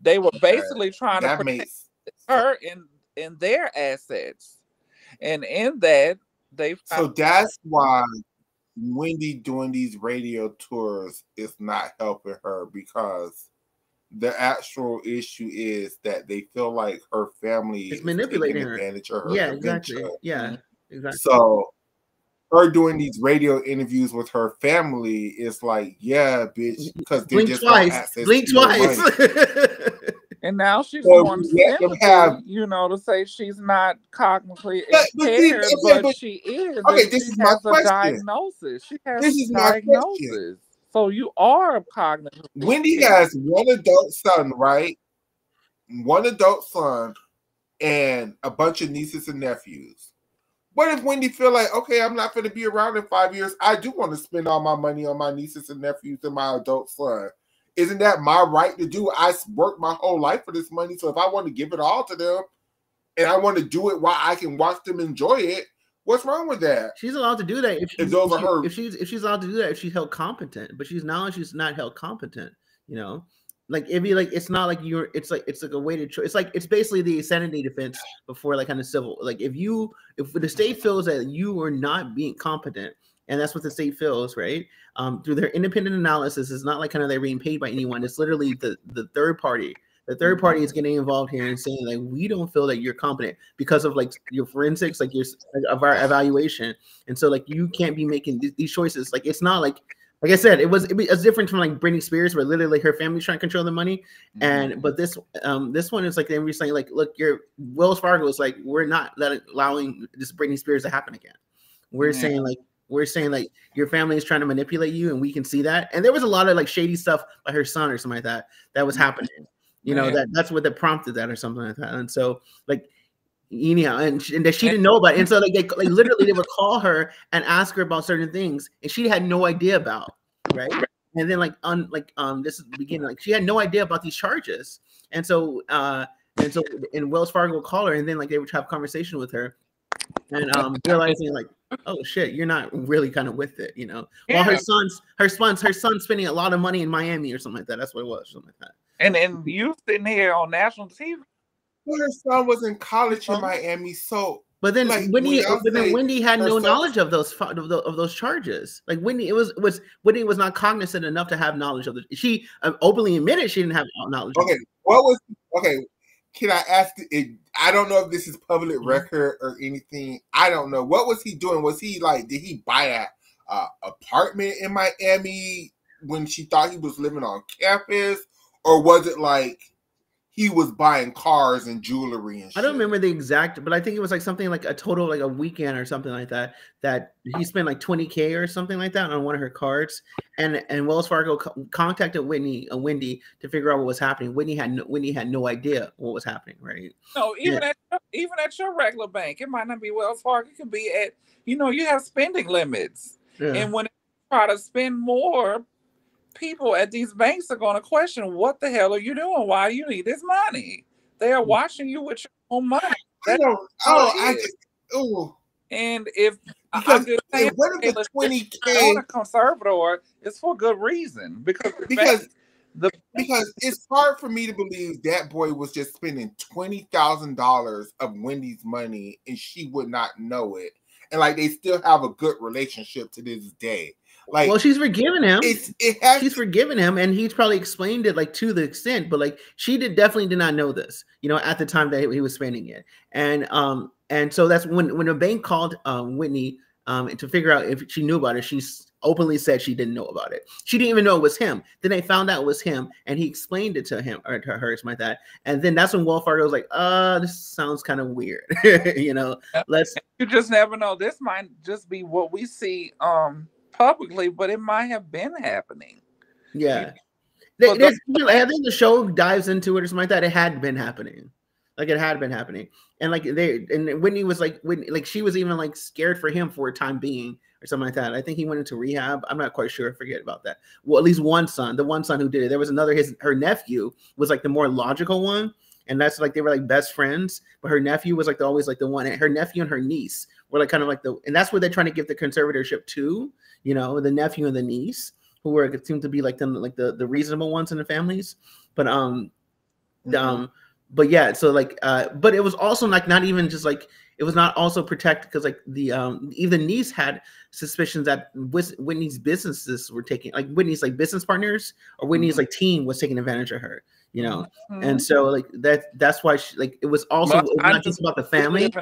They were basically trying to that protect makes her in their assets, and in that they so that's why Wendy doing these radio tours is not helping her, because the actual issue is that they feel like her family it's is manipulating taking her. advantage of her Yeah, adventure. exactly. Yeah, exactly. So her doing these radio interviews with her family is like, yeah, bitch, because they Blink just twice. want access Blink to your twice. money. And now she's So wanting let them sympathy, have- you know, to say she's not cognitively But see, impaired, okay, but she is. okay, and this she is my has a question. diagnosis. She has This a is my question. diagnosis. So you are cognitively Wendy impaired. has one adult son, right? One adult son and a bunch of nieces and nephews. What if Wendy feel like, okay, I'm not going to be around in 5 years. I do want to spend all my money on my nieces and nephews and my adult son. Isn't that my right to do? I worked my whole life for this money. So if I want to give it all to them and I want to do it while I can watch them enjoy it, what's wrong with that? She's allowed to do that if If those are her- if she's allowed to do that if she's held competent, but she's not held competent, you know. Like it'd be like it's not like you're it's like a way to it's basically the sanity defense before like kind of civil. Like if the state feels that you are not being competent, and that's what the state feels, right? Through their independent analysis, it's not like kind of they're being paid by anyone. It's literally the third party. The third party is getting involved here and saying like we don't feel that you're competent because of like your forensics, like of our evaluation, and so like you can't be making these choices. Like it's not like I said, it was different from like Britney Spears, where literally her family's trying to control the money, but this one is like they're saying like, look, your Wells Fargo is like we're not allowing this Britney Spears to happen again. We're saying like your family is trying to manipulate you, and we can see that. And there was a lot of like shady stuff by her son or something like that was happening. You know, that's what that prompted that or something like that. And so like, you know, and that she didn't know about it. And so like they literally they would call her and ask her about certain things, and she had no idea about, right? And then this is the beginning, like she had no idea about these charges. And so Wells Fargo would call her, and then like they would have a conversation with her, and realizing like, oh shit, you're not really kind of with it, you know. While her son's spending a lot of money in Miami or something like that. That's what it was, something like that. And you sitting here on national TV. Well, her son was in college in Miami, so. But then like, Wendy had no knowledge of those charges. Like Wendy was not cognizant enough to have knowledge of it. She openly admitted she didn't have knowledge. Okay, can I ask? I don't know if this is public record or anything. I don't know. What was he doing? Was he like? Did he buy a apartment in Miami when she thought he was living on campus? Or was it like he was buying cars and jewelry and shit? I don't remember the exact, but I think it was like something like a total, like a weekend or something like that, that he spent like $20K or something like that on one of her cards. And Wells Fargo contacted Wendy to figure out what was happening. Wendy had no idea what was happening, right? No, even at your regular bank, it might not be Wells Fargo. It could be at, you know, you have spending limits. Yeah. And when you try to spend more, people at these banks are going to question, what the hell are you doing? Why do you need this money? They are watching you with your own money. And if I'm just saying, what if the $20K on a conservator, it's for good reason because it's hard for me to believe that boy was just spending $20,000 of Wendy's money and she would not know it, and like they still have a good relationship to this day. Like, well, she's forgiven him. She's forgiven him, and he's probably explained it like to the extent, but like she definitely did not know this, you know, at the time that he was spending it, and so that's when a bank called Whitney to figure out if she knew about it. She openly said she didn't know about it. She didn't even know it was him. Then they found out it was him, and he explained it to him or to her, something like that. And then that's when Wells Fargo was like, this sounds kind of weird, you know. You just never know. This might just be what we see publicly, but it might have been happening. Yeah. But I think the show dives into it or something like that. It had been happening. Like it had been happening. And like Whitney was like she was even like scared for him for a time being or something like that. I think he went into rehab. I'm not quite sure. I forget about that. Well, at least one son, the one son who did it. There was another, her nephew was like the more logical one. And that's like they were like best friends, but her nephew was like always like the one. Her nephew and her niece were like kind of like and that's where they're trying to give the conservatorship to, you know, the nephew and the niece, who were seem to be like the reasonable ones in the families. But but yeah, so like but it was also like not even just like it was not also protected because like the even niece had suspicions that Whitney's businesses were taking, like Whitney's like business partners or Whitney's like team was taking advantage of her, you know. And so like that's why she, like it was also not just about the family.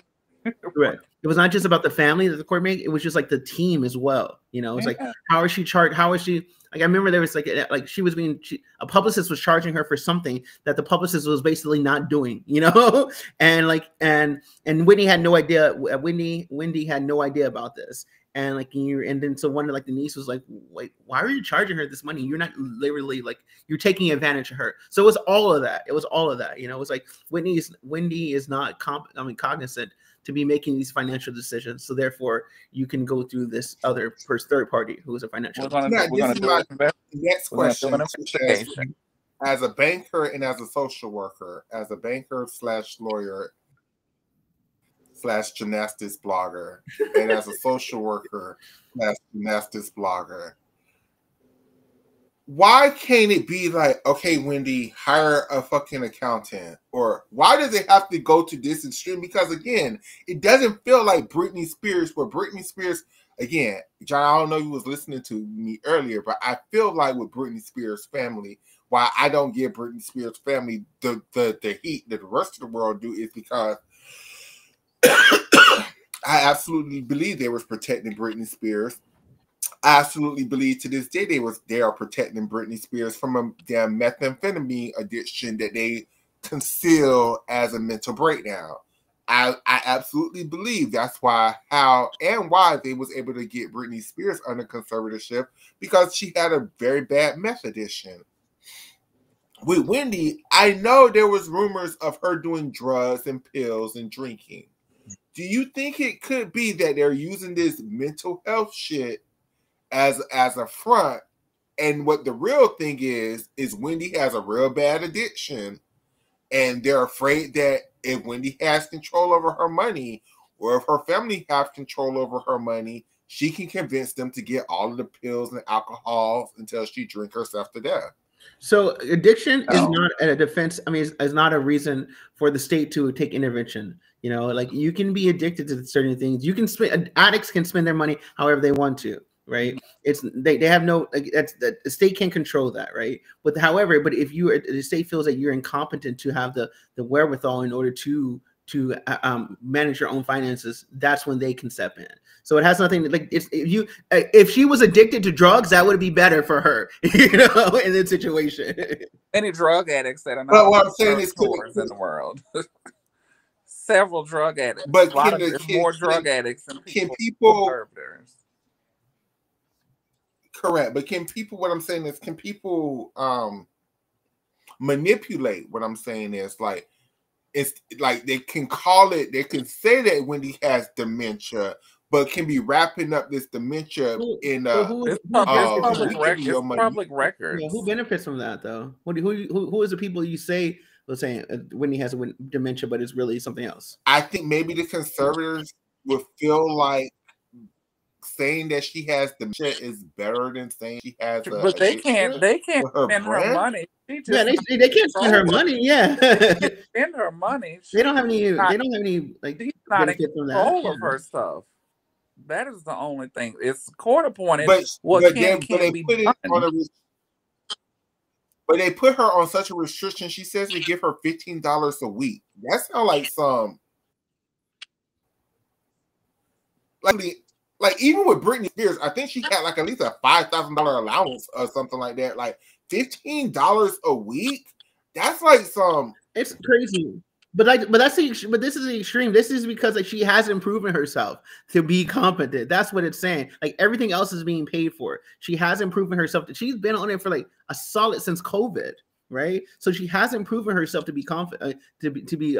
Right. It was not just about the family that the court made. It was just like the team as well. You know, it's like, how is she charged? How is she? Like, I remember there was like she was being, a publicist was charging her for something that the publicist was basically not doing, you know? And like, and Whitney had no idea. Wendy had no idea about this. And like, and then so one of like the niece was like, wait, why are you charging her this money? You're not literally like, you're taking advantage of her. So it was all of that. It was all of that. You know, it was like Wendy is not cognizant to be making these financial decisions. So therefore you can go through this other third party who is a financial. Next question. As a banker and as a social worker, as a banker / lawyer / gymnastics blogger, and as a social worker / gymnastics blogger, why can't it be like, okay, Wendy, hire a fucking accountant? Or why does it have to go to this extreme? Because again, it doesn't feel like Britney Spears, where Britney Spears, again, John, I don't know if you was listening to me earlier, but I feel like with Britney Spears' family, why I don't give Britney Spears' family the heat that the rest of the world do is because I absolutely believe they was protecting Britney Spears. I absolutely believe to this day they are protecting Britney Spears from a damn methamphetamine addiction that they conceal as a mental breakdown. I absolutely believe that's why they was able to get Britney Spears under conservatorship, because she had a very bad meth addiction. With Wendy, I know there was rumors of her doing drugs and pills and drinking. Do you think it could be that they're using this mental health shit as a front, and what the real thing is Wendy has a real bad addiction, and they're afraid that if Wendy has control over her money, or if her family have control over her money, she can convince them to get all of the pills and alcohol until she drinks herself to death. So addiction is not a defense. I mean, it's not a reason for the state to take intervention. You know, like you can be addicted to certain things. You can addicts can spend their money however they want to. Right, it's they have no, like, the state can't control that, right? But if the state feels that you're incompetent to have the wherewithal in order to manage your own finances, that's when they can step in. So it has nothing like if she was addicted to drugs, that would be better for her, you know, in this situation. Any drug addicts that are not but what I'm saying is in the world. Several drug addicts, but more drug addicts than people conservators. Correct, but can people manipulate? What I'm saying is like, it's like they can say that Wendy has dementia, but can be wrapping up this dementia in public record. Yeah, who benefits from that though? Who is the people you say was saying Wendy has dementia, but it's really something else? I think maybe the conservators would feel like saying that she has dementia is better than saying she has. But they can't spend her money. They can't spend her money. Yeah, spend her money. They don't have any like benefit from that. All of her stuff. That is the only thing. It's court appointed. But they put her on such a restriction. She says they give her $15 a week. That sounds like some like even with Britney Spears, I think she had like at least a $5,000 allowance or something like that. Like $15 a week. That's like some. It's crazy. but this is the extreme. This is because like she hasn't proven herself to be competent. That's what it's saying. Like everything else is being paid for. She hasn't proven herself. She's been on it for like a solid since COVID, right? So she hasn't proven herself to be confident, to be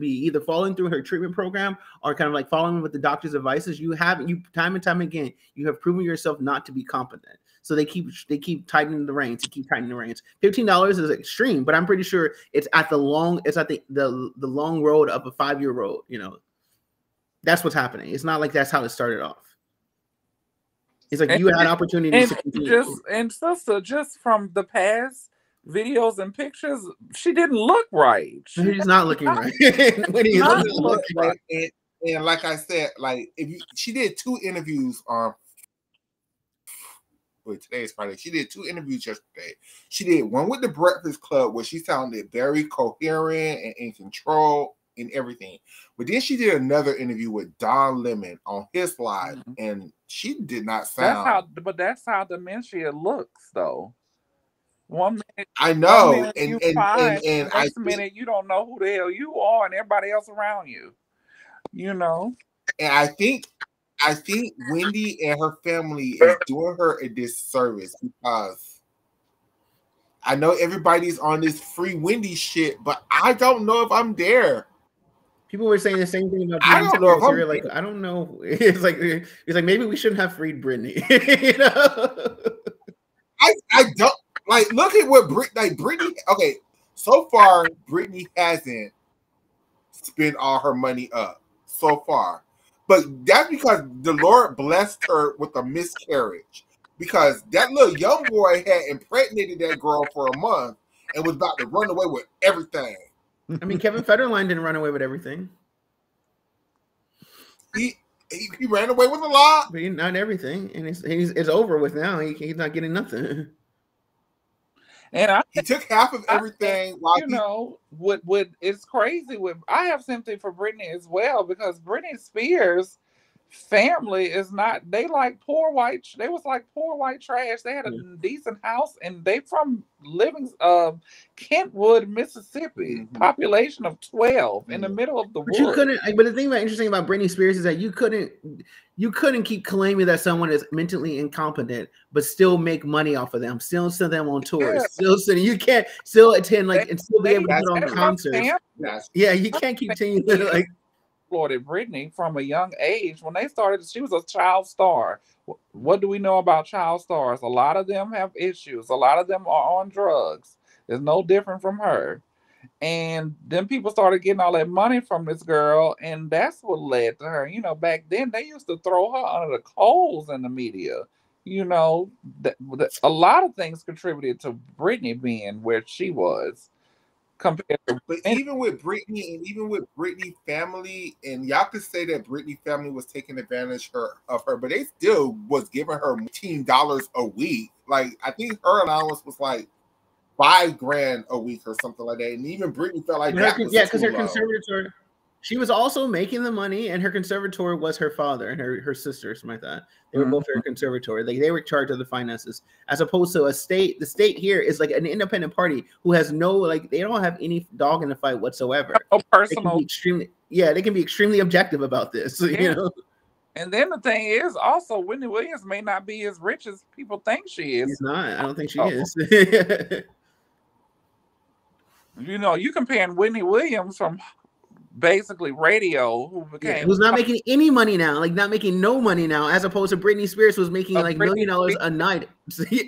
either following through her treatment program or kind of like following with the doctor's advices. You time and time again, you have proven yourself not to be competent. So they keep tightening the reins. $15 is extreme, but I'm pretty sure it's at the long road of a 5-year road. You know, that's what's happening. It's not like that's how it started off. It's like you had opportunities to continue. Sister, just from the past videos and pictures, she didn't look right. She's not looking right. When he doesn't look right. And like I said, like she did 2 interviews on. Wait, today is Friday. She did 2 interviews yesterday. She did one with the Breakfast Club where she sounded very coherent and in control and everything. But then she did another interview with Don Lemon on his live, and she did not sound. That's how dementia looks, though. One minute I know, and next minute you don't know who the hell you are and everybody else around you. You know, and I think Wendy and her family is doing her a disservice because I know everybody's on this free Wendy shit, but I don't know if I'm there. People were saying the same thing about I don't know. If like, I don't know. It's like maybe we shouldn't have freed Britney. You know? I don't like. Look at what Britney. Okay, so far Britney hasn't spent all her money up so far. But that's because the Lord blessed her with a miscarriage. Because that little young boy had impregnated that girl for a month and was about to run away with everything. I mean, Kevin Federline didn't run away with everything. He ran away with a lot. But not everything. And it's over with now. He's not getting nothing. And he took half of everything. What it's crazy with. I have sympathy for Britney as well because Britney Spears' family is not. They like poor white. They was like poor white trash. They had a decent house, and they from Kentwood, Mississippi. Population of 12 in the middle of the woods. You couldn't. But the thing interesting about Britney Spears is that you couldn't keep claiming that someone is mentally incompetent, but still make money off of them, still send them on tours, still sending. You can't still attend and still be able to put on concerts. Yeah, you can't continue to like. Exploited Britney from a young age. When they started, she was a child star. What do we know about child stars? A lot of them have issues. A lot of them are on drugs. There's no different from her. And then people started getting all that money from this girl, and that's what led to her. You know, back then they used to throw her under the coals in the media. You know, a lot of things contributed to Britney being where she was. Compared to even with Britney and even with Britney family, and y'all could say that Britney family was taking advantage of her, but they still was giving her $15 a week. Like I think her allowance was like $5,000 a week or something like that. And even Britney felt like that. Yeah, because her conservator, she was also making the money, and her conservator was her father and her sister, something like that. They were both her conservator. They were in charge of the finances, as opposed to a state. The state here is like an independent party who has no they don't have any dog in the fight whatsoever. No personal. They can be extremely objective about this. Yeah. You know. And then the thing is, also, Wendy Williams may not be as rich as people think she is. She's not. I don't think she is. You know, you comparing Wendy Williams from basically radio, who's not making any money now, like not making no money now, as opposed to Britney Spears was making like $1 million a night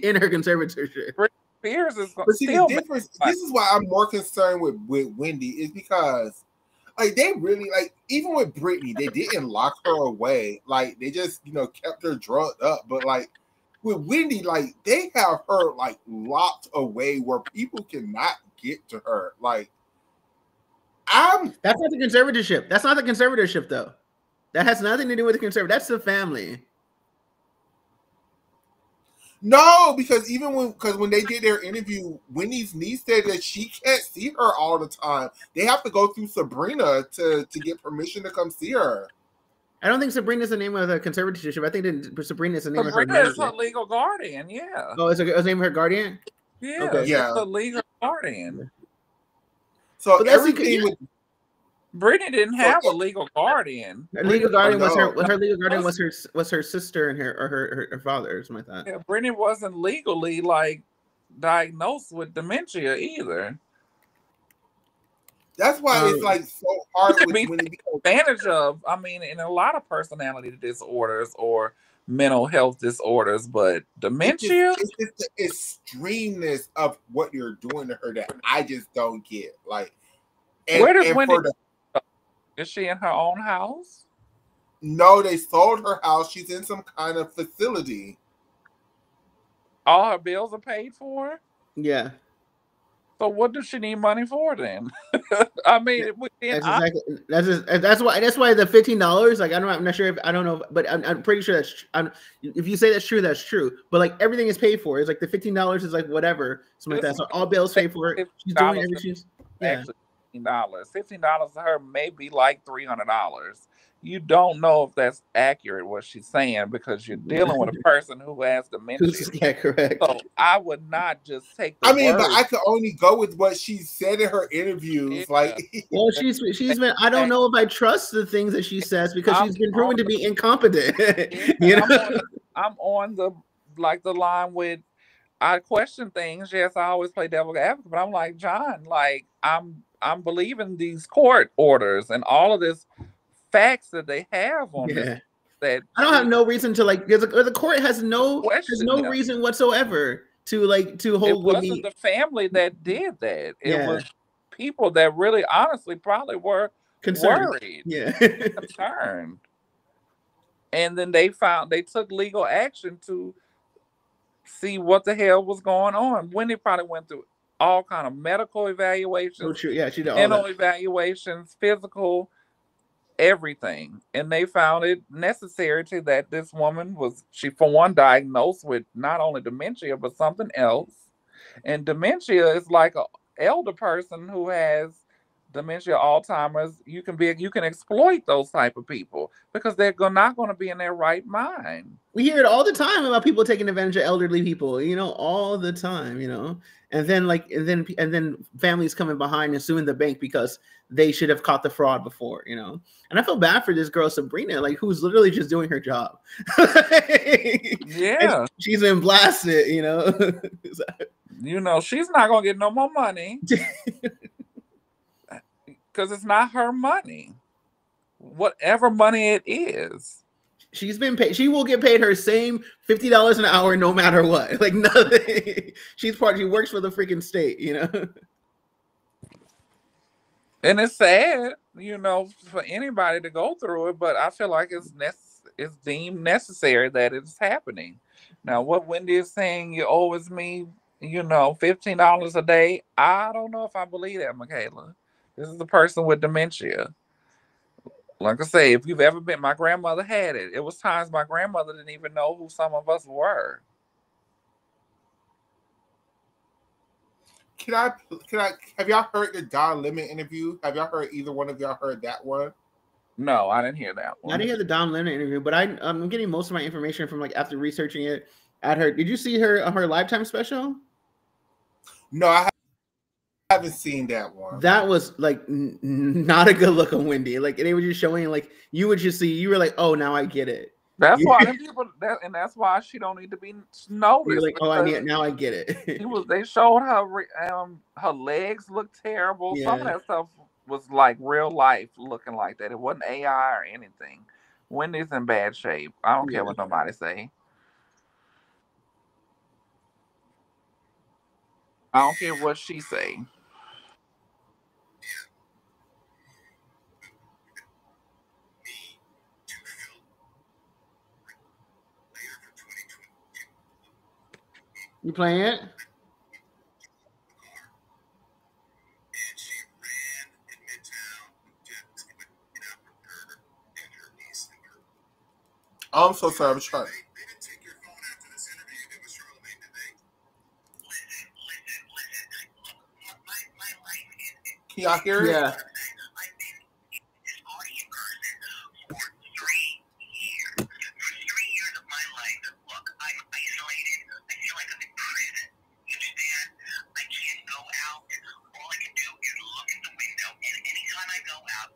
in her conservatorship. Britney Spears is but see the difference. This is why I'm more concerned with Wendy is because like they really like even with Britney, they didn't lock her away. Like they just kept her drugged up. But like with Wendy, like they have her like locked away where people cannot get to her. Like that's not the conservatorship. That's not the conservatorship, though. That has nothing to do with the conservator. That's the family. No, because when they did their interview, Wendy's niece said that she can't see her all the time. They have to go through Sabrina to get permission to come see her. I don't think Sabrina's the name of the conservatorship. I think that Sabrina is the name Sabrina of her. Is her legal guardian. Yeah. Oh, is the name of her guardian? Yeah. Okay. Yeah. The legal guardian. So everything with Brittany didn't have a legal guardian. Her legal guardian was her. no. Her legal guardian was her sister and her father or something like that. Yeah, Brittany wasn't legally like diagnosed with dementia either. That's why it's like so hard To with be when it taken advantage of. I mean, in a lot of personality disorders or mental health disorders, but dementia. it's just the extremeness of what you're doing to her that I just don't get. Like, Where does and Wendy? for the, Is she in her own house? no, they sold her house. She's in some kind of facility. All her bills are paid for. Yeah, So what does she need money for then? I mean, that's exactly that's why the $15. Like I'm not sure if I don't know, but I'm pretty sure if you say that's true, that's true. But like everything is paid for. It's like the $15 is like whatever, something like that. So all bills paid for. She's doing everything. Yeah. Actually, $15 to her may be like $300. You don't know if that's accurate what she's saying because you're dealing with a person who has dementia. Yeah, correct. So I would not just take. I mean, but I could only go with what she said in her interviews. Yeah. Like, well, she's been. I don't know if I trust the things that she says because she's been proven to be incompetent. You know, I'm on the line with. I question things. Yes, I always play devil's advocate, but I'm like John. Like I'm believing these court orders and all of this facts that they have on this. That I don't have no reason to like. The court has no reason whatsoever to hold. It wasn't the family that did that. It was people that really, honestly, probably were worried, concerned, and then they took legal action to see what the hell was going on. Wendy probably went through all kind of medical evaluations. Oh, true. Yeah, she did all mental evaluations, physical, everything, and they found it necessary to that this woman was for one diagnosed with not only dementia but something else. And dementia is like an elder person who has dementia, Alzheimer's. You can exploit those type of people because they're not going to be in their right mind. We hear it all the time about people taking advantage of elderly people, all the time, and then families coming behind and suing the bank because they should have caught the fraud before, And I feel bad for this girl, Sabrina, like who's literally just doing her job. Yeah. And she's been blasted, She's not going to get no more money because it's not her money. Whatever money it is. She's been paid. She will get paid her same $50 an hour no matter what. Like nothing. She works for the freaking state, And it's sad, for anybody to go through it, but I feel like it's deemed necessary that it's happening. Now, what Wendy is saying, you owe me, $15 a day. I don't know if I believe that, Michaela. This is the person with dementia. Like I say, if you've ever been, my grandmother had it. It was times my grandmother didn't even know who some of us were. Can I have y'all heard the Don Lemon interview? Have y'all heard either one of y'all heard that one? No, I didn't hear that one. I didn't hear the Don Lemon interview, but I'm getting most of my information from after researching it at her. Did you see her Lifetime special? No, I haven't seen that one. That was not a good look on Wendy. Like they were just showing you would just see, you were like, oh, now I get it. That's why and that's why she don't need to be noticed. You're like, oh, now I get it. They showed her legs looked terrible. Yeah. Some of that stuff was like real life looking like that. It wasn't AI or anything. Wendy's in bad shape. I don't care what nobody say. I don't care what she say. You playing it? I'm so sorry. I'm trying. Can y'all hear it? Yeah. All I can do is look at the window, and anytime I go out,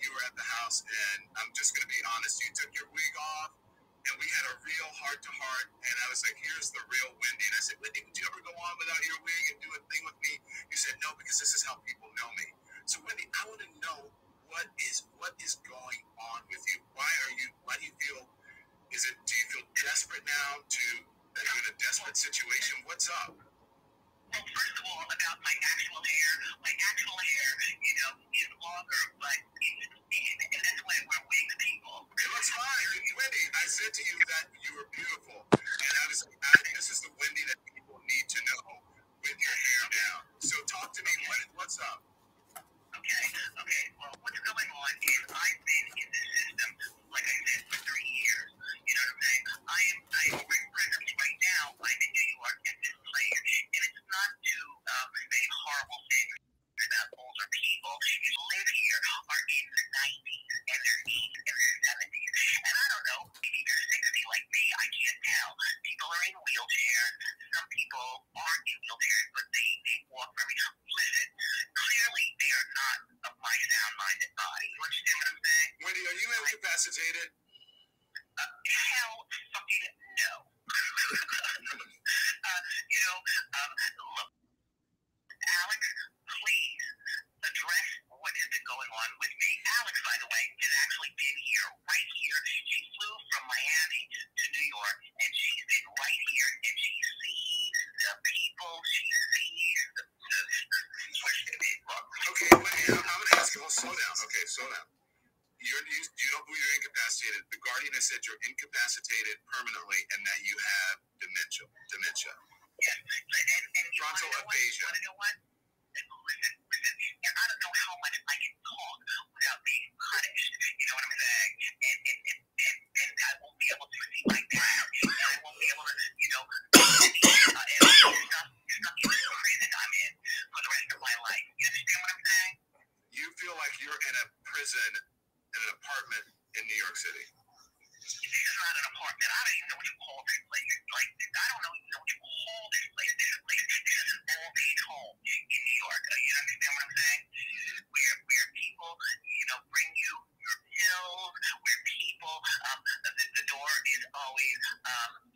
you were at the house, and I'm just going to be honest, you took your wig off, and we had a real heart-to-heart, and I was like, here's the real Wendy. And I said, Wendy, would you ever go on without your wig and do a thing with me? You said, no, because this is how people know me. So, Wendy, I want to know what is going on with you. Why do you feel, do you feel desperate now that you're in a desperate situation? What's up? Well, first of all, about my actual hair, is longer, but and that's why I wear wigs, people. It looks fine. Wendy, I said to you that you were beautiful, and I was this is the Wendy that people need to know with your hair down. So talk to me. What's up? Okay. Well, what's going on is I've been in this system, like I said, for 3 years. You know what I'm saying? I'm presently right now, I'm in New York at this place, and it's not to say horrible things about older people who live here are in their 90s and their 80s and their 70s. And I don't know, maybe they're 60 like me, I can't tell. People are in wheelchairs. Some people aren't in wheelchairs, but they walk very. Listen, clearly they are not of my sound-minded body. You understand what I'm saying? Wendy, are you incapacitated? Hell fucking no. Look, Alex, please address what has been going on with me. Alex, by the way, has actually been here, right here. She flew from Miami to New York, and she's been right here, and she sees the people, she sees the okay, Wendy, I'm going to ask you, slow down. Okay, slow down. You don't believe you're incapacitated. The Guardian has said you're incapacitated permanently and that you have dementia. Yes, and frontal aphasia. You want to know what? Listen, and I don't know how much I can talk without being punished. You know what I'm saying? And I won't be able to see my dad. And I won't be able to, stuck in the prison I'm in for the rest of my life. You understand what I'm saying? You feel like you're in a prison in an apartment in New York City. This is not an apartment. I don't even know what you call this place. Like, I don't even know what you call this place. This is an old-age home in New York. You understand what I'm saying? Where people, bring you your pills. Where people, the door is always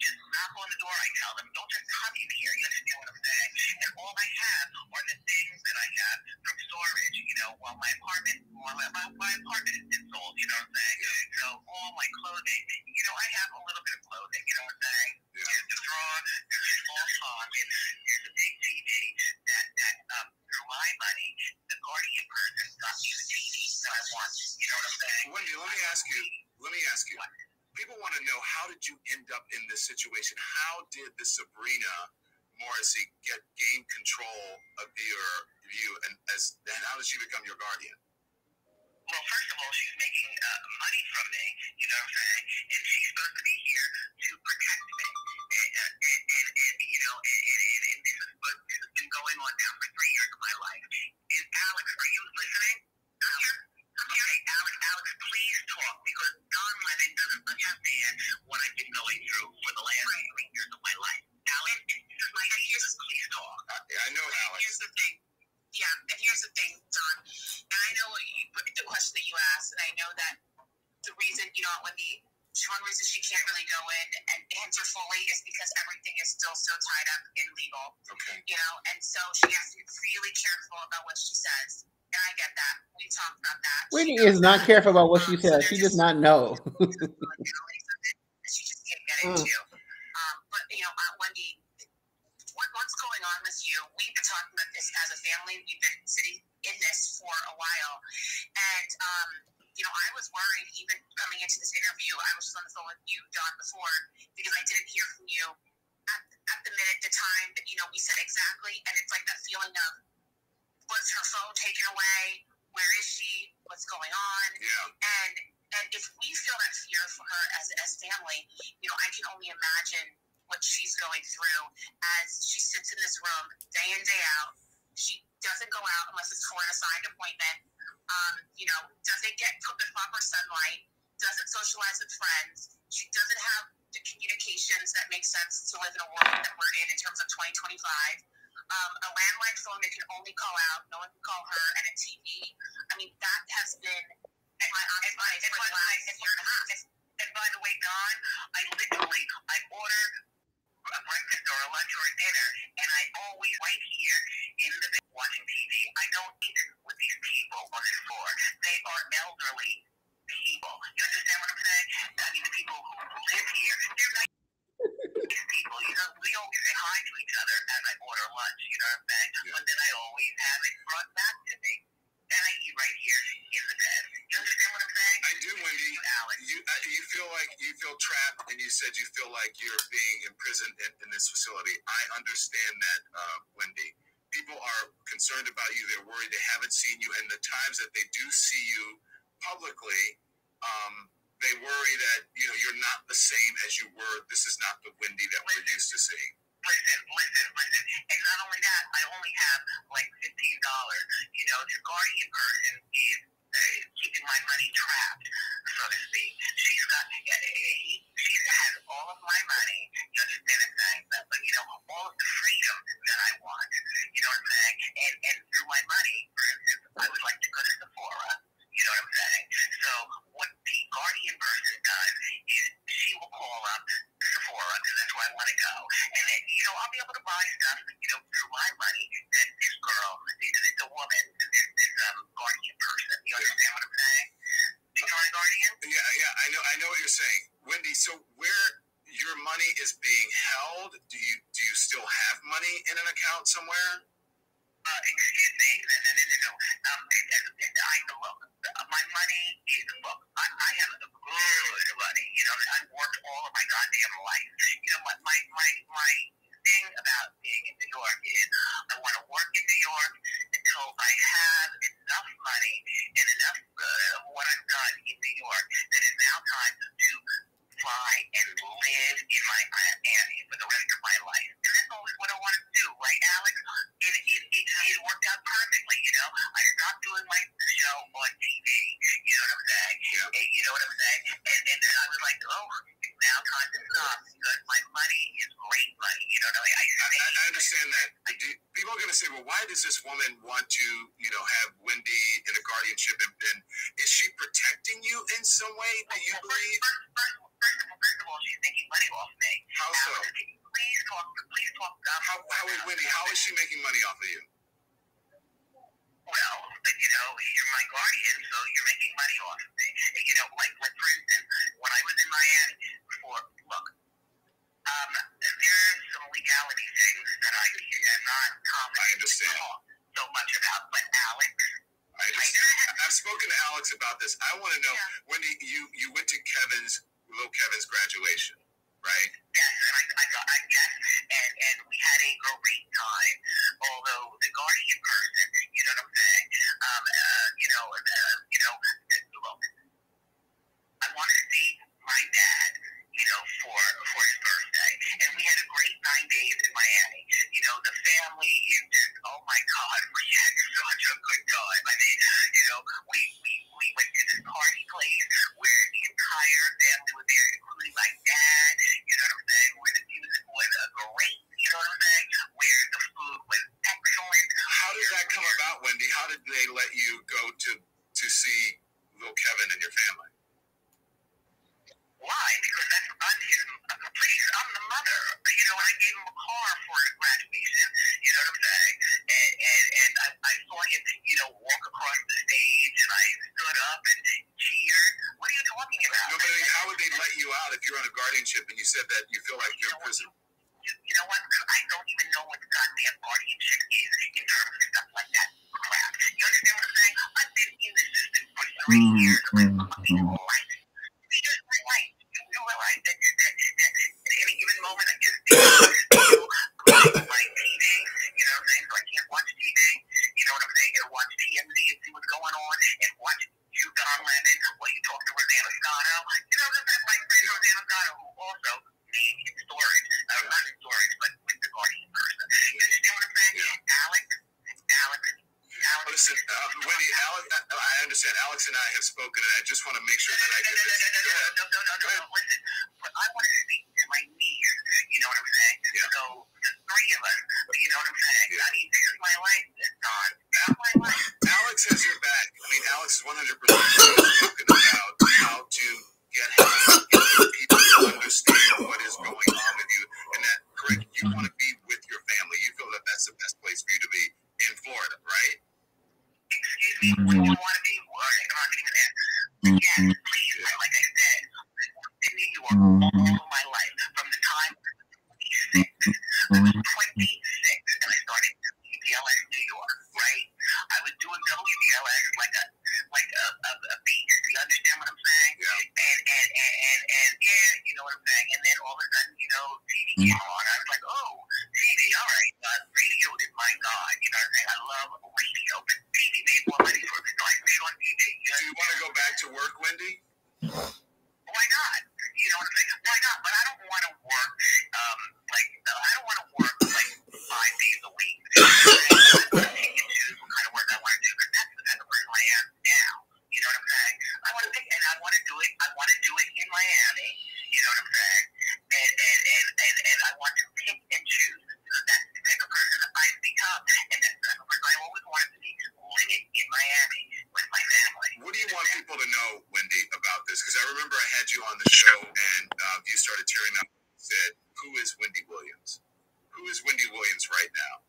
just knock on the door. I tell them, don't just come in here. You understand what I'm saying? And all I have are the things that I have from storage. While my apartment has been sold. You know what I'm saying? So all my clothing. I have a little bit of clothing. You know what I'm saying? Yeah. There's the drawer. There's a small closet. There's a big TV that through my money, the Guardian person got me the TV that I want. You know what I'm saying? Wendy, let me ask you. People want to know, how did you end up in this situation? How did the Sabrina Morrissey gain control of you, and how did she become your guardian? Well, first of all, she's making money from me, you know what I'm saying? And she's supposed to be here to protect me. And this has been going on now for 3 years of my life. Alex, are you listening? Okay, Alex, please talk, because Don Lemon doesn't understand what I've been going through for the last 3 years of my life. Alex, please talk. I know, Alex. Here's the thing. Yeah, and here's the thing, Don. And I know the question that you asked, and I know that the reason, one reason she can't really go in and answer fully is because everything is still so tied up in legal. Okay. And so she has to be really careful about what she says. And I get that. We talked about that. Whitney is not careful about what she says. She does not know. She just can't get into. But, Wendy, what's going on with you? We've been talking about this as a family. We've been sitting in this for a while. And, I was worried even coming into this interview. I was just on the phone with you, Don, before, because I didn't hear from you at the time that, we said exactly. And it's like that feeling of, was her phone taken away? Where is she? What's going on? Yeah. And if we feel that fear for her as family, I can only imagine what she's going through as she sits in this room day in, day out. She doesn't go out unless it's for an assigned appointment. Doesn't get the proper sunlight, doesn't socialize with friends. She doesn't have the communications that make sense to live in a world that we're in terms of 2025. A landline phone that can only call out, no one can call her, and a TV. I mean, that has been And by the way, Don, I order a breakfast or a lunch or a dinner, and I always right here in the bed watching TV. I don't eat with these people on the floor. They are elderly people. You understand what I'm saying? I mean, the people who live here, they're nice people. You know, we always say hi to each other as I order lunch. You know what I'm saying? Yeah. But then I always have it brought back to me. And I eat right here in the bed. You understand what I'm saying? I do, Wendy. You feel trapped, and you said you feel like you're being imprisoned in this facility. I understand that, Wendy. People are concerned about you. They're worried. They haven't seen you, and the times that they do see you publicly, they worry that you're not the same as you were. This is not the Wendy that we're used to seeing. Listen. And not only that, I only have like $15. You know, this guardian person is keeping my money trapped, so to speak. She has all of my money. You understand what I'm saying? But all of the freedom that I want. You know what I'm saying? And through my money, for instance, I would like to go to Sephora. You know what I'm saying? So what the guardian person does is she will call up Sephora, because that's where I want to go. And then, I'll be able to buy stuff, through my money that this girl, it's a woman, this guardian person. You understand what I'm saying? Victoria Guardian? Yeah, I know what you're saying. Wendy, so where your money is being held, do you still have money in an account somewhere? Excuse me. No. My money is, I have good money. I've worked all of my goddamn life. My thing about being in New York is I want to work in New York until I have enough money and enough of what I've done in New York that it's now time to fly and live in Miami for the rest of my life. And that's always what I wanted to do, right, Alex? It worked out perfectly, I stopped doing my show on TV, you know what I'm saying? Yeah. You know what I'm saying? And then I was like, it's now time to stop because my money is great money, I understand that. People are going to say, well, why does this woman want to, have Wendy in a guardianship? And is she protecting you in some way? Do you believe? First of all, she's making money off me. How so? Please talk. Wendy, how is she making money off of you? Well, you're my guardian, so you're making money off of me. Like for instance, when I was in Miami before, there's some legality things that I am not confident to talk so much about. But Alex, I've spoken to Alex about this. I want to know, Wendy, you went to little Kevin's graduation, right? Yes, and we had a great time. Although the guardian person, you know what I'm saying? Look, I want to see my dad, for his birthday, and we had a great 9 days in Miami. The family is just, oh my God, we had such a good time. I mean, we went to this party place where the entire family was there, including my dad. You know what I'm saying? Where the music was great. You know what I'm saying? Where the food was excellent. How did that come about, Wendy? How did they let you go to see little Kevin and your family? Why? Because I'm the mother. I gave him a car for his graduation. You know what I'm saying? And I saw him, walk across the stage, and I stood up and cheered. What are you talking about? No, but how would they let you out if you're on a guardianship and you said that you feel like you're in prison? You know what? I don't even know what the goddamn guardianship is in terms of stuff like that crap. You understand what I'm saying? I've been in the system for 3 years of my fucking life. You realize that at any given moment I just my TV, you know what I'm saying? So I can't watch TV, you know what I'm saying? Or watch TMZ and see what's going on, and watch you, Don Lemon, while you talk to Rosanna Scotto. You know, that's my friend Rosanna Scotto, who also made in storage, not in storage, but with the guardian person. You understand what I'm saying? Yeah. Alex. Listen, Wendy, I understand. Alex and I have spoken, and I just want to make sure that I get this. No. Listen, but I want to speak to my niece. You know what I'm saying? Yeah. So the three of us. You know what I'm saying? Yeah. I mean, this is my life, Don. That's my life. Alex has your back. I mean, Alex is 100% spoken Yes, please. Like I said, in New York all of my life, from the time I was 26 and I started WBLS New York, right? I was doing WBLS like a beast. You understand what I'm saying? Yeah. And yeah, you know what I'm saying? And then all of a sudden, you know, TV came on. I was like, oh, TV, all right. But radio is my God. You know what I'm saying? I love radio, but TV made more money for me, so I stayed on TV. Do you want to go back to work, Wendy? Why not? You know what I'm saying? Why not? But I don't want to work I don't want to work like 5 days a week. I pick and choose what kind of work I want to do because that's the type of person I am now. You know what I'm saying? I want to pick and I want to do it. I want to do it in Miami. You know what I'm saying? And I want to pick and choose. So that's the type of person I've become, and that's the type of person I always wanted to be, living in Miami with my family. What do you want people to know, Wendy, about this? Because I remember I had you on the show and you started tearing up and said, who is Wendy Williams? Who is Wendy Williams right now?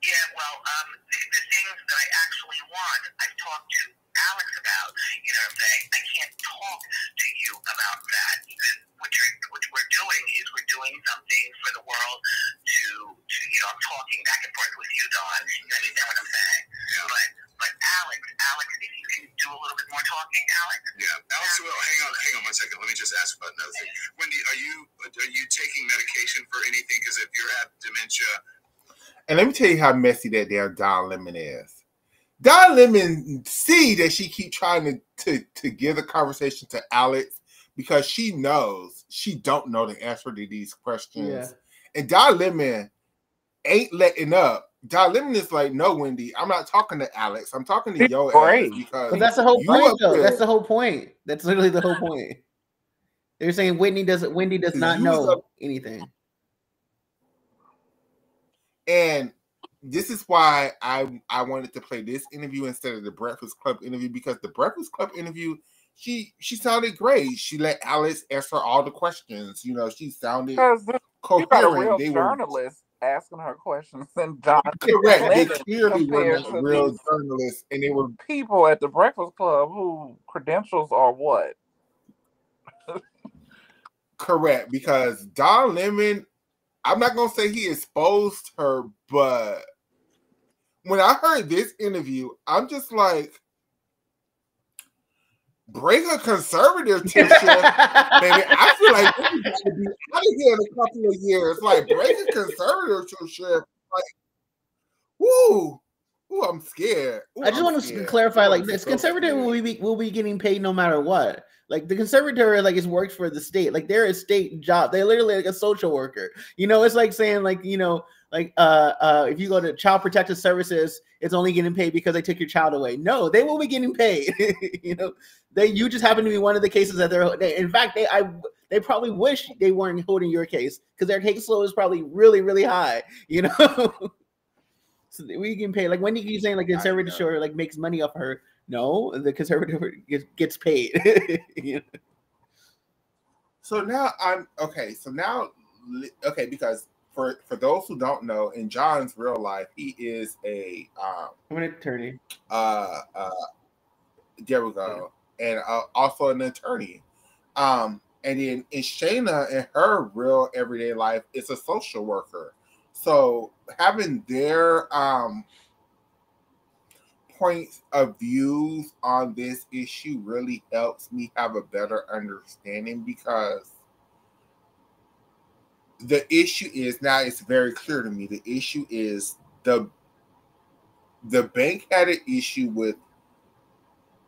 Yeah, well, the things that I actually want, I've talked to Alex about. You know what I'm saying? I can't talk to you about that because what we're doing is we're doing something for the world to you know, I'm talking back and forth with you, Dawn. You understand what I'm saying? Yeah. But Alex, if you can do a little bit more talking, Alex. Yeah, Alex. Well, hang on 1 second. Let me just ask about another thing. Wendy, are you taking medication for anything? Because if you have dementia. And let me tell you how messy that damn Don Lemon is. Don Lemon see that she keep trying to give the conversation to Alex because she knows she don't know the answer to these questions. Yeah. And Don Lemon ain't letting up. Don Lemon is like, no, Wendy, I'm not talking to Alex. I'm talking to your ass because but that's the whole point, though. That's the whole point. That's literally the whole point. They're saying Wendy does not know anything. And this is why I wanted to play this interview instead of the Breakfast Club interview, because the Breakfast Club interview, she sounded great. She let Alex answer all the questions. You know, she sounded coherent. You got a real journalist asking her questions, and John. Correct. They clearly were real journalists, and they were people at the Breakfast Club who credentials are what? Correct, because Don Lemon, I'm not gonna say he exposed her, but when I heard this interview, I'm just like, bring a conservatorship, baby. I feel like we got to be out of here in a couple of years. Like, bring a conservatorship. Like, woo, I'm scared. I just want to clarify, like, this conservator will be getting paid no matter what. Like, the conservator, like, is worked for the state. Like, they're a state job. They're literally like a social worker. You know, it's like saying, like, you know, like, if you go to Child Protective Services, it's only getting paid because they took your child away. No, they will be getting paid. You know, you just happen to be one of the cases that in fact, they probably wish they weren't holding your case because their caseload is probably really, really high. You know, so we can pay. Like, when you keep saying like conservator like makes money off her. No, the conservator gets paid. You know? So now because for those who don't know, in John's real life, he is an attorney. There we go, and also an attorney. And then in Shayna, in her real everyday life, is a social worker. So having their points of views on this issue really helps me have a better understanding, because the issue is, now it's very clear to me, the issue is the bank had an issue with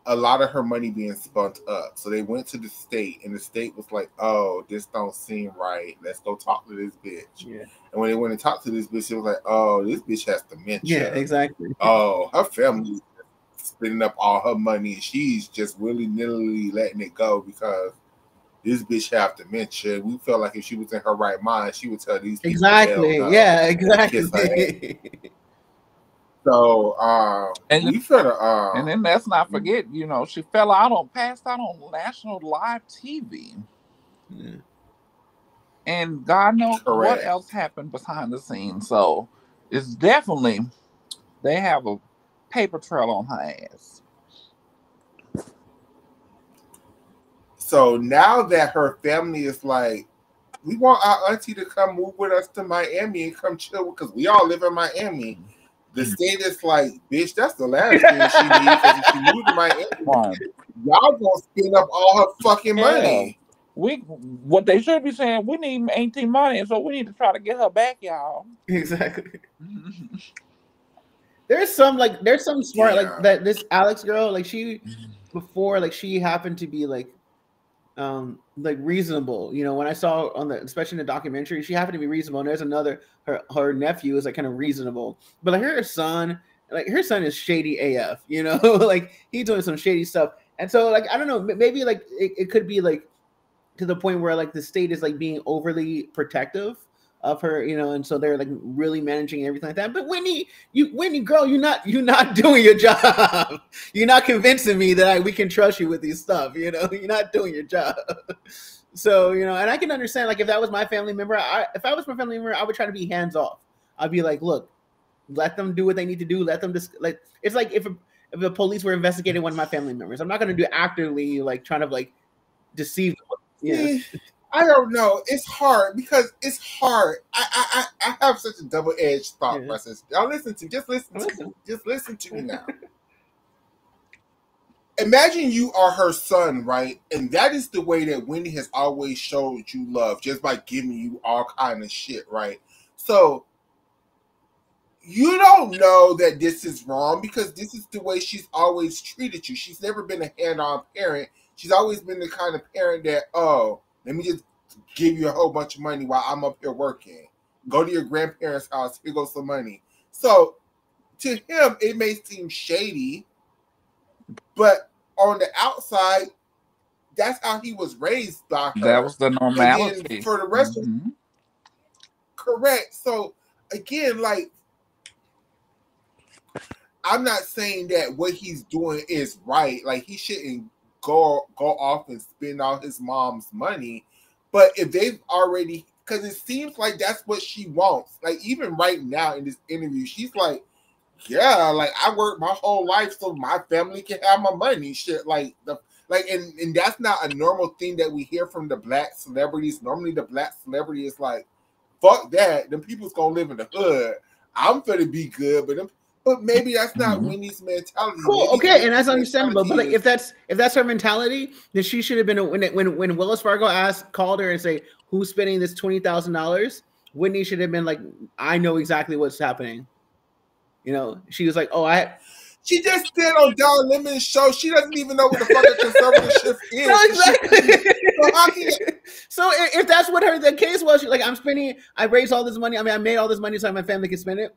a lot of her money being spent up. So they went to the state, and the state was like, oh, this don't seem right. Let's go talk to this bitch. Yeah. And when they went and talked to this bitch, it was like, oh, this bitch has dementia. Yeah, exactly. Oh, her family is spending up all her money, and she's just willy-nilly letting it go because this bitch have dementia. We felt like if she was in her right mind, she would tell these people. Exactly. Yeah, exactly. So, and then let's not forget, you know, she passed out on national live TV. Yeah. And God knows what else happened behind the scenes. So it's definitely, they have a paper trail on her ass. So now that her family is like, we want our auntie to come move with us to Miami and come chill because we all live in Miami. The state is like, bitch, that's the last thing she needs because if she moved to Miami, y'all gonna spend up all her fucking money. What they should be saying, we need Auntie money, so we need to try to get her back, y'all. Exactly. There's some smart like that. This Alex girl, like she before, like she happened to be like reasonable. You know, when I saw especially in the documentary, she happened to be reasonable. And there's another, her nephew is like kind of reasonable, but like her son is shady AF. You know, like he's doing some shady stuff. And so like I don't know, maybe like it could be like to the point where like the state is like being overly protective of her, you know, and so they're like really managing everything like that. But Whitney, girl, you're not doing your job. You're not convincing me that we can trust you with these stuff. You know, you're not doing your job. So you know, and I can understand like if that was my family member, I would try to be hands off. I'd be like, look, let them do what they need to do. Let them just like it's like if the police were investigating one of my family members, I'm not going to do actively like trying to like deceive them. Yeah. I don't know. It's hard because it's hard. I have such a double-edged thought process. Y'all just listen to me now. Imagine you are her son, right? And that is the way that Wendy has always showed you love, just by giving you all kind of shit, right? So you don't know that this is wrong because this is the way she's always treated you. She's never been a hand-on parent. She's always been the kind of parent that, oh, let me just give you a whole bunch of money while I'm up here working. Go to your grandparents' house. Here goes some money. So to him, it may seem shady, but on the outside, that's how he was raised by her. That was the normality. For the rest of correct. So again, like, I'm not saying that what he's doing is right. Like, he shouldn't go off and spend all his mom's money. But if they've already, because it seems like that's what she wants. Like, even right now in this interview, she's like, yeah, like, I worked my whole life so my family can have my money. Shit, and that's not a normal thing that we hear from the black celebrities. Normally the black celebrity is like, fuck that. Them people's gonna live in the hood. I'm gonna be good, but maybe that's not Wendy's mentality. Cool, okay, and that's understandable. But like, if that's her mentality, then she should have been when Wells Fargo called her and say, "Who's spending this $20,000?" Whitney should have been like, "I know exactly what's happening." You know, she was like, "Oh, She just did on Don Lemon's show. She doesn't even know what the fuck a conservatorship is. No, exactly. So if that's what the case was, she's like, I raised all this money. I mean, I made all this money so my family can spend it.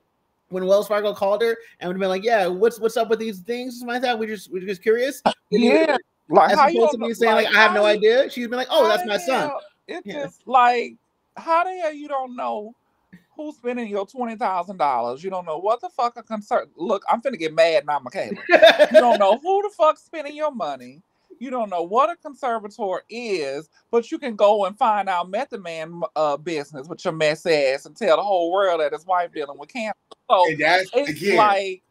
When Wells Fargo called her and would have been like, yeah, what's up with these things? Something like that. We're just curious. Yeah. Like, as opposed to me saying, like, I have no idea. She's been like, oh, that's my son. It's just like, how the hell you don't know who's spending your $20,000? You don't know what the fuck a concern. Look, I'm finna get mad now, Michaela. You don't know who the fuck's spending your money. You don't know what a conservator is, but you can go and find out Method Man business with your mess ass and tell the whole world that his wife dealing with cancer. So it's like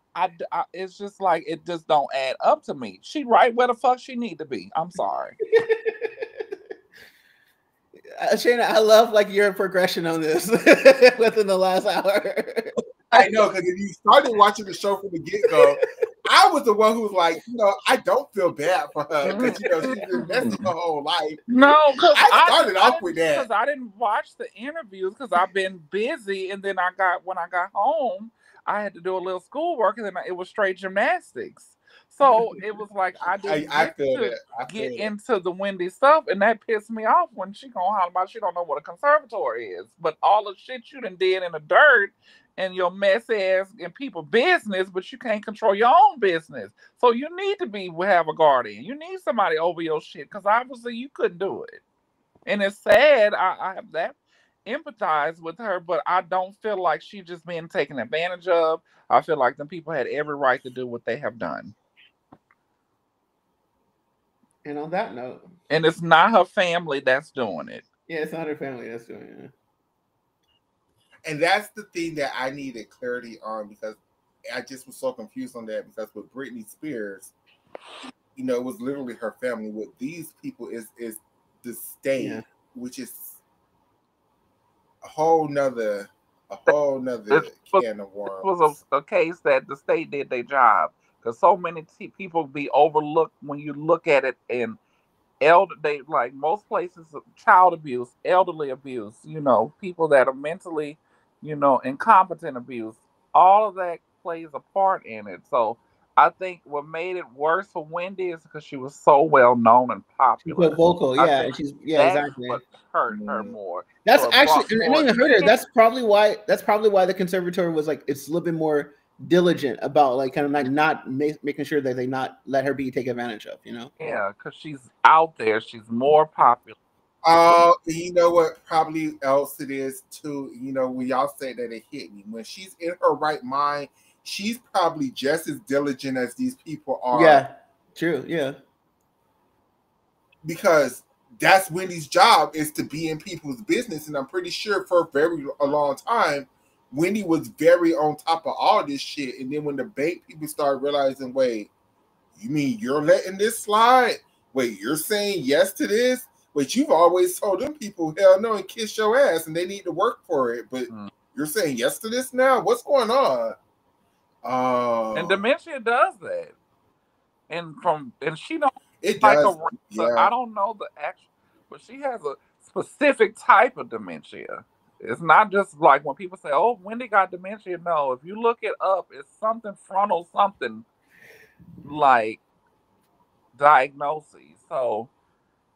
it's just like it just don't add up to me. She right where the fuck she need to be. I'm sorry. Shayna, I love like your progression on this within the last hour. I know, because if you started watching the show from the get-go, I was the one who was like, I don't feel bad for her because she's been messing her whole life. No, because I started off with that because I didn't watch the interviews because I've been busy, and then when I got home, I had to do a little schoolwork, and then it was straight gymnastics. So it was like I didn't get into the Wendy stuff, and that pissed me off when she gonna holler about she don't know what a conservator is. But all the shit you done did in the dirt and your mess ass and people business, but you can't control your own business. So you need to have a guardian. You need somebody over your shit because obviously you couldn't do it. And it's sad. I have that empathize with her, but I don't feel like she's just being taken advantage of. I feel like the people had every right to do what they have done. And on that note, and it's not her family that's doing it. Yeah, it's not her family that's doing it. And that's the thing that I needed clarity on because I just was so confused on that because with Britney Spears, you know, it was literally her family. With these people is the state, Yeah. which is a whole nother It can of worms. was a case that the state did their job because so many people be overlooked when you look at it. And they like most places, child abuse, elderly abuse, you know, people that are mentally, you know, incompetent abuse, all of that plays a part in it. So I think what made it worse for Wendy is because she was so well known and She's popular. so vocal, I yeah, think and she's that's exactly. what hurt her more. That's So it actually, brought and I more even heard her. attention. That's probably why the conservatory was like, it's a little bit more diligent about like kind of like not making sure that they not let her be taken advantage of, you know. Yeah, because she's out there. She's more popular. You know what? Probably else it is too. You know, when y'all say that, it hit me. When she's in her right mind, she's probably just as diligent as these people are. Yeah, true. Yeah, because that's Wendy's job, is to be in people's business, and I'm pretty sure for a long time, Wendy was very on top of all this shit. And then when the bank people started realizing, wait, you mean you're letting this slide? Wait, you're saying yes to this? Wait, you've always told them people, hell no, and kiss your ass, and they need to work for it. But you're saying yes to this now? What's going on? And dementia does that. And she don't it like does. Yeah. I don't know the actual, but she has a specific type of dementia. It's not just like when people say, "Oh, Wendy got dementia." No, if you look it up, it's something frontal, something like diagnosis. So,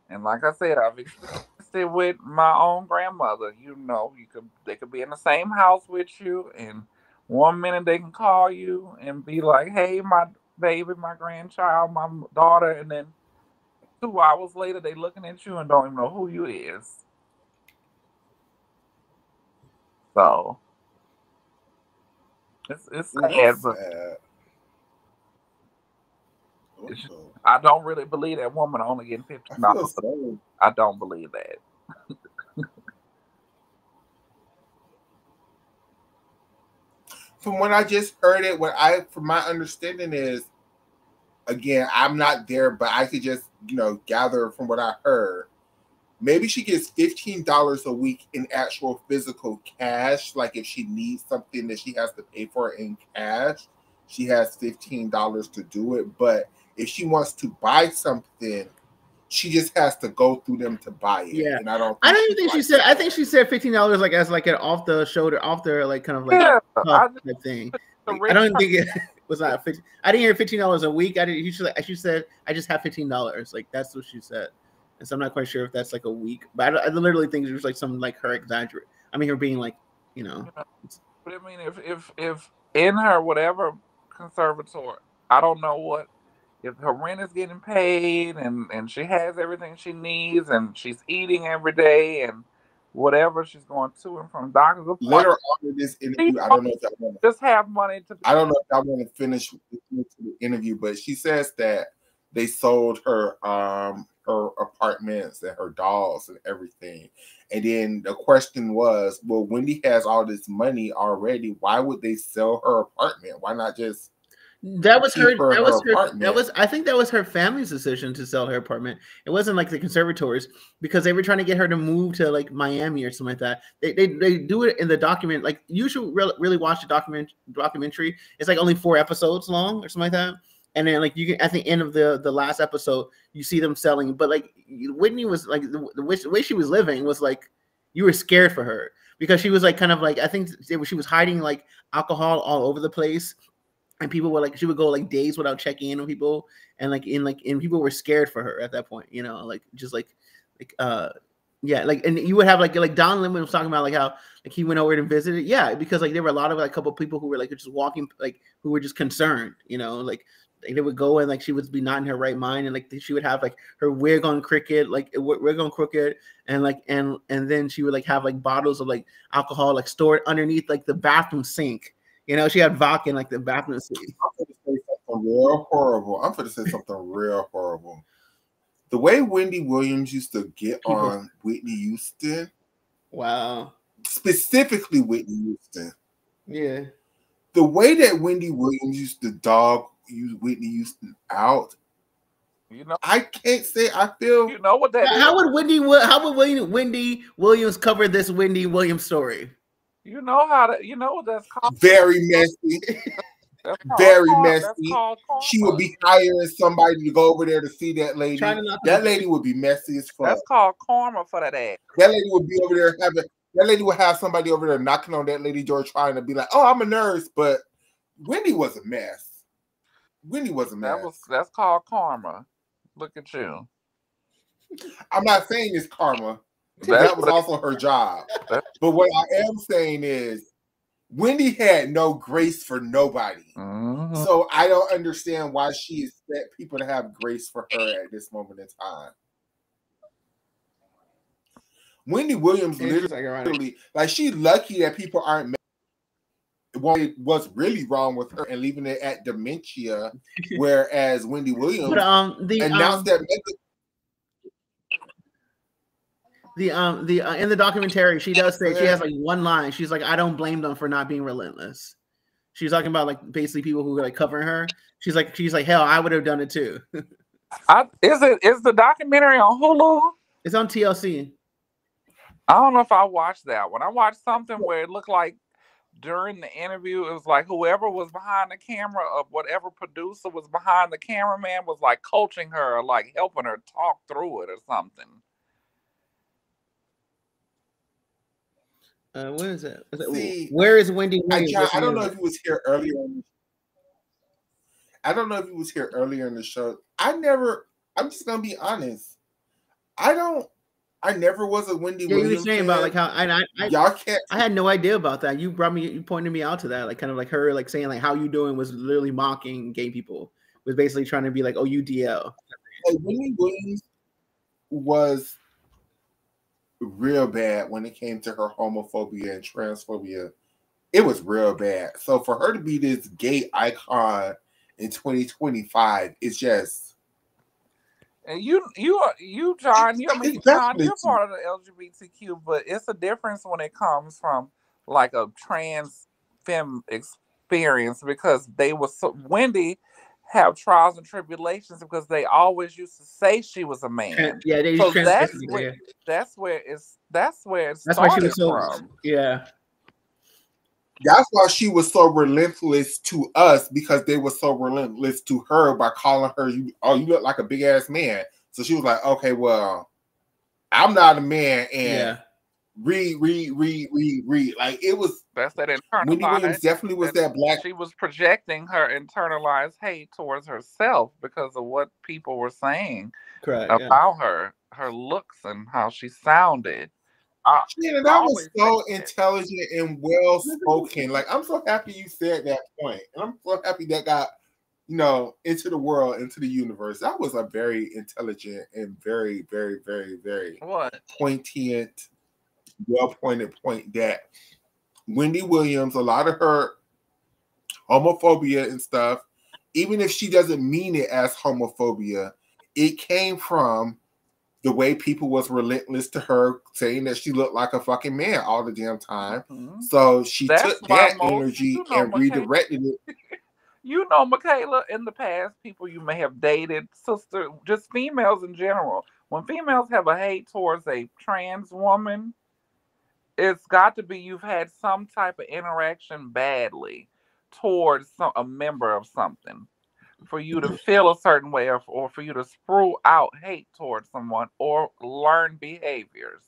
and like I said, I've experienced it with my own grandmother. You know, they could be in the same house with you, and one minute they can call you and be like, "Hey, my baby, my grandchild, my daughter," and then 2 hours later they looking at you and don't even know who you is. So it's sad, but I don't really believe that woman only getting $15. I don't believe that. From when I just heard it, from my understanding is, again, I'm not there, but I could just, you know, gather from what I heard. Maybe she gets $15 a week in actual physical cash. Like if she needs something that she has to pay for in cash, she has $15 to do it. But if she wants to buy something, she just has to go through them to buy it. Yeah, and I don't think she said. I think she said $15 like as like an off the shoulder, off the like kind of like type thing. Like, I don't think it was not 15. I didn't hear $15 a week. I didn't. She said I just have $15. Like that's what she said. And so I'm not quite sure if that's like a week, but I literally think it was like some like her exaggerate. I mean, her being like, you know. But I mean, if in her whatever conservatory, I don't know what, if her rent is getting paid and she has everything she needs and she's eating every day and whatever she's going to and from doctor's appointments. Later on in this interview, I don't know if I want to just have money to. I don't know if I want to finish the interview, but she says that they sold her apartments and her dolls and everything. And then the question was, well, Wendy has all this money already. Why would they sell her apartment? Why not just that was her I think that was her family's decision to sell her apartment. It wasn't like the conservatories, because they were trying to get her to move to like Miami or something like that. They do it in the document. Like you should really watch the documentary. It's like only 4 episodes long or something like that. And then like you can, at the end of the last episode, you see them selling. But like Whitney was like the way she was living was like you were scared for her, because she was like kind of like, I think she was hiding like alcohol all over the place. And people were like, she would go like days without checking in on people, and people were scared for her at that point, you know, like just yeah, like, and you would have like Don Lemon was talking about like how like he went over and visited, yeah, because like there were a lot of like a couple of people who were like just walking, like who were just concerned, you know, like they would go and like she would be not in her right mind, and like she would have like her wig on crooked, and like and then she would like have like bottles of like alcohol like stored underneath like the bathroom sink. You know, she had vodka in like the bathroom seat. I'm going to say something real horrible. The way Wendy Williams used to get on Whitney Houston. Wow. Specifically Whitney Houston. Yeah. The way that Wendy Williams used to dog Whitney Houston out, You know, I can't say I feel. you know what that is. How would Wendy Williams cover this Wendy Williams story? You know how to. You know what that's called. Very messy. That's called Very That's messy. called karma. She would be hiring somebody to go over there to see that lady. Trying to knock That lady would be messy as fuck. That's called karma for that ass. That lady would be over there having. That lady would have somebody over there knocking on that lady door trying to be like, "Oh, I'm a nurse," but Wendy was a mess. Wendy was a mess. That's called karma. Look at you. I'm not saying it's karma. That's That was what- also her job. But what I am saying is Wendy had no grace for nobody. Mhm. So I don't understand why she expect people to have grace for her at this moment in time. Wendy Williams It's just like ironic. literally, like, she's lucky that people aren't what's really wrong with her and leaving it at dementia, whereas Wendy Williams But announced that in the documentary, she does say she has like one line. She's like, "I don't blame them for not being relentless." She's talking about like basically people who are like covering her. She's like, hell, I would have done it too. Is the documentary on Hulu? It's on TLC. I don't know if I watched that one. I watched something where it looked like during the interview, it was like whoever was behind the camera or whatever producer was behind the cameraman was like coaching her or like helping her talk through it or something. What is that? See, where is Wendy Williams? I don't know if he was here earlier. I don't know if he was here earlier in the show. I'm just gonna be honest. I never was a Wendy Yeah, Williams. you were saying about like how y'all can't. I had no idea about that. You pointed me out to that, like kind of like her like saying like how you doing was literally mocking gay people. Was basically trying to be like, oh, you DL. Like, Wendy Williams was real bad when it came to her homophobia and transphobia. It was real bad. So for her to be this gay icon in 2025 is just. And you, John, John, you're part of the LGBTQ, but it's a difference when it comes from like a trans femme experience because Wendy have trials and tribulations because they always used to say she was a man. Yeah, they so that's where it that's why she was so from. Yeah. That's why she was so relentless to us because they were so relentless to her by calling her, you look like a big ass man. So she was like, okay, well, I'm not a man, and read. Like it was. That's that internalized. Wendy Williams definitely was that black. She was projecting her internalized hate towards herself because of what people were saying about her looks and how she sounded. That was so intelligent and well spoken. Like, I'm so happy you said that point. And I'm so happy that got, into the world, into the universe. That was a very intelligent and very, very, very, very poignant, well-pointed point that Wendy Williams, a lot of her homophobia and stuff, even if she doesn't mean it as homophobia, it came from the way people was relentless to her, saying that she looked like a fucking man all the damn time. Mm-hmm. So she took that energy and redirected it. Michaela, in the past, people you may have dated, sister, just females in general, when females have a hate towards a trans woman, it's got to be you've had some type of interaction badly towards a member of something. For you to feel a certain way or for you to sprue out hate towards someone or learn behaviors.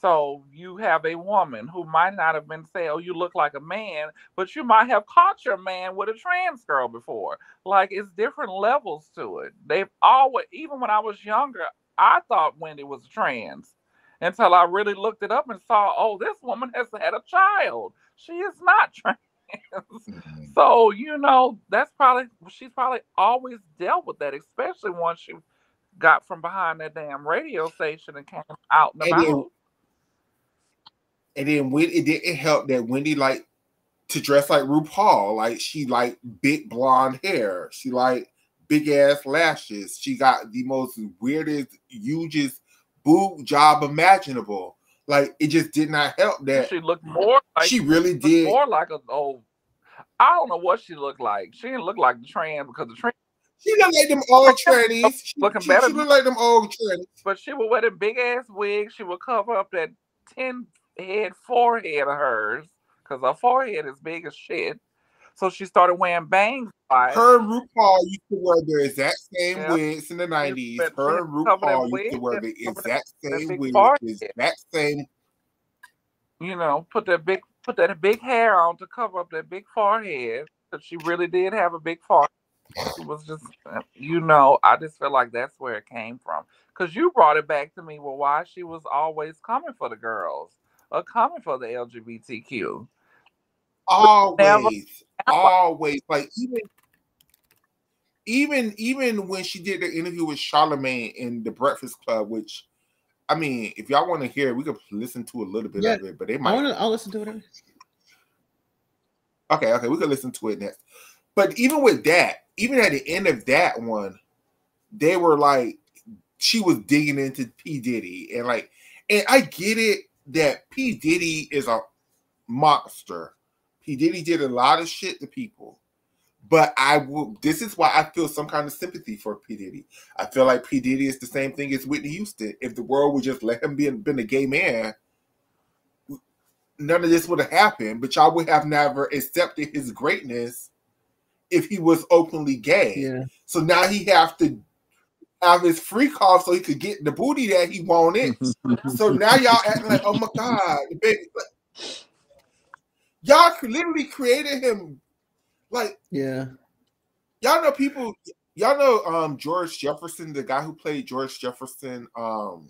So you have a woman who might not have been saying, oh, you look like a man, but you might have caught your man with a trans girl before. Like, it's different levels to it. They've always, even when I was younger, I thought Wendy was trans until I really looked it up and saw, oh, this woman has had a child. She is not trans. So she's probably always dealt with that, especially once she got from behind that damn radio station and came out and about. And then it didn't help that Wendy liked to dress like RuPaul. Like, she liked big blonde hair. She liked big ass lashes. She got the most weirdest, hugest boob job imaginable. Like, it just did not help that she looked more like she really did more like I don't know what she looked like. She didn't look like the trans because the trans She look like them old trannies. Looking She better, look like them old trannies. but she would wear the big ass wig. She would cover up that 10-head forehead of hers because her forehead is big as shit. So she started wearing bangs. Her and RuPaul used to wear the exact same Yeah. wigs in the 90s. She Her and covered them RuPaul used to wigs wear and the covered exact that same big wigs, forehead. the exact same. You know, put that big hair on to cover up that big forehead. Because she really did have a big forehead. It was just, I just feel like that's where it came from. Because you brought it back to me. Well, why she was always coming for the girls or coming for the LGBTQ. Always. Like even when she did the interview with Charlamagne in the Breakfast Club, which I mean, if y'all want to hear, we could listen to a little bit of it, but they might. I'll listen to it. Okay, we could listen to it next. But even with that, even at the end of that one, they were like, she was digging into P. Diddy. And I get it that P. Diddy is a monster. P. Diddy did a lot of shit to people. But this is why I feel some kind of sympathy for P. Diddy. I feel like P. Diddy is the same thing as Whitney Houston. If the world would just let him been a gay man, none of this would have happened, but y'all would have never accepted his greatness if he was openly gay. Yeah. So now he have to have his freak off so he could get the booty that he wanted. So now y'all acting like, oh my God, baby. Y'all literally created him. Like, yeah. Y'all know George Jefferson, the guy who played George Jefferson. On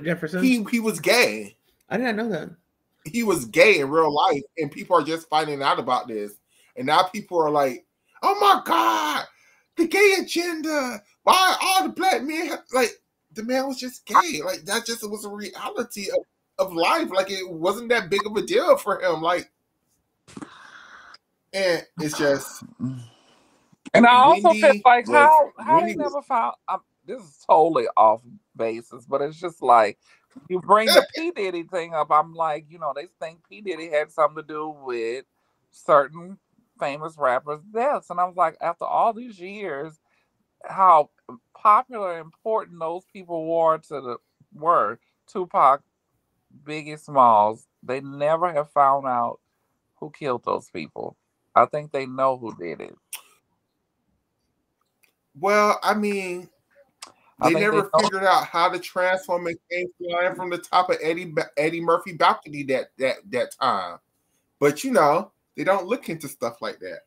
Jefferson? He was gay. I didn't know that. He was gay in real life, and people are just finding out about this. And now people are like, oh my God, the gay agenda. Why all the black men the man was just gay. Like that just was a reality of life. Like it wasn't that big of a deal for him. And it's just. And I also feel like how Wendy they never found. This is totally off basis, but it's just like you bring the P. Diddy thing up. I'm like, they think P. Diddy had something to do with certain famous rappers' deaths, and I was like, after all these years, how popular and important those people were Tupac, Biggie Smalls. They never have found out who killed those people. I think they know who did it. Well, I mean, they never figured out how to transform and came flying from the top of Eddie Murphy balcony that time. But they don't look into stuff like that.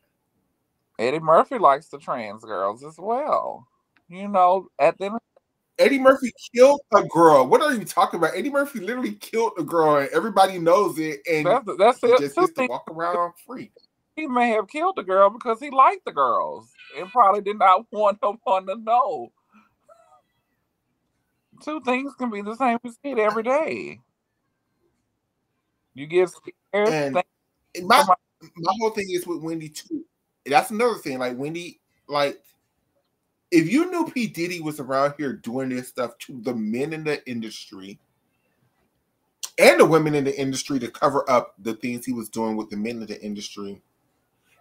Eddie Murphy likes the trans girls as well. Eddie Murphy killed a girl. What are you talking about? Eddie Murphy literally killed a girl, and everybody knows it. And that's he just gets to walk around free. He may have killed the girl because he liked the girls and probably did not want no one to know. Two things can be the same as it every day. You get scared. And my whole thing is with Wendy too. That's another thing. Like Wendy, if you knew P. Diddy was around here doing this stuff to the men in the industry and the women in the industry to cover up the things he was doing with the men in the industry,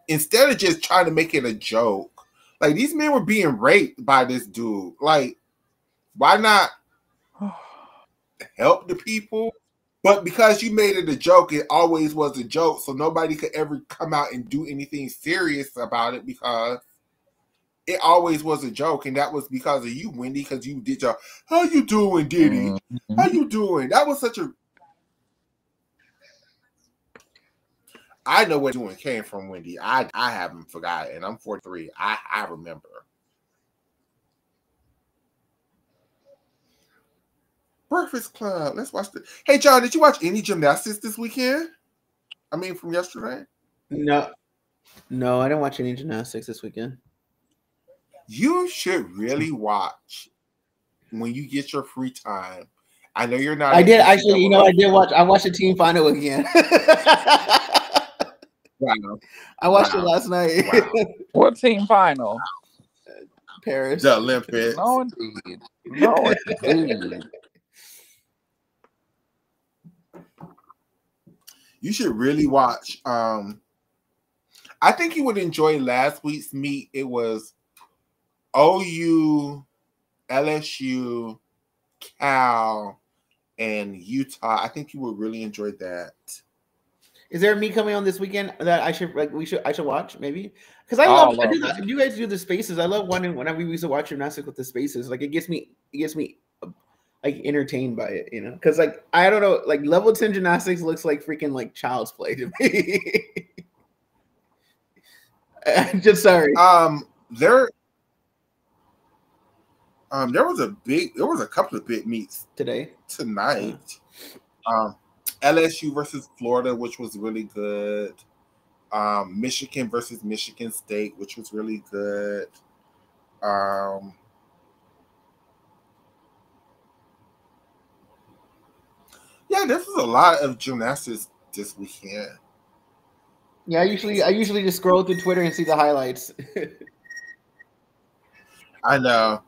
instead of just trying to make it a joke, these men were being raped by this dude. Why not help the people? But because you made it a joke, it always was a joke. So nobody could ever come out and do anything serious about it because it always was a joke. And that was because of you, Wendy, because you did your, how you doing, Diddy? Mm-hmm. How you doing? That was such a... I know where doing came from, Wendy. I haven't forgotten. I'm 43. I remember. Breakfast Club. Let's watch the. Hey, John, did you watch any gymnastics this weekend? I mean, from yesterday? No, I didn't watch any gymnastics this weekend. You should really watch when you get your free time. I know you're not. I did actually. I did watch. I watched the team final again. Wow. I watched it last night. Wow. What team final? Paris. The Olympics. No, indeed. No, indeed. You should really watch. I I think you would enjoy last week's meet. It was OU, LSU, Cal, and Utah. I think you would really enjoy that. Is there a meet coming on this weekend that I should I should watch maybe? Because I All love of them. you guys do the spaces. I love one whenever we used to watch gymnastics with the spaces. Like it gets me like entertained by it, you know? Because like I don't know, like level 10 gymnastics looks like freaking like child's play to me. Just sorry. There was a couple of big meets tonight. LSU versus Florida, which was really good. Michigan versus Michigan State, which was really good. Yeah, this was a lot of gymnastics this weekend. Yeah, I usually just scroll through Twitter and see the highlights. I know.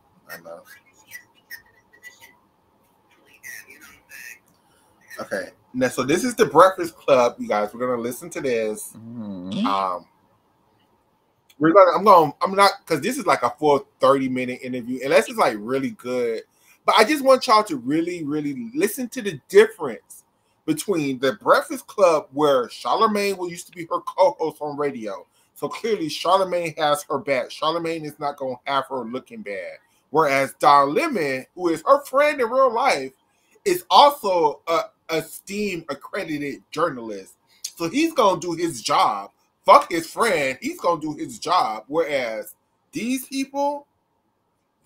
Okay. Now, so this is the Breakfast Club, you guys. We're gonna listen to this. I'm not because this is like a full 30-minute interview, unless it's like really good. But I just want y'all to really, really listen to the difference between the Breakfast Club, where Charlamagne used to be her co-host on radio. So clearly Charlamagne has her back. Charlamagne is not gonna have her looking bad. Whereas Don Lemon, who is her friend in real life, is also a esteemed accredited journalist. So he's gonna do his job. Fuck his friend, he's gonna do his job. Whereas these people,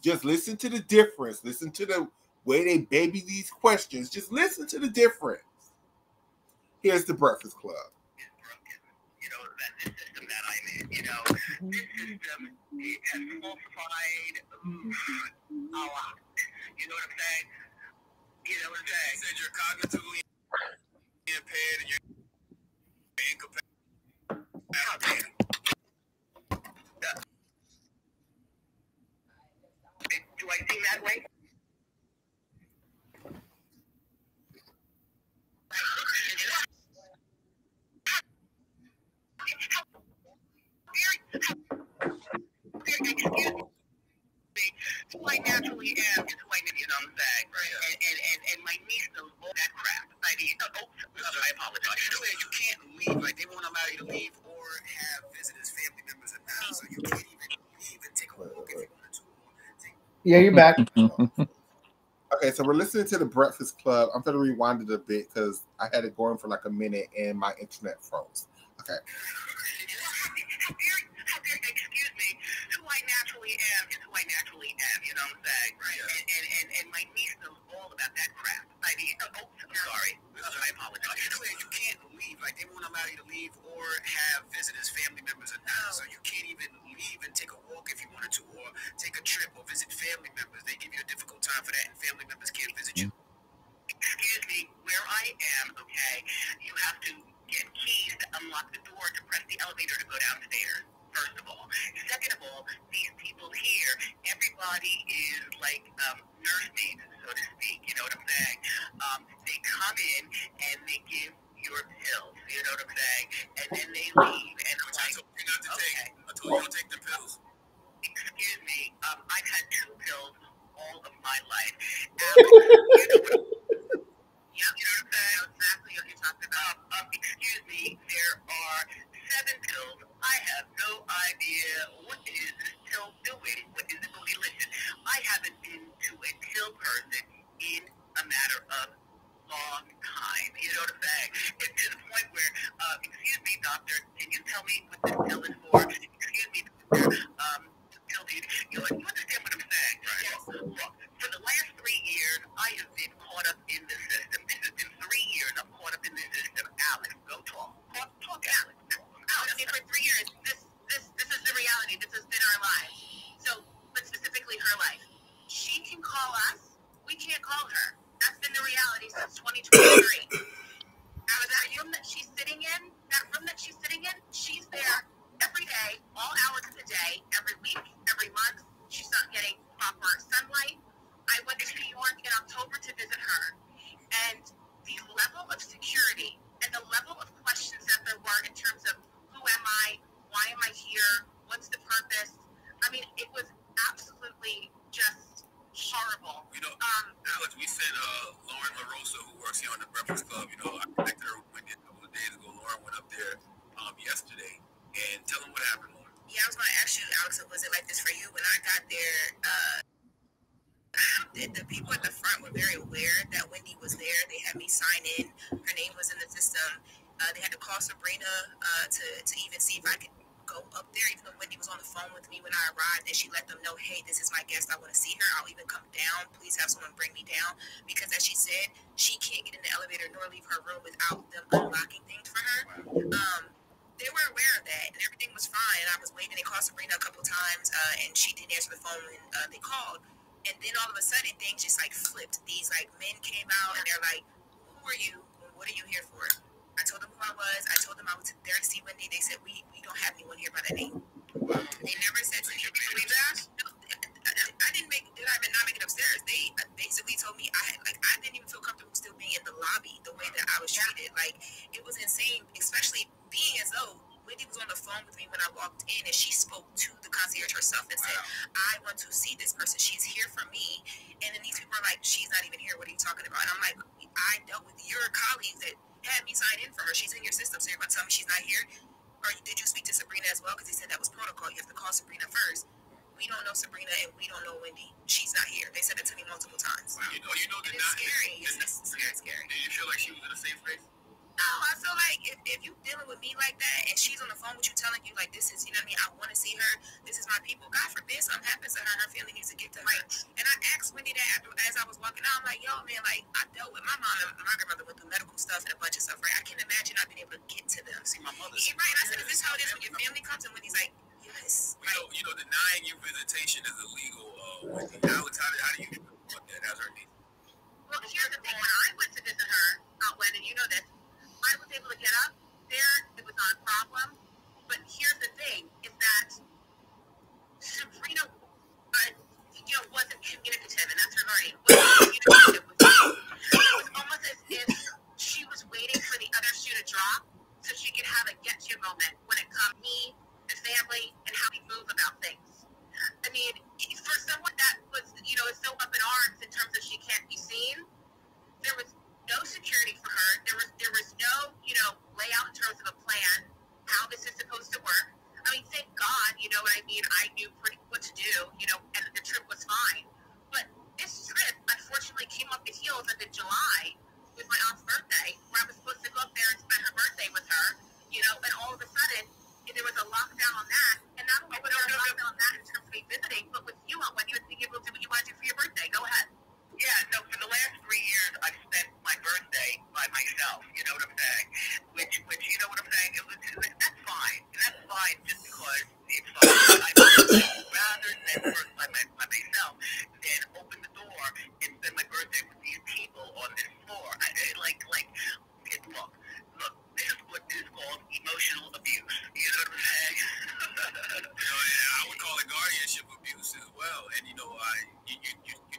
just listen to the difference. Listen to the way they baby these questions. Just listen to the difference. Here's the Breakfast Club. You know, that system that I'm in, you know, this system has falsified a lot. You know what I'm saying? You know what I'm saying? You said you're cognitively impaired and you're incapacitated. How dare you? Do I seem that way? Excuse me. Who I naturally am is who I am, you know what I'm saying? Right. And my niece knows all that crap. I mean, I apologize. You can't leave. Like, they won't allow you to leave or have visitors, family members, and that. So you can't even leave and take a walk if you wanted to. Yeah, you're back. Okay, so we're listening to the Breakfast Club. I'm going to rewind it a bit because I had it going for like a minute and my internet froze. Okay. Excuse me, who I naturally am is who I naturally am, you know what I'm saying? Right. And my niece knows all about that crap. I mean, I'm sorry. I apologize. You can't leave. Like, they won't allow you to leave or have visitors, family members, and that. So you can't even leave and take a walk if you wanted to, or take a trip or visit family members. They give you a difficult time for that, and family members can't visit you. Excuse me, where I am, okay, you have to get keys to unlock the door to press the elevator to go downstairs. First of all. Second of all, these people here, everybody is like nurse maids, so to speak. You know what I'm saying? They come in and they give your pills. You know what I'm saying? And then they leave. And I'm like, okay. I told you to take the pills. Excuse me. I've had 2 pills all of my life. You know what I'm saying? Exactly what you're talking about. Excuse me. There are 7 pills. I have no idea what is this pill doing. What is it going to be? Listen, I haven't been to a pill person in a matter of long time. You know what I'm saying? It's to the point where, excuse me, doctor, can you tell me what this pill is for? Excuse me, doctor, pill lead. You understand what I'm saying? Right. Yes. Look, for the last 3 years, I have been caught up in the system. This has been 3 years I'm caught up in the system. Alex, go talk. Talk, Alex. I mean, for 3 years, this is the reality. This has been our lives. So, but specifically her life. She can call us. We can't call her. That's been the reality since 2023. Now, that room that she's sitting in, she's there every day, all hours of the day, every week, every month. She's not getting proper sunlight. I went to New York in October to visit her. And the level of security and the level of questions that there were in terms of who am I, why Alex, we sent Lauren LaRosa, who works here on the Breakfast Club. You know, I connected her with you a couple of days ago. Lauren went up there yesterday. And tell them what happened, Lauren. Yeah, I was going to ask you, Alex, was it like this for you? When I got there, the people at the front were very aware that Wendy was there. They had me sign in. Her name was in the system. They had to call Sabrina to even see if I could go up there, even though Wendy was on the phone with me when I arrived, and she let them know, hey, this is my guest. I want to see her. I'll even come down. Please have someone bring me down. Because as she said, she can't get in the elevator nor leave her room without them unlocking things for her. They were aware of that, and everything was fine. I was waiting. They called Sabrina a couple times, and she didn't answer the phone when they called. And then all of a sudden, things just like flipped. These like men came out, and they're like, "Who are you? What are you here for?" I told them who I was. I told them I was there to see Wendy. They said, we don't have anyone here by that name. They never said to me, "Did you believe that?" I didn't did I not make it upstairs? They basically told me I didn't even feel comfortable still being in the lobby the way that I was treated. Like, it was insane, especially being as though Wendy was on the phone with me when I walked in, and she spoke to the concierge herself and said, I want to see this person. She's here for me. And then these people are like, she's not even here. What are you talking about? And I'm like, I dealt with your colleagues that had me sign in for her. She's in your system, so you're going to tell me she's not here? Or did you speak to Sabrina as well? Because they said that was protocol. You have to call Sabrina first. We don't know Sabrina, and we don't know Wendy. She's not here. They said it to me multiple times. Wow. You know and it's scary. It's very scary. Did you feel like she was in a safe space? No, I feel like if you dealing with me like that, and she's on the phone with you telling you, like, this is, you know what I mean, I want to see her, this is my people, God forbid something happens to her, her family needs to get to her. And I asked Wendy that as I was walking out, I'm like, yo, man, like, I dealt with my mom and my grandmother went through medical stuff and a bunch of stuff, right? I can't imagine not being able to get to them. See, my mother. Right, and I said, is this how it is when your family comes? And Wendy's like, yes. You know, denying your visitation is illegal. Wendy, Alex, how do you feel about that as her niece? Well, here's the thing. When I went to visit her, Wendy, you know this, I was able to get up there. It was not a problem. But here's the thing, is that Sabrina, wasn't communicative, and that's her learning. Wasn't communicative with me. It was almost as if she was waiting for the other shoe to drop so she could have a get-you moment when it comes to me, the family, and how we move about things. I mean, for someone that was, is so up in arms in terms of she can't be seen, there was no security for her. There was no, layout in terms of a plan, how this is supposed to work. I mean, thank God, you know what I mean? I knew pretty what to do, and the trip was fine. But this trip, unfortunately, came up the heels of in July with my aunt's birthday, where I was supposed to go up there and spend her birthday with her, and all of a sudden, there was a lockdown on that. And not only was there a lockdown on that in terms of me visiting, but with you, when you were able to do what you want to do for your birthday. Go ahead. Yeah, no, for the last 3 years, I've spent my birthday by myself, you know what I'm saying? Which you know what I'm saying? That's fine. That's fine just because it's fine. Rather than first by myself, then open the door and spend my birthday with these people on this floor. Look, this is what is called emotional abuse. You know what I'm saying? I would call it guardianship abuse as well. And, you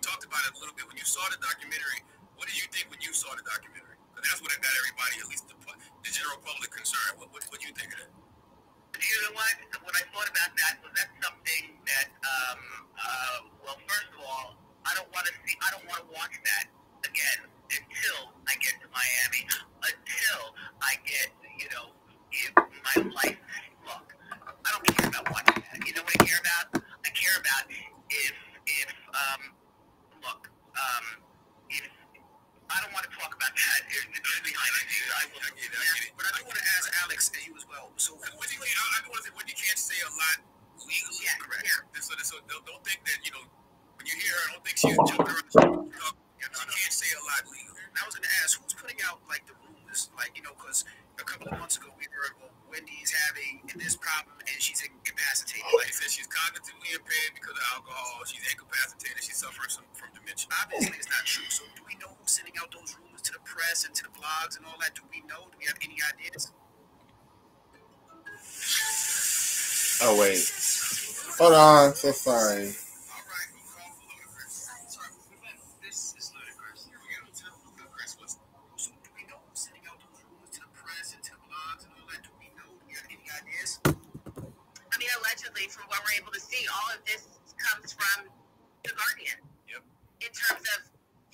talked about it a little bit when you saw the documentary. What did you think when you saw the documentary? Because that's what got everybody, at least the general public, concerned. What do you think of that? You know what? What I thought about that was that's something that, first of all, I don't want to watch that again until I get to Miami. Until I get, my life. Look, I don't care about watching that. You know what I care about? I care about if I don't want to talk about that. It's behind the scenes. I get it. But I do want to ask Alex and you as well. So, I do want to say Wendy can't say a lot legally, correct? Yeah. So don't think that, when you hear her, don't think she's jumping around. She can't say a lot legally. I was going to ask, who's putting out, the rumors? Because a couple of months ago, we heard, Wendy's having this problem, and she's incapacitated. Like I said, she's cognitively impaired because of alcohol. She's incapacitated. She's suffering from dementia. Obviously, it's not true. So do we know who's sending out those rumors to the press and to the blogs and all that? Do we know? Do we have any ideas? Oh, wait. Hold on. So sorry. From what we're able to see, all of this comes from The Guardian. Yep. In terms of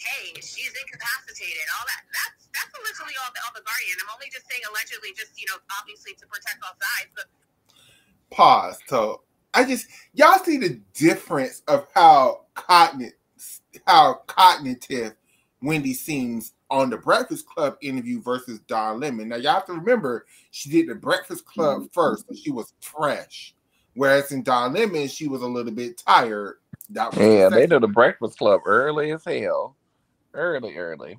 hey, she's incapacitated, all that. That's allegedly all the Guardian. I'm only just saying allegedly, just obviously to protect all sides. But pause. So y'all see the difference of how cognitive Wendy seems on the Breakfast Club interview versus Don Lemon. Now y'all have to remember she did the Breakfast Club first, and she was fresh. Whereas in Don Lemon, she was a little bit tired. That was Yeah, they did the Breakfast Club early as hell. Early.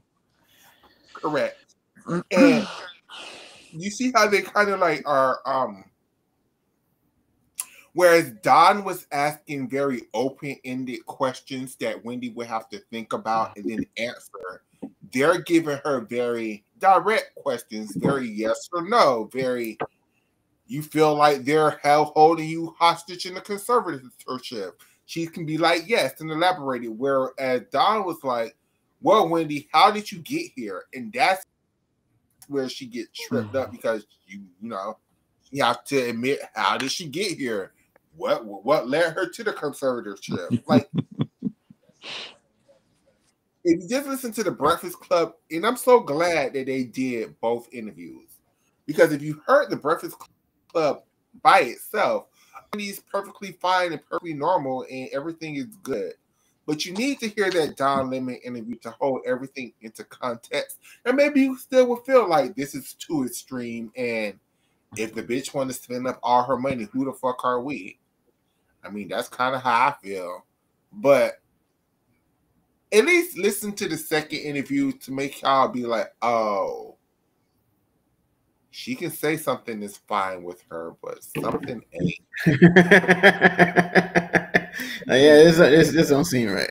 Correct. And you see how they kind of like are whereas Don was asking very open-ended questions that Wendy would have to think about and then answer. They're giving her very direct questions, very yes or no, very you feel like they're holding you hostage in the conservatorship. She can be like, yes, and elaborate it. Whereas Don was like, well, Wendy, how did you get here? And that's where she gets tripped up because you have to admit, how did she get here? What led her to the conservatorship? Like, if you just listen to the Breakfast Club, and I'm so glad that they did both interviews, because if you heard the Breakfast Club by itself, Wendy's perfectly fine and perfectly normal, and everything is good. But you need to hear that Don Lemon interview to hold everything into context. And maybe you still would feel like this is too extreme. And if the bitch want to spend up all her money, who the fuck are we? I mean, that's kind of how I feel. But at least listen to the second interview to make y'all be like, oh, she can say something is fine with her, but something ain't. Yeah, this don't seem right.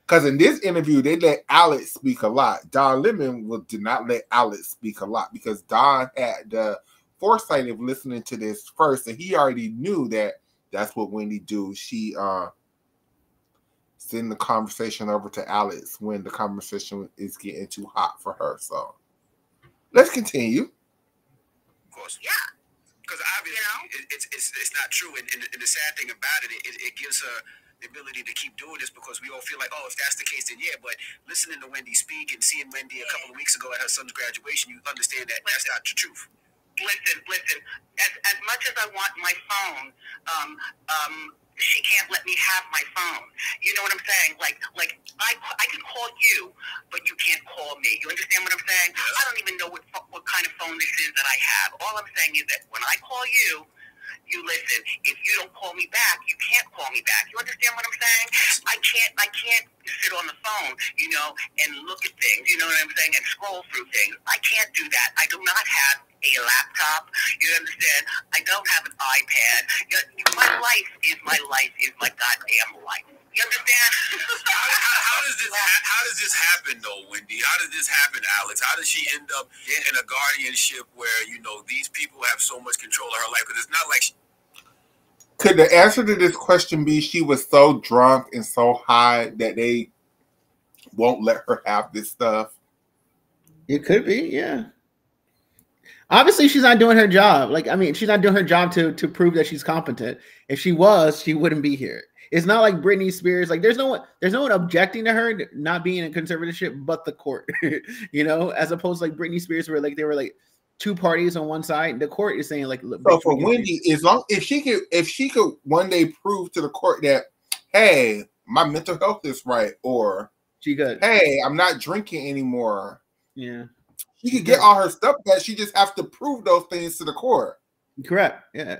Because in this interview, they let Alex speak a lot. Don Lemon did not let Alex speak a lot because Don had the foresight of listening to this first, and he already knew that that's what Wendy do. She send the conversation over to Alex when the conversation is getting too hot for her. So let's continue. Of course, yeah. Because obviously, it's not true, and the sad thing about it gives her the ability to keep doing this because we all feel like, oh, if that's the case, then yeah. But listening to Wendy speak and seeing Wendy a couple of weeks ago at her son's graduation, you understand that that's not the truth. Listen. As much as I want my phone, she can't let me have my phone. You know what I'm saying? Like I can call you, but you can't call me. You understand what I'm saying? Yes. I don't even know what kind of phone this is that I have. All I'm saying is that when I call you, you listen. If you don't call me back, you can't call me back. You understand what I'm saying? I can't sit on the phone, and look at things. You know what I'm saying? And scroll through things. I can't do that. I do not have a laptop. You understand? I don't have an iPad. My life is my goddamn life. You understand? How does this happen though, Wendy? How does this happen, Alex? How does she end up in a guardianship where these people have so much control of her life? Because it's not like Could the answer to this question be she was so drunk and so high that they won't let her have this stuff? It could be, yeah. Obviously, she's not doing her job. She's not doing her job to prove that she's competent. If she was, she wouldn't be here. It's not like Britney Spears. Like, there's no one objecting to her not being in conservatorship, but the court. As opposed to like Britney Spears, where like they were like two parties on one side. The court is saying like, look, so for Wendy, if she could one day prove to the court that, hey, my mental health is right, or she could, hey, I'm not drinking anymore. Yeah. She could get all her stuff back. She just have to prove those things to the court. Correct. Yeah.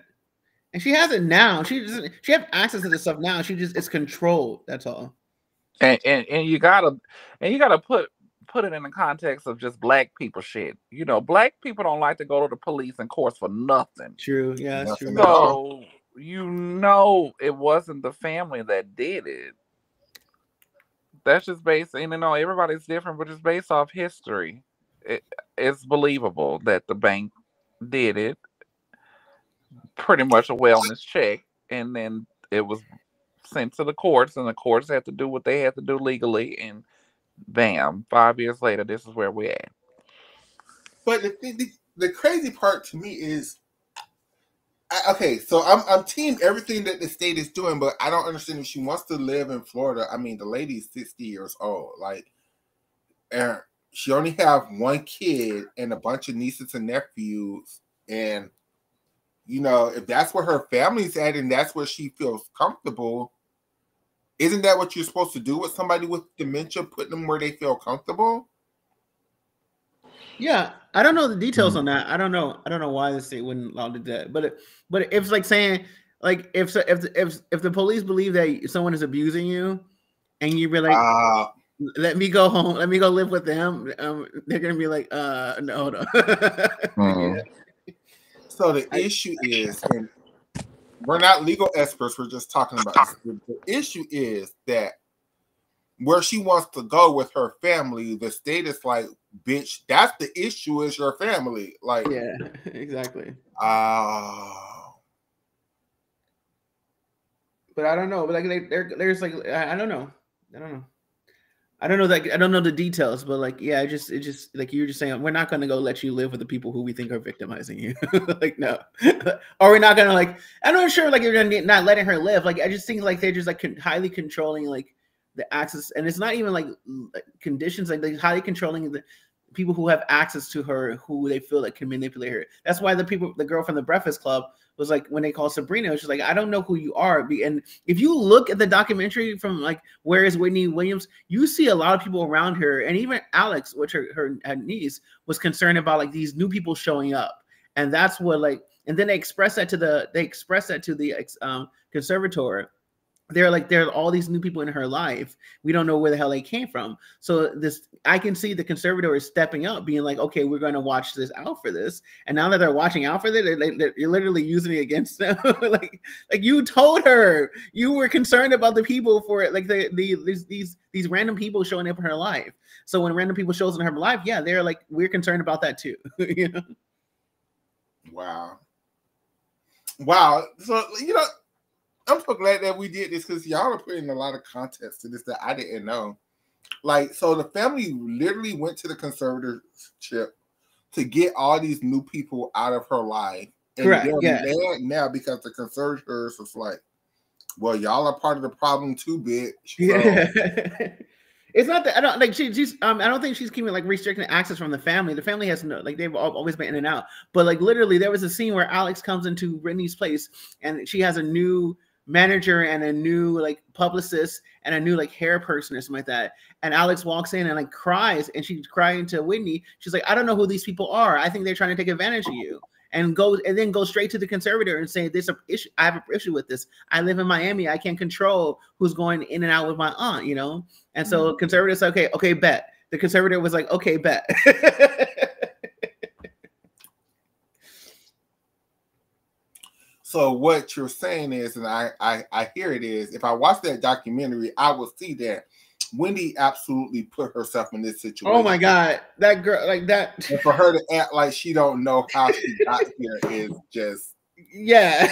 And she has it now. She have access to this stuff now. It's controlled. That's all. And you gotta put it in the context of just black people shit. Black people don't like to go to the police and courts for nothing. True. Yeah, that's true. So it wasn't the family that did it. That's just based, everybody's different, but it's based off history. It's believable that the bank did it, pretty much a wellness check, and then it was sent to the courts, and the courts had to do what they had to do legally, and bam, 5 years later, this is where we're at. But the crazy part to me is Okay, so I'm team everything that the state is doing, but I don't understand if she wants to live in Florida. I mean, the lady's 60 years old, like, and she only have one kid and a bunch of nieces and nephews, and you know, if that's where her family's at and that's where she feels comfortable, isn't that what you're supposed to do with somebody with dementia? Put them where they feel comfortable. Yeah, I don't know the details on that. I don't know why the state wouldn't allow to do that. But it's like saying, like, if the police believe that someone is abusing you, and you be like, let me go home, let me go live with them, they're gonna be like, no. Yeah. So the issue is, and we're not legal experts, we're just talking about this. The issue is that where she wants to go with her family, the state is like, bitch, that's the issue, is your family. Like, yeah, exactly. But I don't know. But like, there's like, I don't know. I don't know that. I don't know the details, but like, yeah, it just like you were just saying, we're not going to go let you live with the people who we think are victimizing you. Like, no, or we're not going to, like, I'm not sure, like, you're going to not letting her live. Like, I just think like they're just like highly controlling like the access, and it's not even like conditions, like they're highly controlling the people who have access to her, who they feel like can manipulate her. That's why the girl from the Breakfast Club was like, when they called Sabrina, she's like, I don't know who you are. And if you look at the documentary from like Where is Whitney Williams, you see a lot of people around her, and even Alex, which her niece, was concerned about like these new people showing up, and that's what like. And then they express that to the conservator. They're like, there are all these new people in her life. We don't know where the hell they came from. So I can see the conservator is stepping up, being like, okay, we're going to watch this out for this. And now that they're watching out for this, you're literally using it against them. like you told her you were concerned about the people for it, like these random people showing up in her life. So when random people shows in her life, yeah, they're like, we're concerned about that too. You know? Wow. So, you know, I'm so glad that we did this, because y'all are putting a lot of context to this that I didn't know. Like, so the family literally went to the conservatorship to get all these new people out of her life. And correct. They're mad now because the conservators was like, well, y'all are part of the problem too, bitch. So, yeah. It's not that I don't like she's I don't think she's keeping like restricting access from the family. The family has no, like, they've always been in and out. But like literally there was a scene where Alex comes into Brittany's place and she has a new manager and a new like publicist and a new like hair person or something like that. And Alex walks in and like cries, and she's crying to Whitney. She's like, I don't know who these people are. I think they're trying to take advantage of you. And then go straight to the conservator and say, "There's an issue. I have an issue with this. I live in Miami. I can't control who's going in and out with my aunt, you know." And so conservator said, "Okay, bet." The conservator was like, "Okay, bet." So what you're saying is, and I hear it is, if I watch that documentary, I will see that Wendy absolutely put herself in this situation. Oh my God, that girl, like that. And for her to act like she don't know how she got here is just, yeah.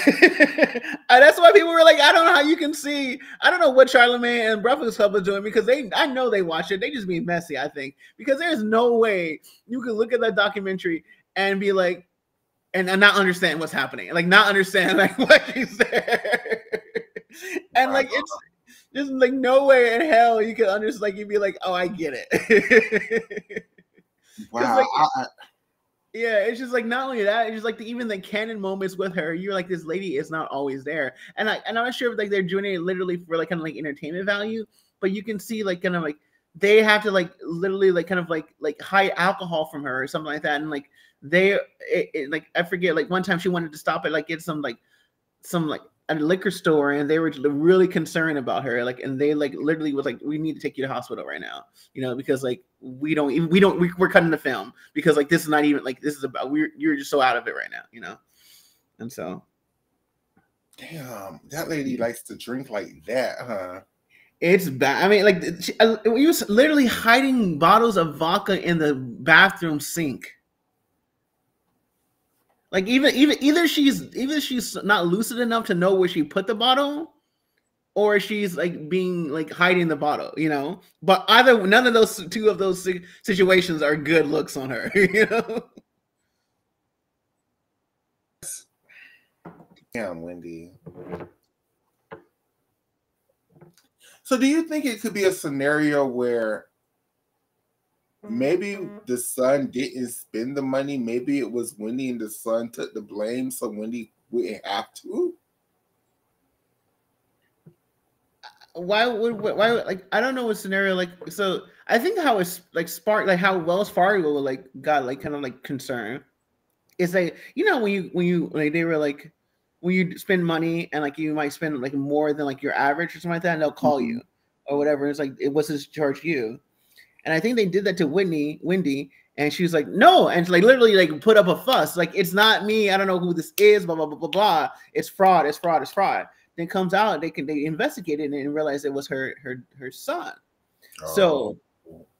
That's why people were like, I don't know how you can see. I don't know what Charlamagne and Breakfast Club are doing, because I know they watch it. They just being messy, I think, because there's no way you can look at that documentary and be like, and not understand what's happening, like not understand like what she's there, and like it's just like no way in hell you can understand. Like you'd be like, oh, I get it. Wow. Like, yeah, it's just like not only that, it's just like even the canon moments with her. You're like, this lady is not always there, and I'm not sure if like they're doing it literally for like kind of like entertainment value, but you can see like kind of like they have to like literally like kind of like hide alcohol from her or something like that, and like. Like I forget, like one time she wanted to stop at like get some a liquor store, and they were really concerned about her, like, and they like literally was like, we need to take you to hospital right now, you know, because like we're cutting the film, because like this is not even like this is about you're just so out of it right now, you know. And so damn, that lady likes to drink like that, huh? It's bad. I mean, like he was literally hiding bottles of vodka in the bathroom sink. Like either she's not lucid enough to know where she put the bottle, or she's like being like hiding the bottle, you know. But none of those two of those situations are good looks on her, you know. Damn, Wendy. So do you think it could be a scenario where maybe the son didn't spend the money? Maybe it was Wendy and the son took the blame so Wendy wouldn't have to? Why like I don't know what scenario like so I think how it's like how Wells Fargo like got like kind of like concerned. It's like when you like they were like when you spend money and like you might spend like more than like your average or something like that, and they'll call you or whatever. It's like it wasn't charged you. And I think they did that to Wendy, and she was like, no, and like literally like put up a fuss, like it's not me, I don't know who this is, blah blah blah blah blah. It's fraud, it's fraud, it's fraud. Then it comes out, they investigate it and realize it was her son. Oh.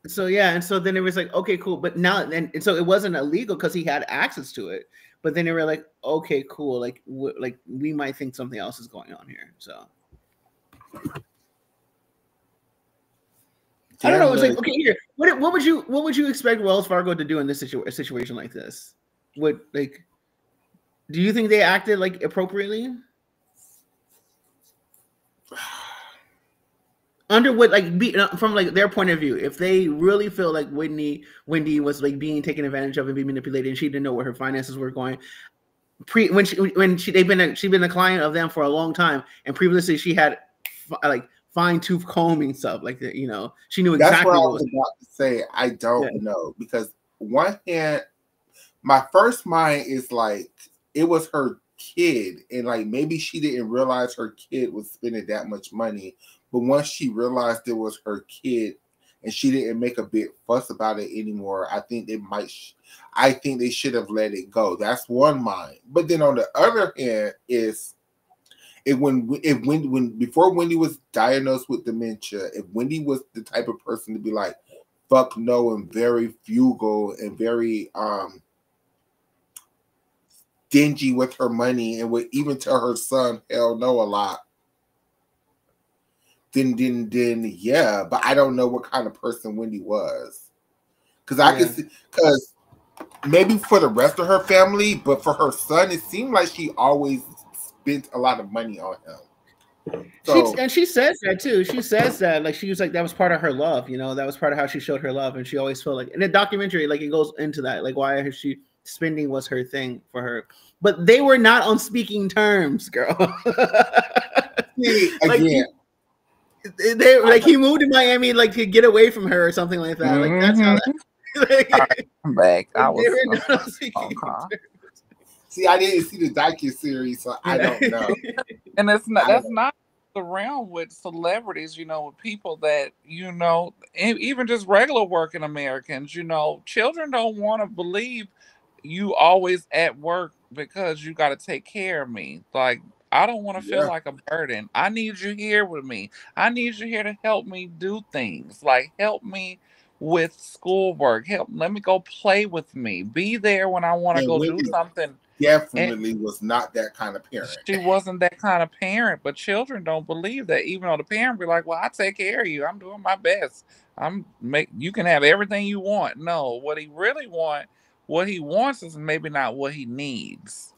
So yeah, and so then it was like, okay, cool. But now and so it wasn't illegal because he had access to it. But then they were like, okay, cool. Like we might think something else is going on here. So I don't know. It's like, okay, here. What would you expect Wells Fargo to do in this situation like this? Do you think they acted like appropriately? Under what from like their point of view, if they really feel like Wendy was like being taken advantage of and being manipulated, and she didn't know where her finances were going, she'd been a client of them for a long time, and previously she had like fine tooth combing stuff like that. She knew exactly. That's what I was about to say. I don't know because one hand, my first mind is like it was her kid, and like maybe she didn't realize her kid was spending that much money. But once she realized it was her kid and she didn't make a big fuss about it anymore, I think they should have let it go. That's one mind. But then on the other hand when before Wendy was diagnosed with dementia, if Wendy was the type of person to be like, fuck no, and very frugal and very stingy with her money and would even tell her son hell no a lot, then yeah, but I don't know what kind of person Wendy was, because maybe for the rest of her family, but for her son, it seemed like she always spent a lot of money on him. So, she says that too. She says that like she was like that was part of her love, that was part of how she showed her love, and she always felt like in the documentary, like it goes into that, like why she spending was her thing for her, but they were not on speaking terms, girl. Again. They like he moved to Miami like to get away from her or something like that. Like that's how I'm back. I was see, I didn't see the docu-series, so I don't know. And that's not the realm with celebrities, with people that, even just regular working Americans, children don't want to believe you always at work because you got to take care of me. Like, I don't want to feel like a burden. I need you here with me. I need you here to help me do things. Like, help me with schoolwork. Let me go play with me. Be there when I want to go do something. Definitely was not that kind of parent. She wasn't that kind of parent, but children don't believe that. Even though the parent be like, well, I take care of you. I'm doing my best. You can have everything you want. No, what he wants is maybe not what he needs.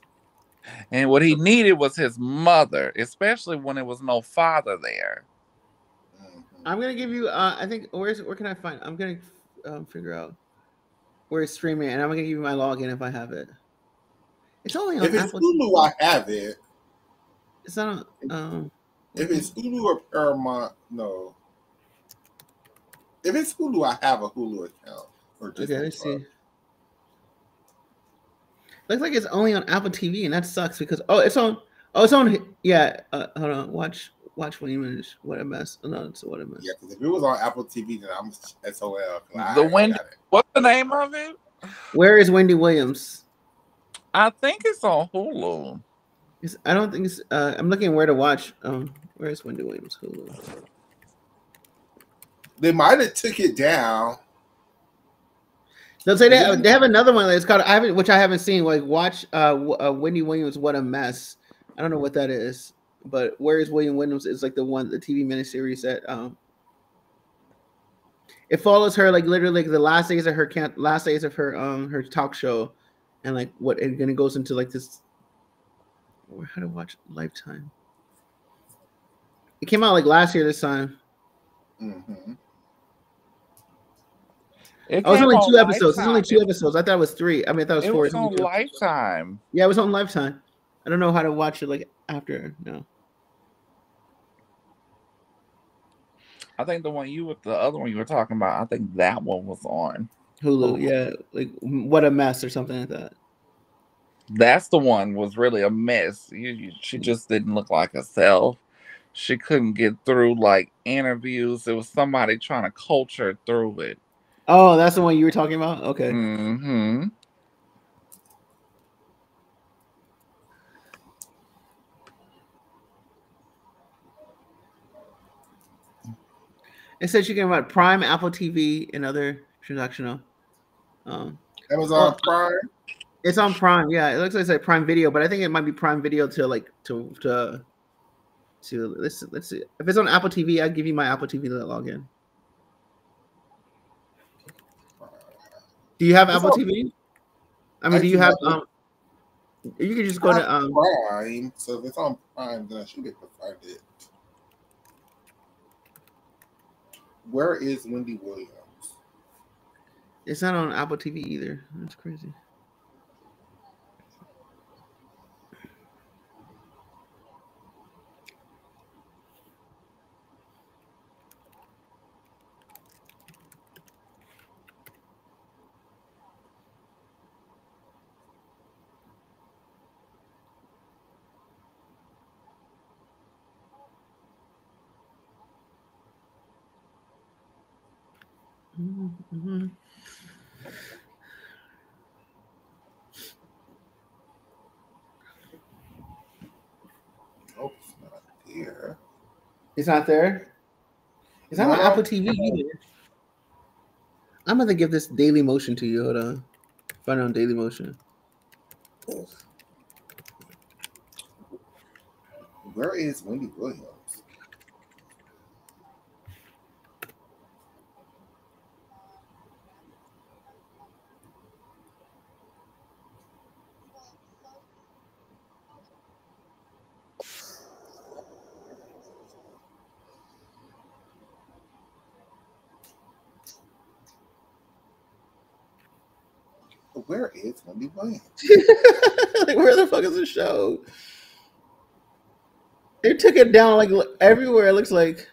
And what he needed was his mother, especially when there was no father there. I'm gonna give you. I think where can I find? I'm gonna figure out where it's streaming, and I'm gonna give you my login if I have it. It's only on if it's Apple Hulu, I have it. It's not on. If it's Hulu or Paramount, no. If it's Hulu, I have a Hulu account. Okay, let's see. Looks like it's only on Apple TV, and that sucks because it's on. Hold on. Watch Williams. What a mess. No, it's what a mess. Yeah, because if it was on Apple TV, then I'm SOL. What's the name of it? Where is Wendy Williams? I think it's on Hulu. I don't think it's. I'm looking where to watch. Where is Wendy Williams? Hulu. They might have took it down. They'll say they have another one that's called which I haven't seen. Like watch Wendy Williams. What a mess. I don't know what that is, but where is William Williams is like the TV miniseries that it follows her like literally like the last days of her her talk show, and like and then it goes into like this How to watch Lifetime. It came out like last year this time. Mm-hmm. It Oh, it's came only on 2 episodes. It's only Lifetime. 2 episodes. I thought it was 3. I mean, I thought it was It 4. was It's only on 2 episodes. Lifetime. Yeah, it was on Lifetime. I don't know how to watch it like after. No. I think the other one you were talking about, I think that one was on Hulu. Yeah, like What a Mess or something like that. That's the one was really a mess. She just didn't look like herself. She couldn't get through like interviews. There was somebody trying to coach her through it. Oh, that's the one you were talking about? Okay. Mm-hmm. It says you can watch Prime, Apple TV, and other transactional. Amazon Prime. It's on Prime. Yeah, it looks like it's like Prime Video, but I think it might be Prime Video to let's see. If it's on Apple TV, I'll give you my Apple TV login. Do you have Apple TV? I mean, do you have you can just go to Prime. So if it's on Prime, then I should be able to find it. Where is Wendy Williams? It's not on Apple TV either. That's crazy. Mm-hmm. Oh, it's not here. It's not there. It's not on Apple TV either. I'm gonna give this Daily Motion to you. Hold on. Find it on Daily Motion. Where is Wendy Williams? Where is Wendy Williams? Like, where the fuck is the show? They took it down like everywhere. It looks like.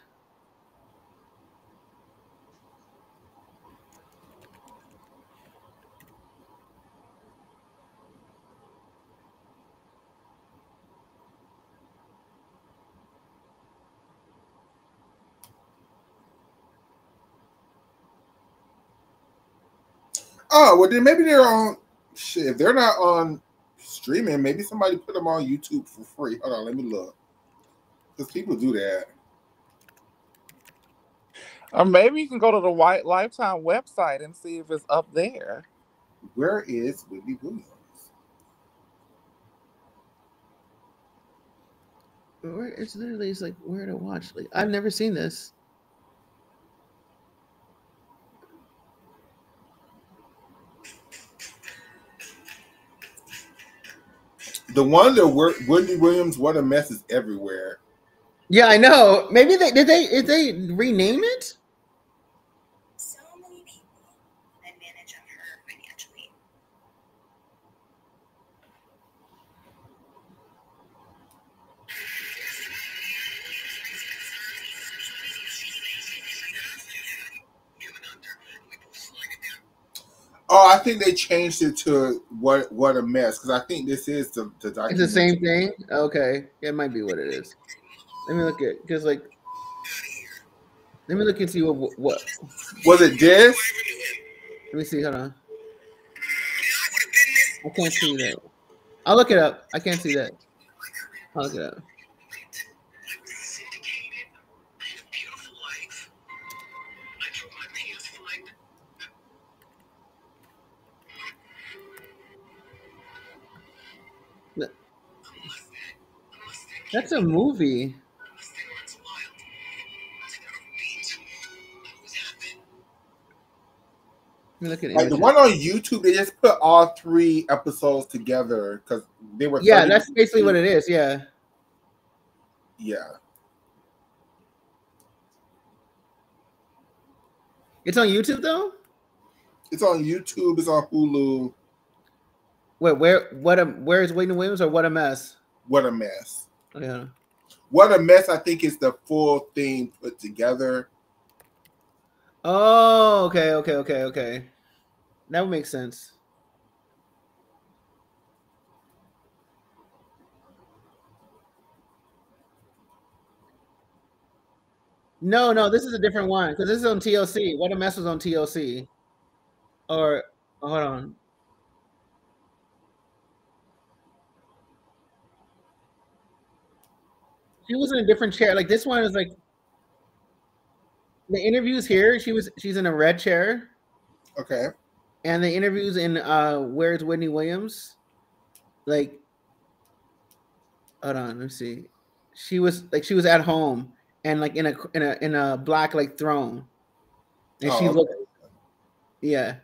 Oh, well then maybe they're on shit. If they're not on streaming, maybe somebody put them on YouTube for free. Hold on, let me look. Because people do that. Or maybe you can go to the White Lifetime website and see if it's up there. Where is Wendy Williams? Where it's literally it's like where to watch. Like I've never seen this. The one that Wendy Williams, What a Mess is everywhere. Yeah, I know. Maybe did they rename it? So many people advantage of her financially. Oh, I think they changed it to what a mess because I think this is the documentary. It's the same thing. Okay, it might be what it is. Let me look at because like. Let me look and see what was it. This? Let me see. Hold on. I can't see that. I'll look it up. I can't see that. I'll look it up. That's a movie. me look at Like the images. one on YouTube, they just put all 3 episodes together because they were. Yeah, 30 that's basically what it is. Yeah. Yeah. It's on YouTube though. It's on YouTube. It's on Hulu. Wait, where is Whitney Williams or What a Mess? What a mess. Yeah. What a mess. I think is the full thing put together. Oh, okay. That would make sense. No, this is a different one because this is on TLC. What a Mess was on TLC. Or hold on. She was in a different chair. Like this one is like the interviews here. She's in a red chair, Okay. and the interviews in Where's Whitney Williams? Like, hold on, let me see. She was at home and like in a black like throne, and she looked. Yeah.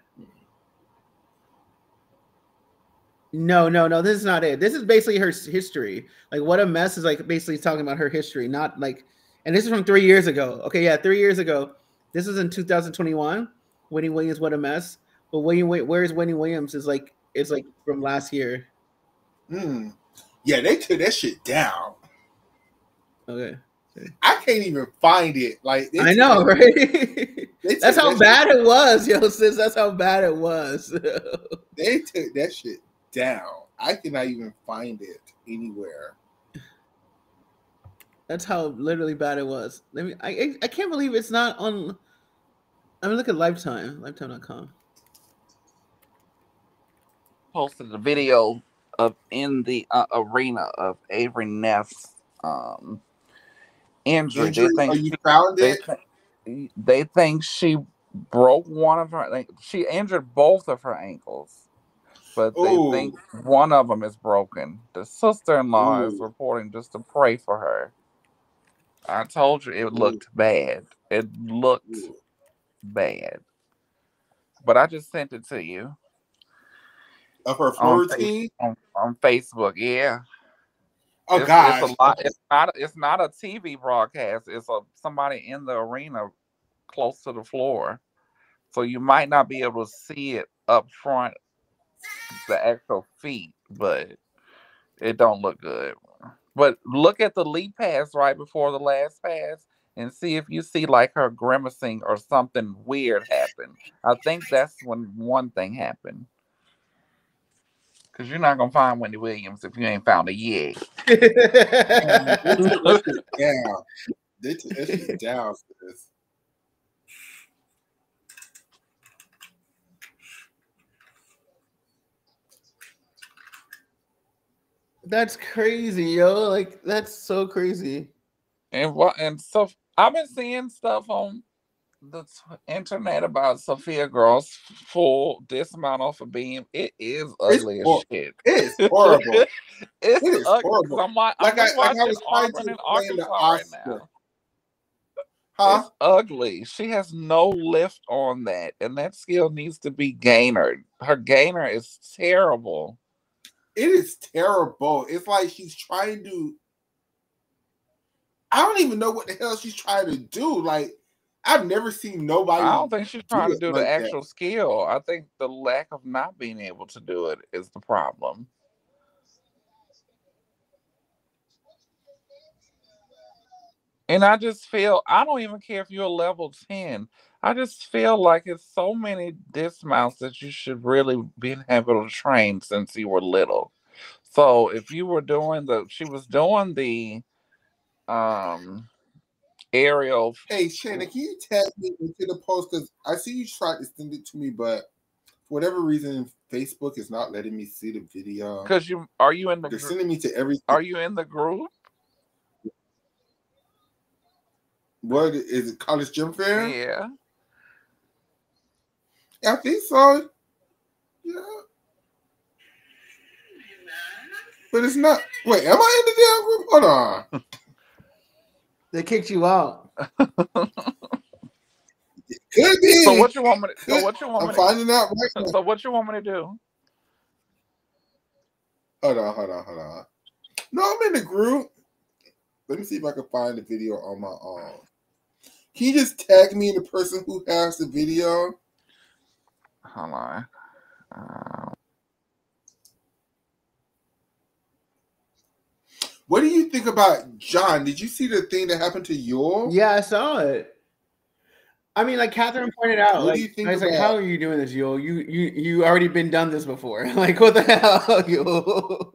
No. This is not it. This is basically her history. Like, What a Mess is like basically talking about her history, not like. And this is from 3 years ago. Okay, yeah, 3 years ago. This is in 2021. Whitney Williams, What a Mess. But Where's Whitney Williams is like it's like from last year. Yeah, they took that shit down. Okay. I can't even find it. Like I know, right? That's how bad it was, yo, sis. That's how bad it was. They took that shit down. I cannot even find it anywhere. That's how literally bad it was. I can't believe it's not on. I mean, look at Lifetime, Lifetime.com. Posted a video of in the arena of Avery Neff's injury. You found it? They think she broke one of her. She injured both of her ankles, but they think one of them is broken. The sister-in-law is reporting just to pray for her. I told you it looked bad. It looked bad. But I just sent it to you. Of her floor routine? On Facebook, yeah. Oh, gosh. It's a lot. It's not a TV broadcast. It's somebody in the arena close to the floor. So you might not be able to see it up front, the actual feet, but it don't look good. But look at the lead pass right before the last pass and see if you see like her grimacing or something weird happen. I think that's when one thing happened. Because you're not going to find Wendy Williams if you ain't found it yet. They took that shit down. They took that shit down, sis. That's crazy, yo. Like, that's so crazy. And so I've been seeing stuff on the internet about Sophia Girl's full dismount off a beam. It is ugly as shit. It's horrible. It's ugly. Horrible. I'm watching Auburn and Arkansas right now. Huh? It's ugly. She has no lift on that, and that skill needs to be gainer. Her gainer is terrible. It is terrible. It's like she's trying to. I don't even know what the hell she's trying to do. Like, I've never seen nobody. I don't think she's trying to do like the actual skill. I think the lack of not being able to do it is the problem. And I just feel, I don't even care if you're a level 10. I just feel like it's so many dismounts that you should really be able to train since you were little. So if you were doing she was doing the aerial. Hey, Shannon, can you tag me into the post? Because I see you tried to send it to me, but for whatever reason, Facebook is not letting me see the video. Because are you in the They're sending me to everything. Are you in the group? What is it? College Gym Fair? Yeah. I think so. Yeah. But it's not. Wait, am I in the damn group? Hold on. They kicked you out. Could be. So what you want me to? So Could- what you want I'm me finding out right to? now. So what you want me to do? Hold on. No, I'm in the group. Let me see if I can find the video on my own. Can you just tag me the person who has the video? Hold on. What do you think about John? Did you see the thing that happened to Yul? Yeah, I saw it. I mean, like Catherine pointed out, What do you think I was like, about- "How are you doing this, Yul? You already been done this before. Like, what the hell, Yul?"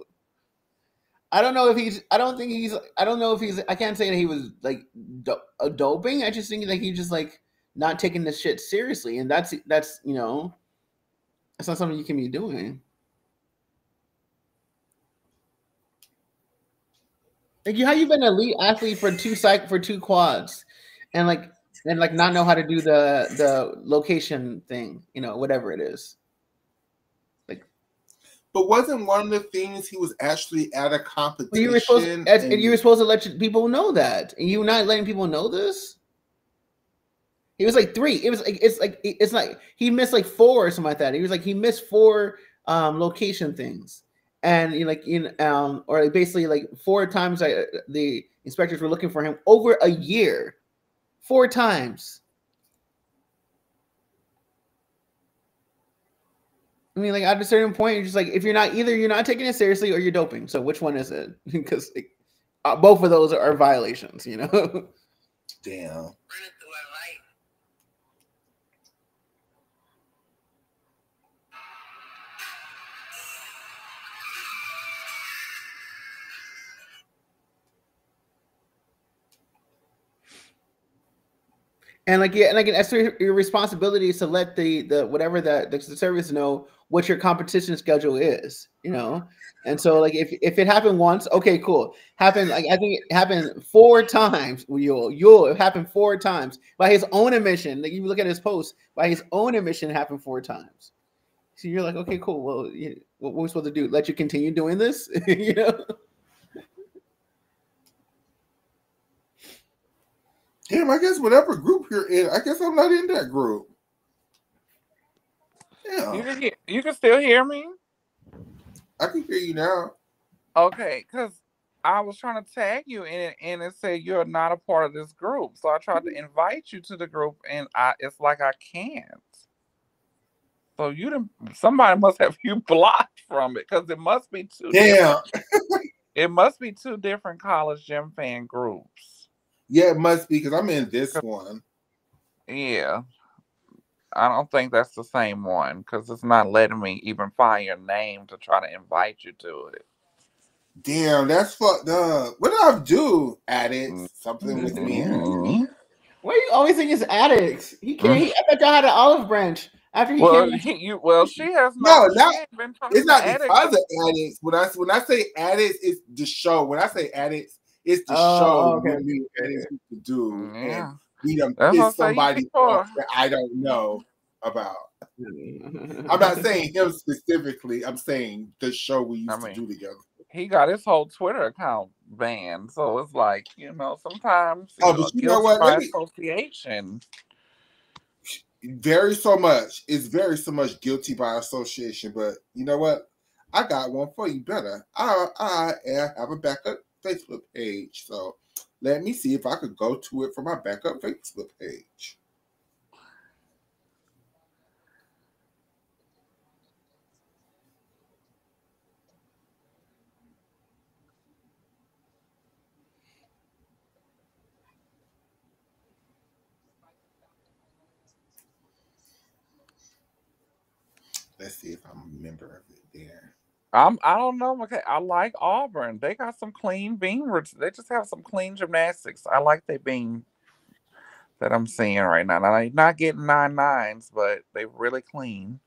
I don't know if he's. I don't know if he's. I can't say that he was like doping. I just think that he's just like not taking this shit seriously, and that's that's not something you can be doing. Like, how you been an elite athlete for two quads, and not know how to do the location thing, whatever it is. But wasn't one of the things he was actually at a competition? You were supposed to let people know that, and you not letting people know this. He was like 3. It's like he missed like 4 or something like that. He missed 4 location things, and or basically like 4 times the inspectors were looking for him over a year, 4 times. I mean, like at a certain point, you're just like, if you're not taking it seriously or you're doping. So which one is it? Because both of those are violations, Damn. And that's your responsibility is to let the whatever the service know what your competition schedule is, And so like if it happened once, okay, cool. I think it happened 4 times. It happened 4 times by his own admission. Like you look at his post, by his own admission, it happened 4 times. So you're like, okay, cool. Well, what we're supposed to do? Let you continue doing this, Damn, I guess whatever group you're in, I guess I'm not in that group. Yeah. You can still hear me? I can hear you now. Okay, because I was trying to tag you in it, and it said you're not a part of this group. So I tried to invite you to the group, and it's like I can't. So somebody must have you blocked from it, because it must be 2 Damn. It must be 2 different College Gym fan groups. Yeah, it must be, because I'm in this one. Yeah. I don't think that's the same one, because it's not letting me even find your name to try to invite you to it. Damn, that's fucked up. What did I do? Addicts? Something with me. Why do you always think it's addicts? He can't. I bet y'all had an olive branch after he came. She has it's not because of addicts. When I say addicts, it's the show. When I say addicts, it's the show. Okay. What we addicts to do. Yeah. And we done That's pissed somebody off that I don't know about. I'm not saying him specifically. I'm saying the show we used to do together. He got his whole Twitter account banned, so it's like sometimes. But you know what? By association. It's very so much guilty by association. But you know what? I got one for you better. I have a backup Facebook page, so let me see if I could go to it from my backup Facebook page. Let's see if I'm a member of it there. I don't know. Okay, I like Auburn. They got some clean beam. They just have some clean gymnastics. I like their beam that I'm seeing right now. Now they're not getting 9.9s, but they're really clean.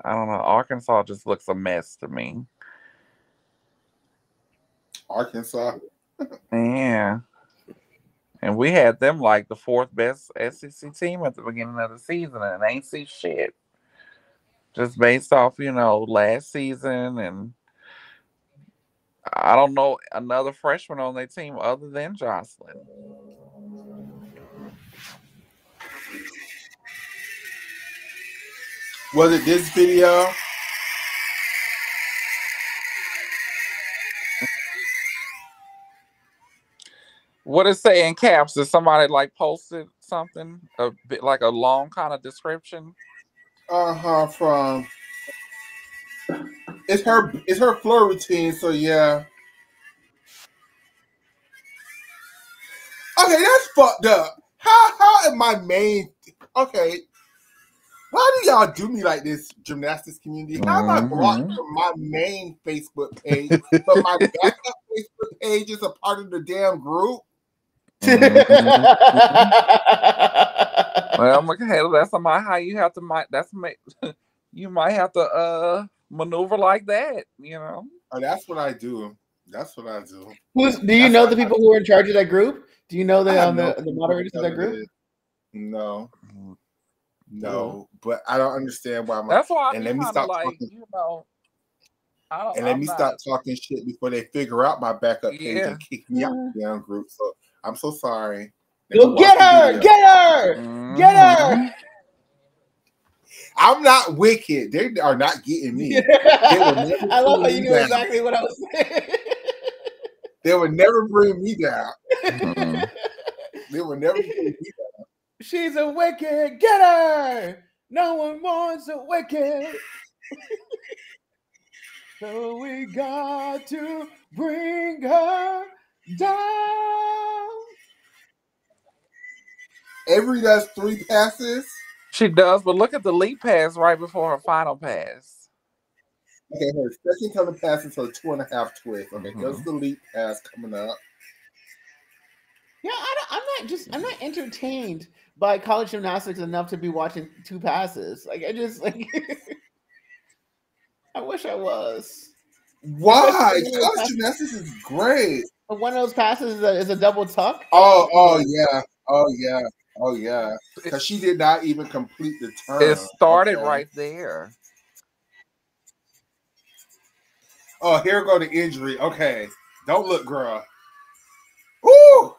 I don't know. Arkansas just looks a mess to me. Arkansas. Yeah. And we had them like the 4th best SEC team at the beginning of the season, and ain't see shit. Just based off, last season, and I don't know another freshman on their team other than Jocelyn. Was it this video? What it say in caps? Did somebody like posted something a bit like a long kind of description? From it's her floor routine. So yeah. Okay, that's fucked up. How am my main? Okay, why do y'all do me like this, gymnastics community? How am I blocked from my main Facebook page, but my backup Facebook page is a part of the damn group? Well, Michaela, that's how you have to. You might have to maneuver like that. You know. Oh, that's what I do. That's what I do. Do you know the people who are in charge of that group? Do you know the moderators of that group? No, but I don't understand why. That's why. And let me stop like, talking. you know, let me stop talking shit before they figure out my backup page and kick me out of the damn group. So I'm so sorry. Go get her! Get her! Get her! I'm not wicked. They are not getting me. I love how you knew exactly what I was saying. They would never bring me down. They would never bring me down. She's a wicked. Get her! No one wants a wicked. So we got to bring her down. Avery does 3 passes. She does, but look at the lead pass right before her final pass. Okay, her second coming pass is her 2.5 twist. Okay, there's the lead pass coming up. Yeah, I'm not entertained by college gymnastics enough to be watching 2 passes. Like I wish I was. Why? College gymnastics is great. But one of those passes is a double tuck. Oh yeah. Because she did not even complete the turn. It started right there. Oh, here go the injury. Okay. Don't look, girl. Woo!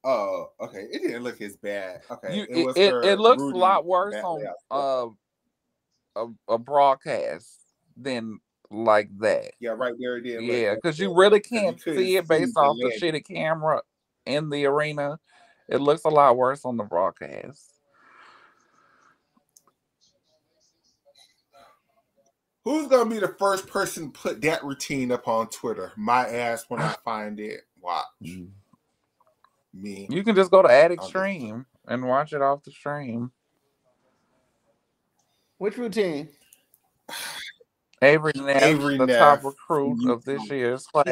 Oh, okay. It didn't look as bad. Okay. It looks a lot worse on a broadcast than like that. Yeah, right there it did. Yeah, because you really can't see it based off the shitty camera in the arena. It looks a lot worse on the broadcast. Who's gonna be the first person to put that routine up on Twitter? My ass when I find it. Watch. Me. You can just go to AddExtreme and watch it off the stream. Which routine? Avery Neff, the top recruit of this year's class.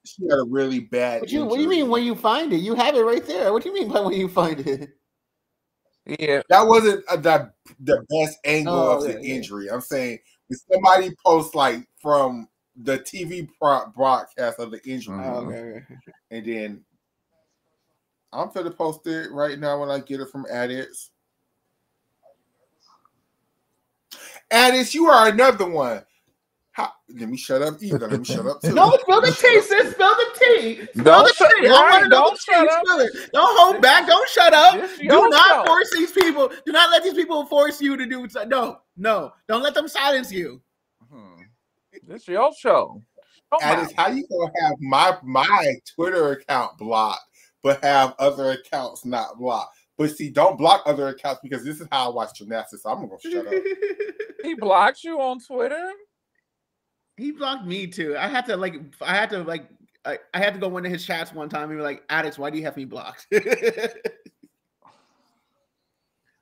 She had a really bad. What do you mean when you find it? You have it right there. What do you mean by when you find it? Yeah, that wasn't the best angle of the injury. I'm saying if somebody posts like from the TV broadcast of the injury, and then I'm gonna post it right now when I get it from Addicts. Addicts, you are another one. Let me shut up either. Let me shut up too. No, spill the tea, sis. Spill the tea. Don't shut up. Don't hold back. Don't shut up. Do not force these people. Do not let these people force you to do. No. Don't let them silence you. This is your show. Addicts, how you gonna have my Twitter account blocked, but have other accounts not blocked? But see, don't block other accounts because this is how I watch gymnastics. So I'm gonna shut up. He blocked you on Twitter? He blocked me too. I had to go into his chats one time and be like, Addicts, why do you have me blocked? I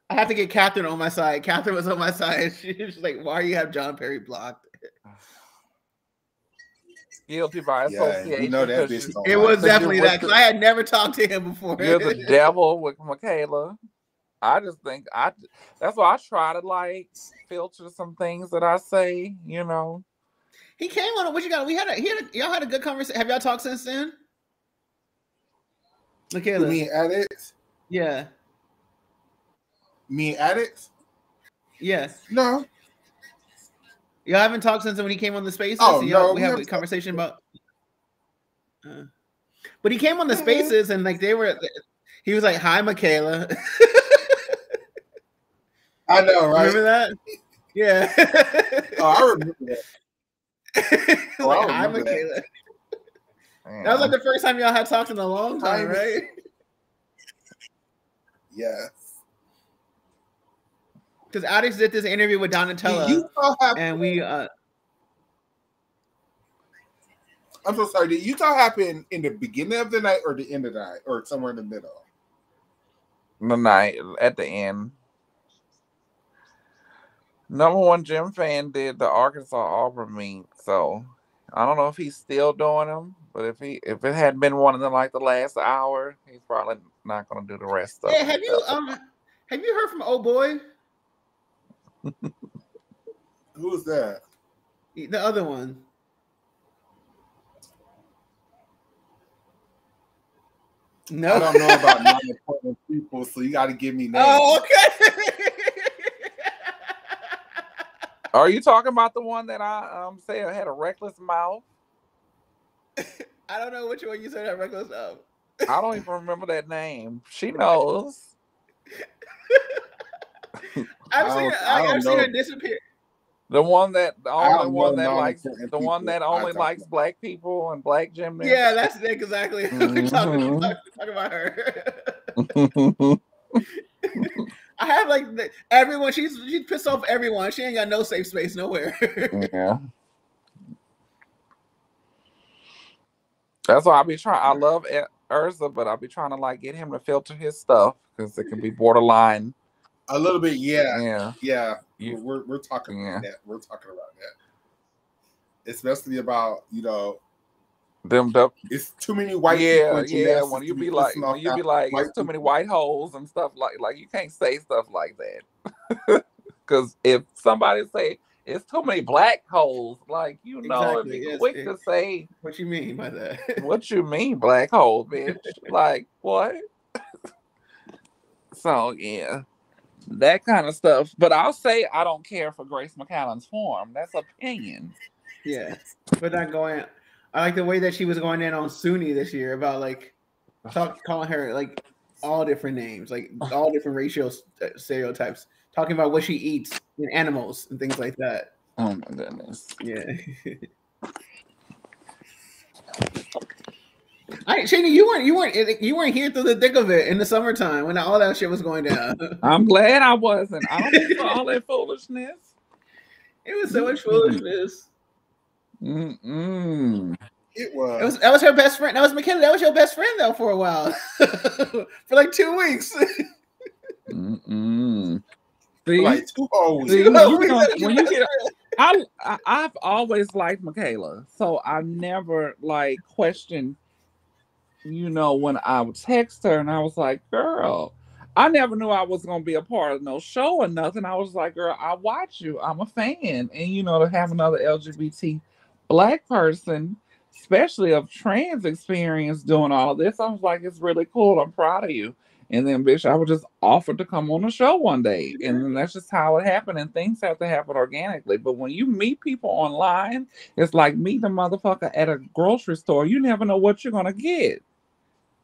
had to get Catherine on my side. Catherine was on my side. She was like, why do you have John Perry blocked? Guilty by association. You know that bitch. It was definitely that because I had never talked to him before. You're the devil with Michaela. I just think that's why I try to like filter some things that I say, you know. He came on. What you got? Y'all had a good conversation. Have y'all talked since then? Michaela. Me and Addicts? Yeah. Me and Addicts? Yeah. No. Y'all haven't talked since when he came on the Spaces? Oh, no. We have a conversation about... But he came on the Spaces and like He was like, "Hi, Michaela." I know, right? Remember that? Yeah. Oh, I remember that. Oh, Like, I "Hi, remember that. Michaela." That was like the first time y'all had talked in a long time, right? Yes. Because Addicts did this interview with Donatella, Did Utah happen? and we I'm so sorry. Did Utah happen in the beginning of the night or the end of the night or somewhere in the middle? The night at the end. Number one Jim fan did the Arkansas Auburn meet, so I don't know if he's still doing them, but if it had been one in like the last hour, he's probably not going to do the rest of yeah. it. Have you heard from Oh Boy? Who's that? The other one. No, I don't know about non-important people, so you got to give me names. Oh, okay. Are you talking about the one that I said had a reckless mouth? I don't know which one you said that reckless of. I don't even remember that name. She knows. I've seen her disappear. The one that the only one that non-important likes the people one that I only talk likes about. black people and black gymnasts. Yeah, that's exactly. We're talking about her. I have like everyone. She's pissed off everyone. She ain't got no safe space nowhere. Yeah. That's why I be trying. I love Urza, but I be trying to like get him to filter his stuff because it can be borderline. A little bit, Yeah. We're talking about that. We're talking about that. Especially about Them it's too many white people. Yeah. When you be like, it's too many white holes and stuff like you can't say stuff like that. Because if somebody say it's too many black holes, like it'd be quick to say. What you mean by that? What you mean, black hole, bitch? Like what? So yeah, that kind of stuff. But I'll say I don't care for Grace McCallan's form. That's opinion. Yeah, but not going. I like the way that she was going in on Suni this year about like calling her like all different names, like all different racial stereotypes, talking about what she eats and animals and things like that. Oh my goodness. Yeah. Shani, you weren't here through the thick of it in the summertime when all that shit was going down. I'm glad I wasn't. I don't think for all that foolishness. It was so much foolishness. It was. That was her best friend. That was McKenna. That was your best friend though for a while, for like 2 weeks. See, like 2 whole weeks. See, when you get, I've always liked Michaela, so I never like questioned. When I would text her and I was like, "Girl," I never knew I was gonna be a part of no show or nothing. I was like, "Girl, I watch you. I'm a fan," and to have another LGBT Black person, especially of trans experience, doing all of this, I was like, it's really cool. I'm proud of you. And then, bitch, I was just offered to come on the show one day. And then that's just how it happened. And things have to happen organically. But when you meet people online, it's like meeting a motherfucker at a grocery store. You never know what you're going to get.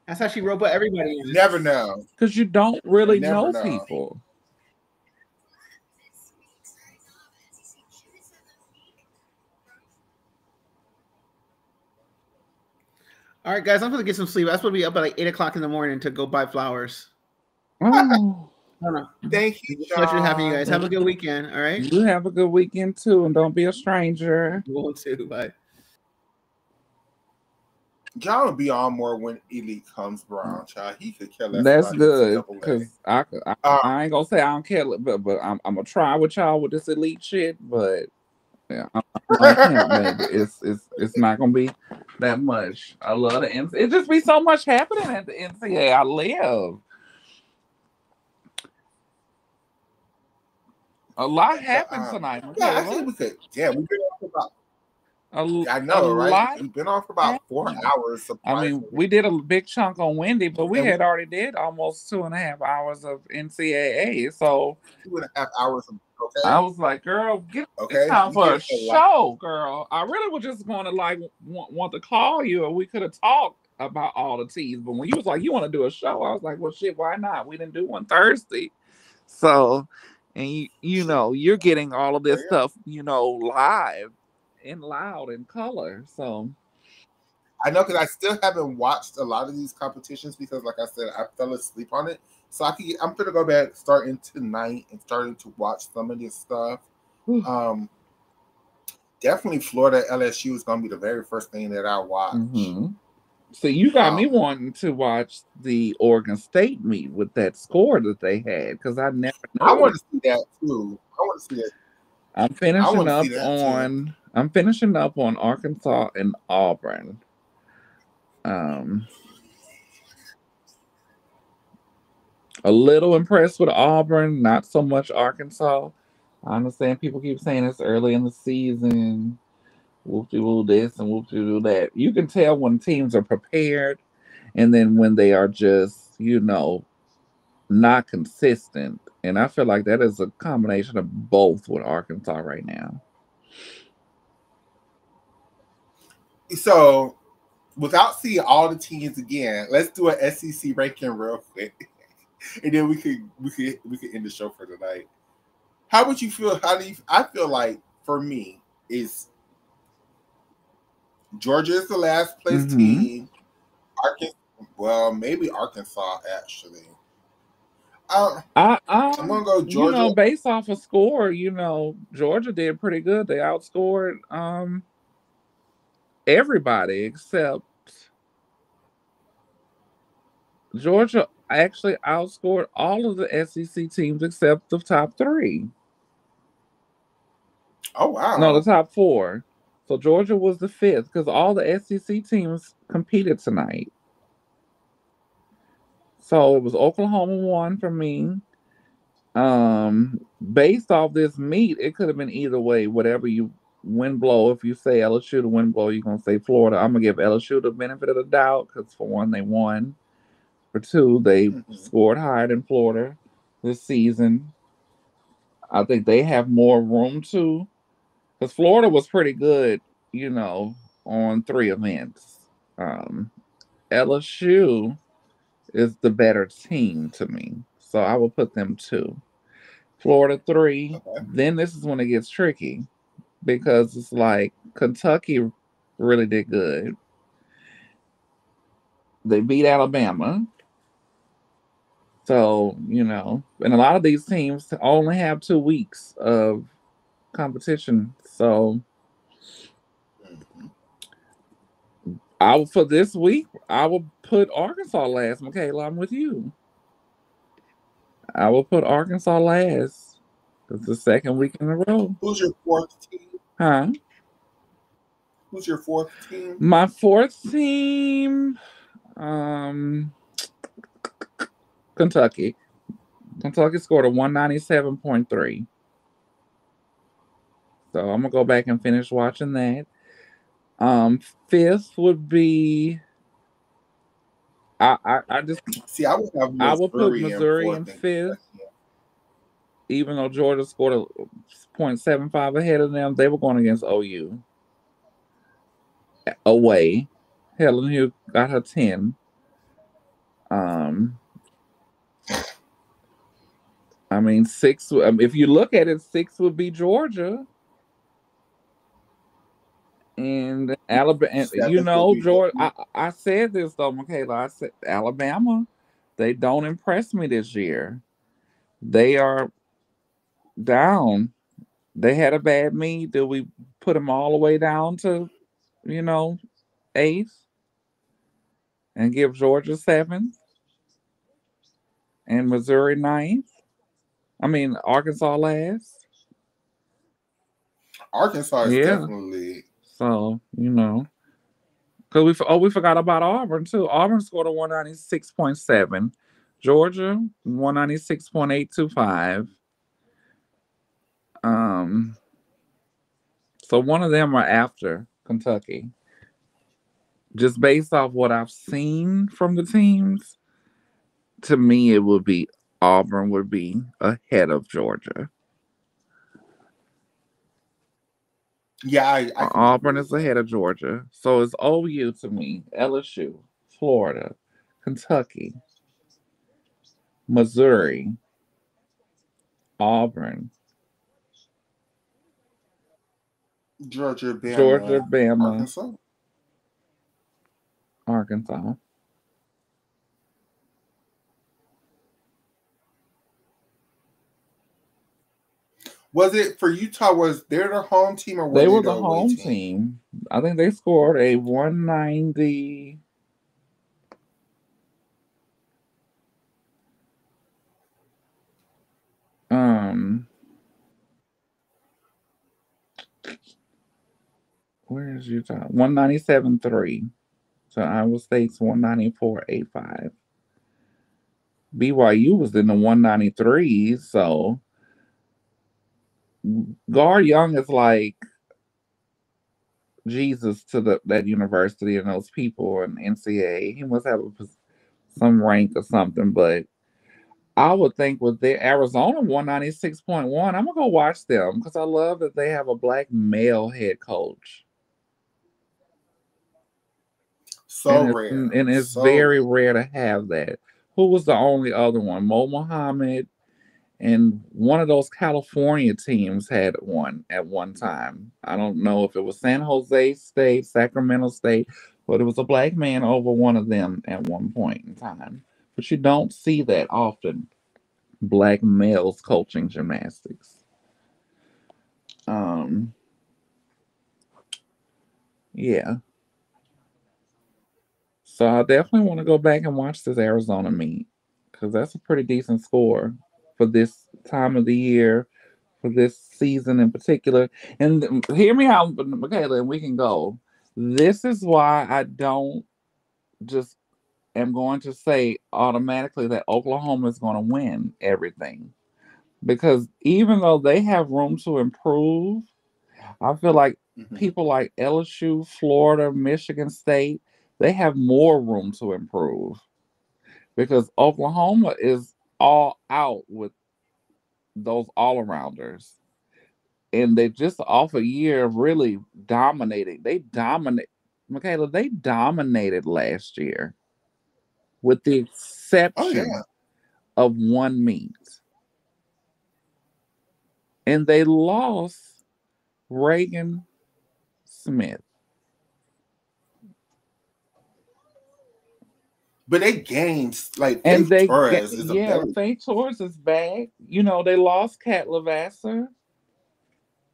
That's how she wrote everybody in. Never know. Because you don't really know people. All right, guys, I'm going to get some sleep. I'm supposed to be up at like 8 o'clock in the morning to go buy flowers. Oh. Thank you, John. Pleasure having you guys. Have a good weekend, all right? You have a good weekend, too, and don't be a stranger. You will, too. Bye. John will be on more when Elite comes around, child. He could kill us. That's good, because I ain't going to say I don't care, but I'm going to try with y'all with this Elite shit, but... Yeah, I can't, baby. It's not gonna be that much. I love the NCAA. It just be so much happening at the NCAA. I live. A lot happened tonight. Yeah, I think we could. Yeah, we've been off for about. I know, right? Lot we've been off for about 4 hours. I mean, we did a big chunk on Wendy, but we had already did almost 2.5 hours of NCAA. So 2.5 hours of. Okay. I was like, girl, it's time for a show, girl. I really was just going to like want to call you, and we could have talked about all the teas. But when you was like, you want to do a show, I was like, well, shit, why not? We didn't do one Thursday. So, and you know, you're getting all of this stuff, you know, live and loud in color. So, I know because I still haven't watched a lot of these competitions because, like I said, I fell asleep on it. So I'm gonna go back starting tonight and starting to watch some of this stuff. Definitely Florida LSU is gonna be the very first thing that I watch. So you got me wanting to watch the Oregon State meet with that score that they had because I never know. I want to see that too. I want to see that. I'm finishing up on Arkansas and Auburn. A little impressed with Auburn, not so much Arkansas. I understand people keep saying it's early in the season. Whoop-de-woo this and whoop-de-woo that. You can tell when teams are prepared and then when they are just, you know, not consistent. And I feel like that is a combination of both with Arkansas right now. So, without seeing all the teams again, let's do an SEC ranking real quick, and then we could end the show for tonight. How would you feel? I feel like for me is Georgia is the last place team. Maybe Arkansas actually. I'm gonna go Georgia. You know, based off of score, you know, Georgia did pretty good. They outscored everybody except Georgia. Actually, outscored all of the SEC teams except the top 3. Oh wow! No, the top 4. So Georgia was the 5th because all the SEC teams competed tonight. So it was Oklahoma 1 for me. Based off this meet, it could have been either way. Whatever you wind blow, if you say LSU to wind blow, you're gonna say Florida. I'm gonna give LSU the benefit of the doubt because for one, they won. For two, they scored higher than Florida this season. I think they have more room to, because Florida was pretty good, you know, on 3 events. LSU is the better team to me, so I will put them 2. Florida 3. Okay. Then this is when it gets tricky because it's like Kentucky really did good. They beat Alabama. So, you know, and a lot of these teams only have 2 weeks of competition. So, for this week, I will put Arkansas last. Michaela, I'm with you. I will put Arkansas last. It's the 2nd week in a row. Who's your 4th team? Huh? Who's your 4th team? My 4th team, Kentucky. Kentucky scored a 197.3. So I'm gonna go back and finish watching that. 5th would be. I just see. I would put Missouri in 5th. Even though Georgia scored a 0.75 ahead of them, they were going against OU away. Helen Hugh got her 10. I mean, 6. If you look at it, 6 would be Georgia. And Alabama, you know, Georgia. I said this though, Michaela. I said Alabama, they don't impress me this year. They are down. They had a bad meet. Do we put them all the way down to, you know, 8th and give Georgia 7th and Missouri 9th? I mean, Arkansas last. Arkansas is definitely. So, you know, because we forgot about Auburn too. Auburn scored a 196.7. Georgia 196.825. So one of them are after Kentucky. Just based off what I've seen from the teams, to me it would be Auburn would be ahead of Georgia. Yeah, Auburn is ahead of Georgia. So it's OU to me. LSU Florida, Kentucky, Missouri, Auburn, Georgia, Georgia, Bama, Bama, Arkansas. Arkansas. Was it for Utah? Was they the home team or were They they were the the away home team? team. I think they scored a 190. Where is Utah? 197.3. So Iowa State's 194.85. BYU was in the 193s. So Gar Young is like Jesus to that university and those people and NCAA. He must have some rank or something, but I would think with their Arizona 196.1, I'm gonna go watch them because I love that they have a black male head coach. So rare. And it's So very rare to have that. Who was the only other one? Mo Muhammad and one of those California teams had one at one time. I don't know if it was San Jose State, Sacramento State, but it was a black man over one of them at one point in time. But you don't see that often. Black males coaching gymnastics. Yeah. So I definitely want to go back and watch this Arizona meet because that's a pretty decent score for this time of the year, for this season in particular. And hear me out, Michaela, and we can go. This is why I don't just am going to say automatically that Oklahoma is going to win everything. Because even though they have room to improve, I feel like people like LSU, Florida, Michigan State, they have more room to improve. Because Oklahoma is all out with those all arounders. And they just off a year of really dominating. Michaela, they dominated last year with the exception of one meet. And they lost Reagan Smith. But they gained like And Faith Torres is a better. Faith Torres is back. You know, they lost Kat Lavasser,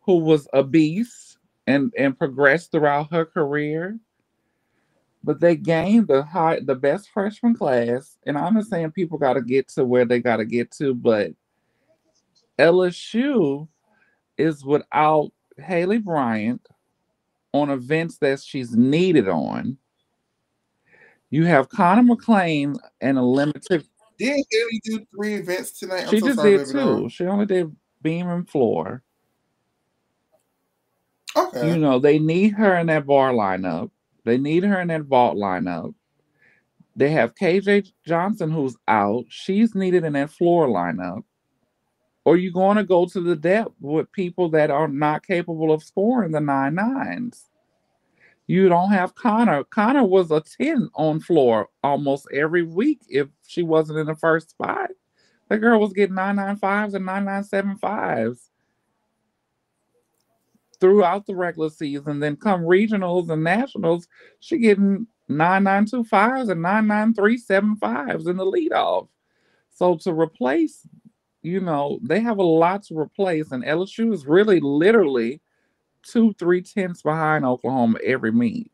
who was a beast and progressed throughout her career. But they gained the best freshman class. And I understand people got to get to where they got to get to, but LSU is without Haley Bryant on events that she's needed on. You have Connor McClain and a limited. Didn't Haley do 3 events tonight? She just did 2. She only did beam and floor. Okay. You know, they need her in that bar lineup. They need her in that vault lineup. They have KJ Johnson who's out. She's needed in that floor lineup. Or you going to go to the depth with people that are not capable of scoring the 9-9s. You don't have Connor. Connor was a 10 on floor almost every week if she wasn't in the first spot. That girl was getting 9.95s and 9.975s throughout the regular season. Then come regionals and nationals, she getting 9.925s and 9.937.5s in the leadoff. So to replace, you know, they have a lot to replace, and LSU is really literally 2-3 tenths behind Oklahoma every meet.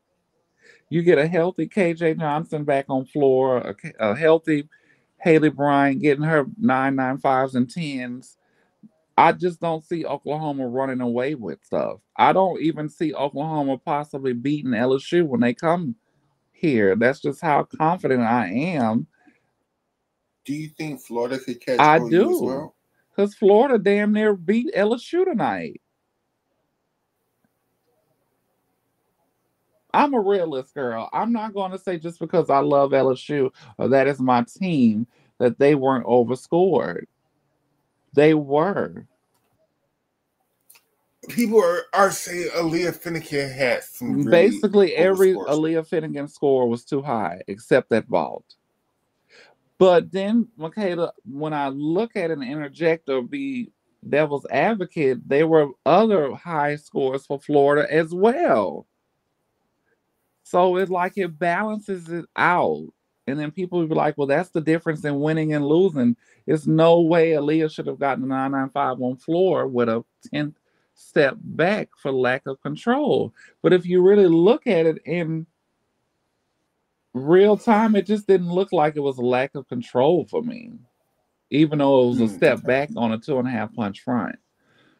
You get a healthy KJ Johnson back on floor, a healthy Haley Bryant getting her 9.95s and 10s. I just don't see Oklahoma running away with stuff. I don't even see Oklahoma possibly beating LSU when they come here. That's just how confident I am. Do you think Florida could catch I OU do. as well? Because Florida damn near beat LSU tonight. I'm a realist, girl. I'm not going to say just because I love LSU or that is my team that they weren't overscored. They were. people are saying Aaliyah Finnegan had some really Basically, every overscores. Aaliyah Finnegan score was too high, except that vault. But then, Michaela, when I look at it and interject or be devil's advocate, there were other high scores for Florida as well. So it's like it balances it out. And then people would be like, well, that's the difference in winning and losing. There's no way Aaliyah should have gotten a 995 on floor with a 10th step back for lack of control. But if you really look at it in real time, it just didn't look like it was a lack of control for me, even though it was a step back on a 2.5 punch front.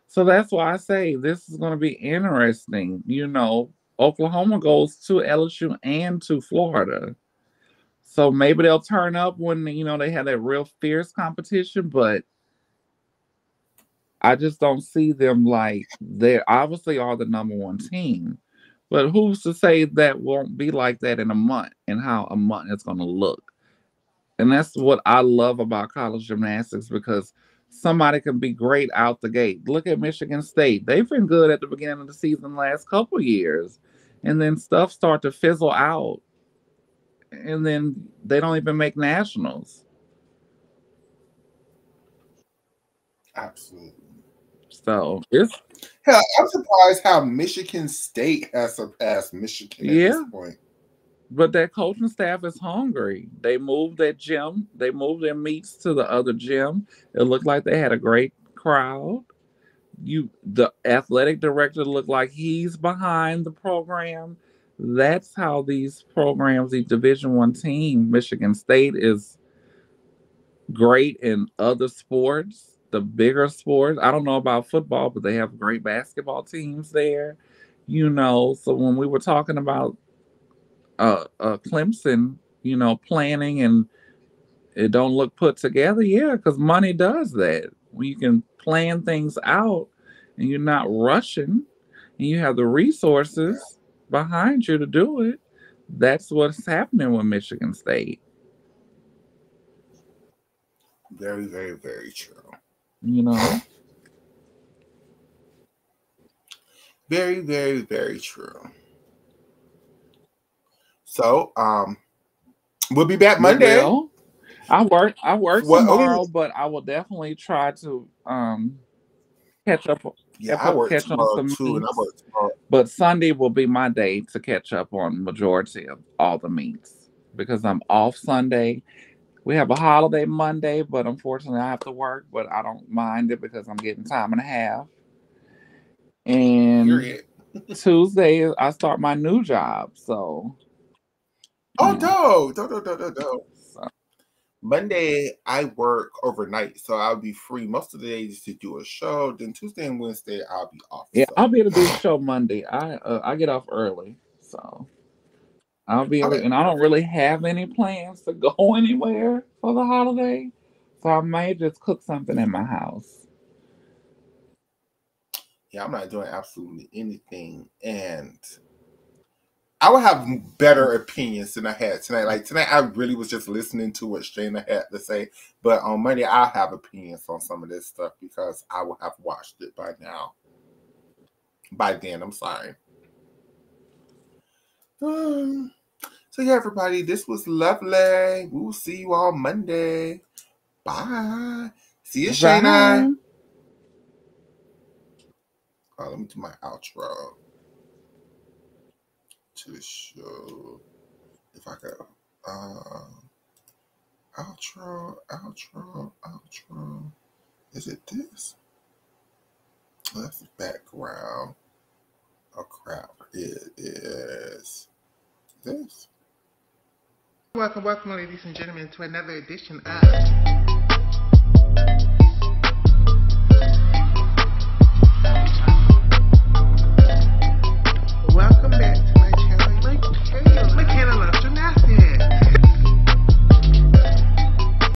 So that's why I say this is going to be interesting. You know, Oklahoma goes to LSU and to Florida. So maybe they'll turn up when, you know, they have that real fierce competition, but I just don't see them like they obviously are the number one team. But who's to say that won't be like that in a month and how a month is going to look? And that's what I love about college gymnastics, because somebody can be great out the gate. Look at Michigan State. They've been good at the beginning of the season the last couple of years. And then stuff start to fizzle out. And then they don't even make nationals. Absolutely. So it's hell, I'm surprised how Michigan State has surpassed Michigan at this point. But that coaching staff is hungry. They moved that gym. They moved their meets to the other gym. It looked like they had a great crowd. The athletic director looked like he's behind the program. That's how these programs, these Division I team, Michigan State is great in other sports, the bigger sports. I don't know about football, but they have great basketball teams there. You know, so when we were talking about Clemson, you know, planning and it don't look put together, because money does that. When you can plan things out and you're not rushing and you have the resources behind you to do it, that's what's happening with Michigan State. Very, very, very true. You know? Very, very, very true. So, we'll be back Monday. Well, I work tomorrow, but I will definitely try to catch up. I work tomorrow too, and I work tomorrow. But Sunday will be my day to catch up on majority of all the meets because I'm off Sunday. We have a holiday Monday, but unfortunately I have to work, but I don't mind it because I'm getting time and a half. And Tuesday I start my new job, so. Dope. So. Monday I work overnight, so I'll be free most of the days to do a show. Then Tuesday and Wednesday I'll be off. Yeah, I'll be able to do the show Monday. I get off early, so I'll be able. And I don't really have any plans to go anywhere for the holiday, so I may just cook something in my house. Yeah, I'm not doing absolutely anything, and I would have better opinions than I had tonight. Like tonight, I really was just listening to what Shayna had to say. But on Monday, I'll have opinions on some of this stuff because I will have watched it by now. By then, I'm sorry. So yeah, everybody, this was lovely. We will see you all Monday. Bye. See you, Shayna. Let me do my outro to the show. If I go outro. Is it this? Oh, that's the background. Oh crap. It is this. Welcome, ladies and gentlemen, to another edition of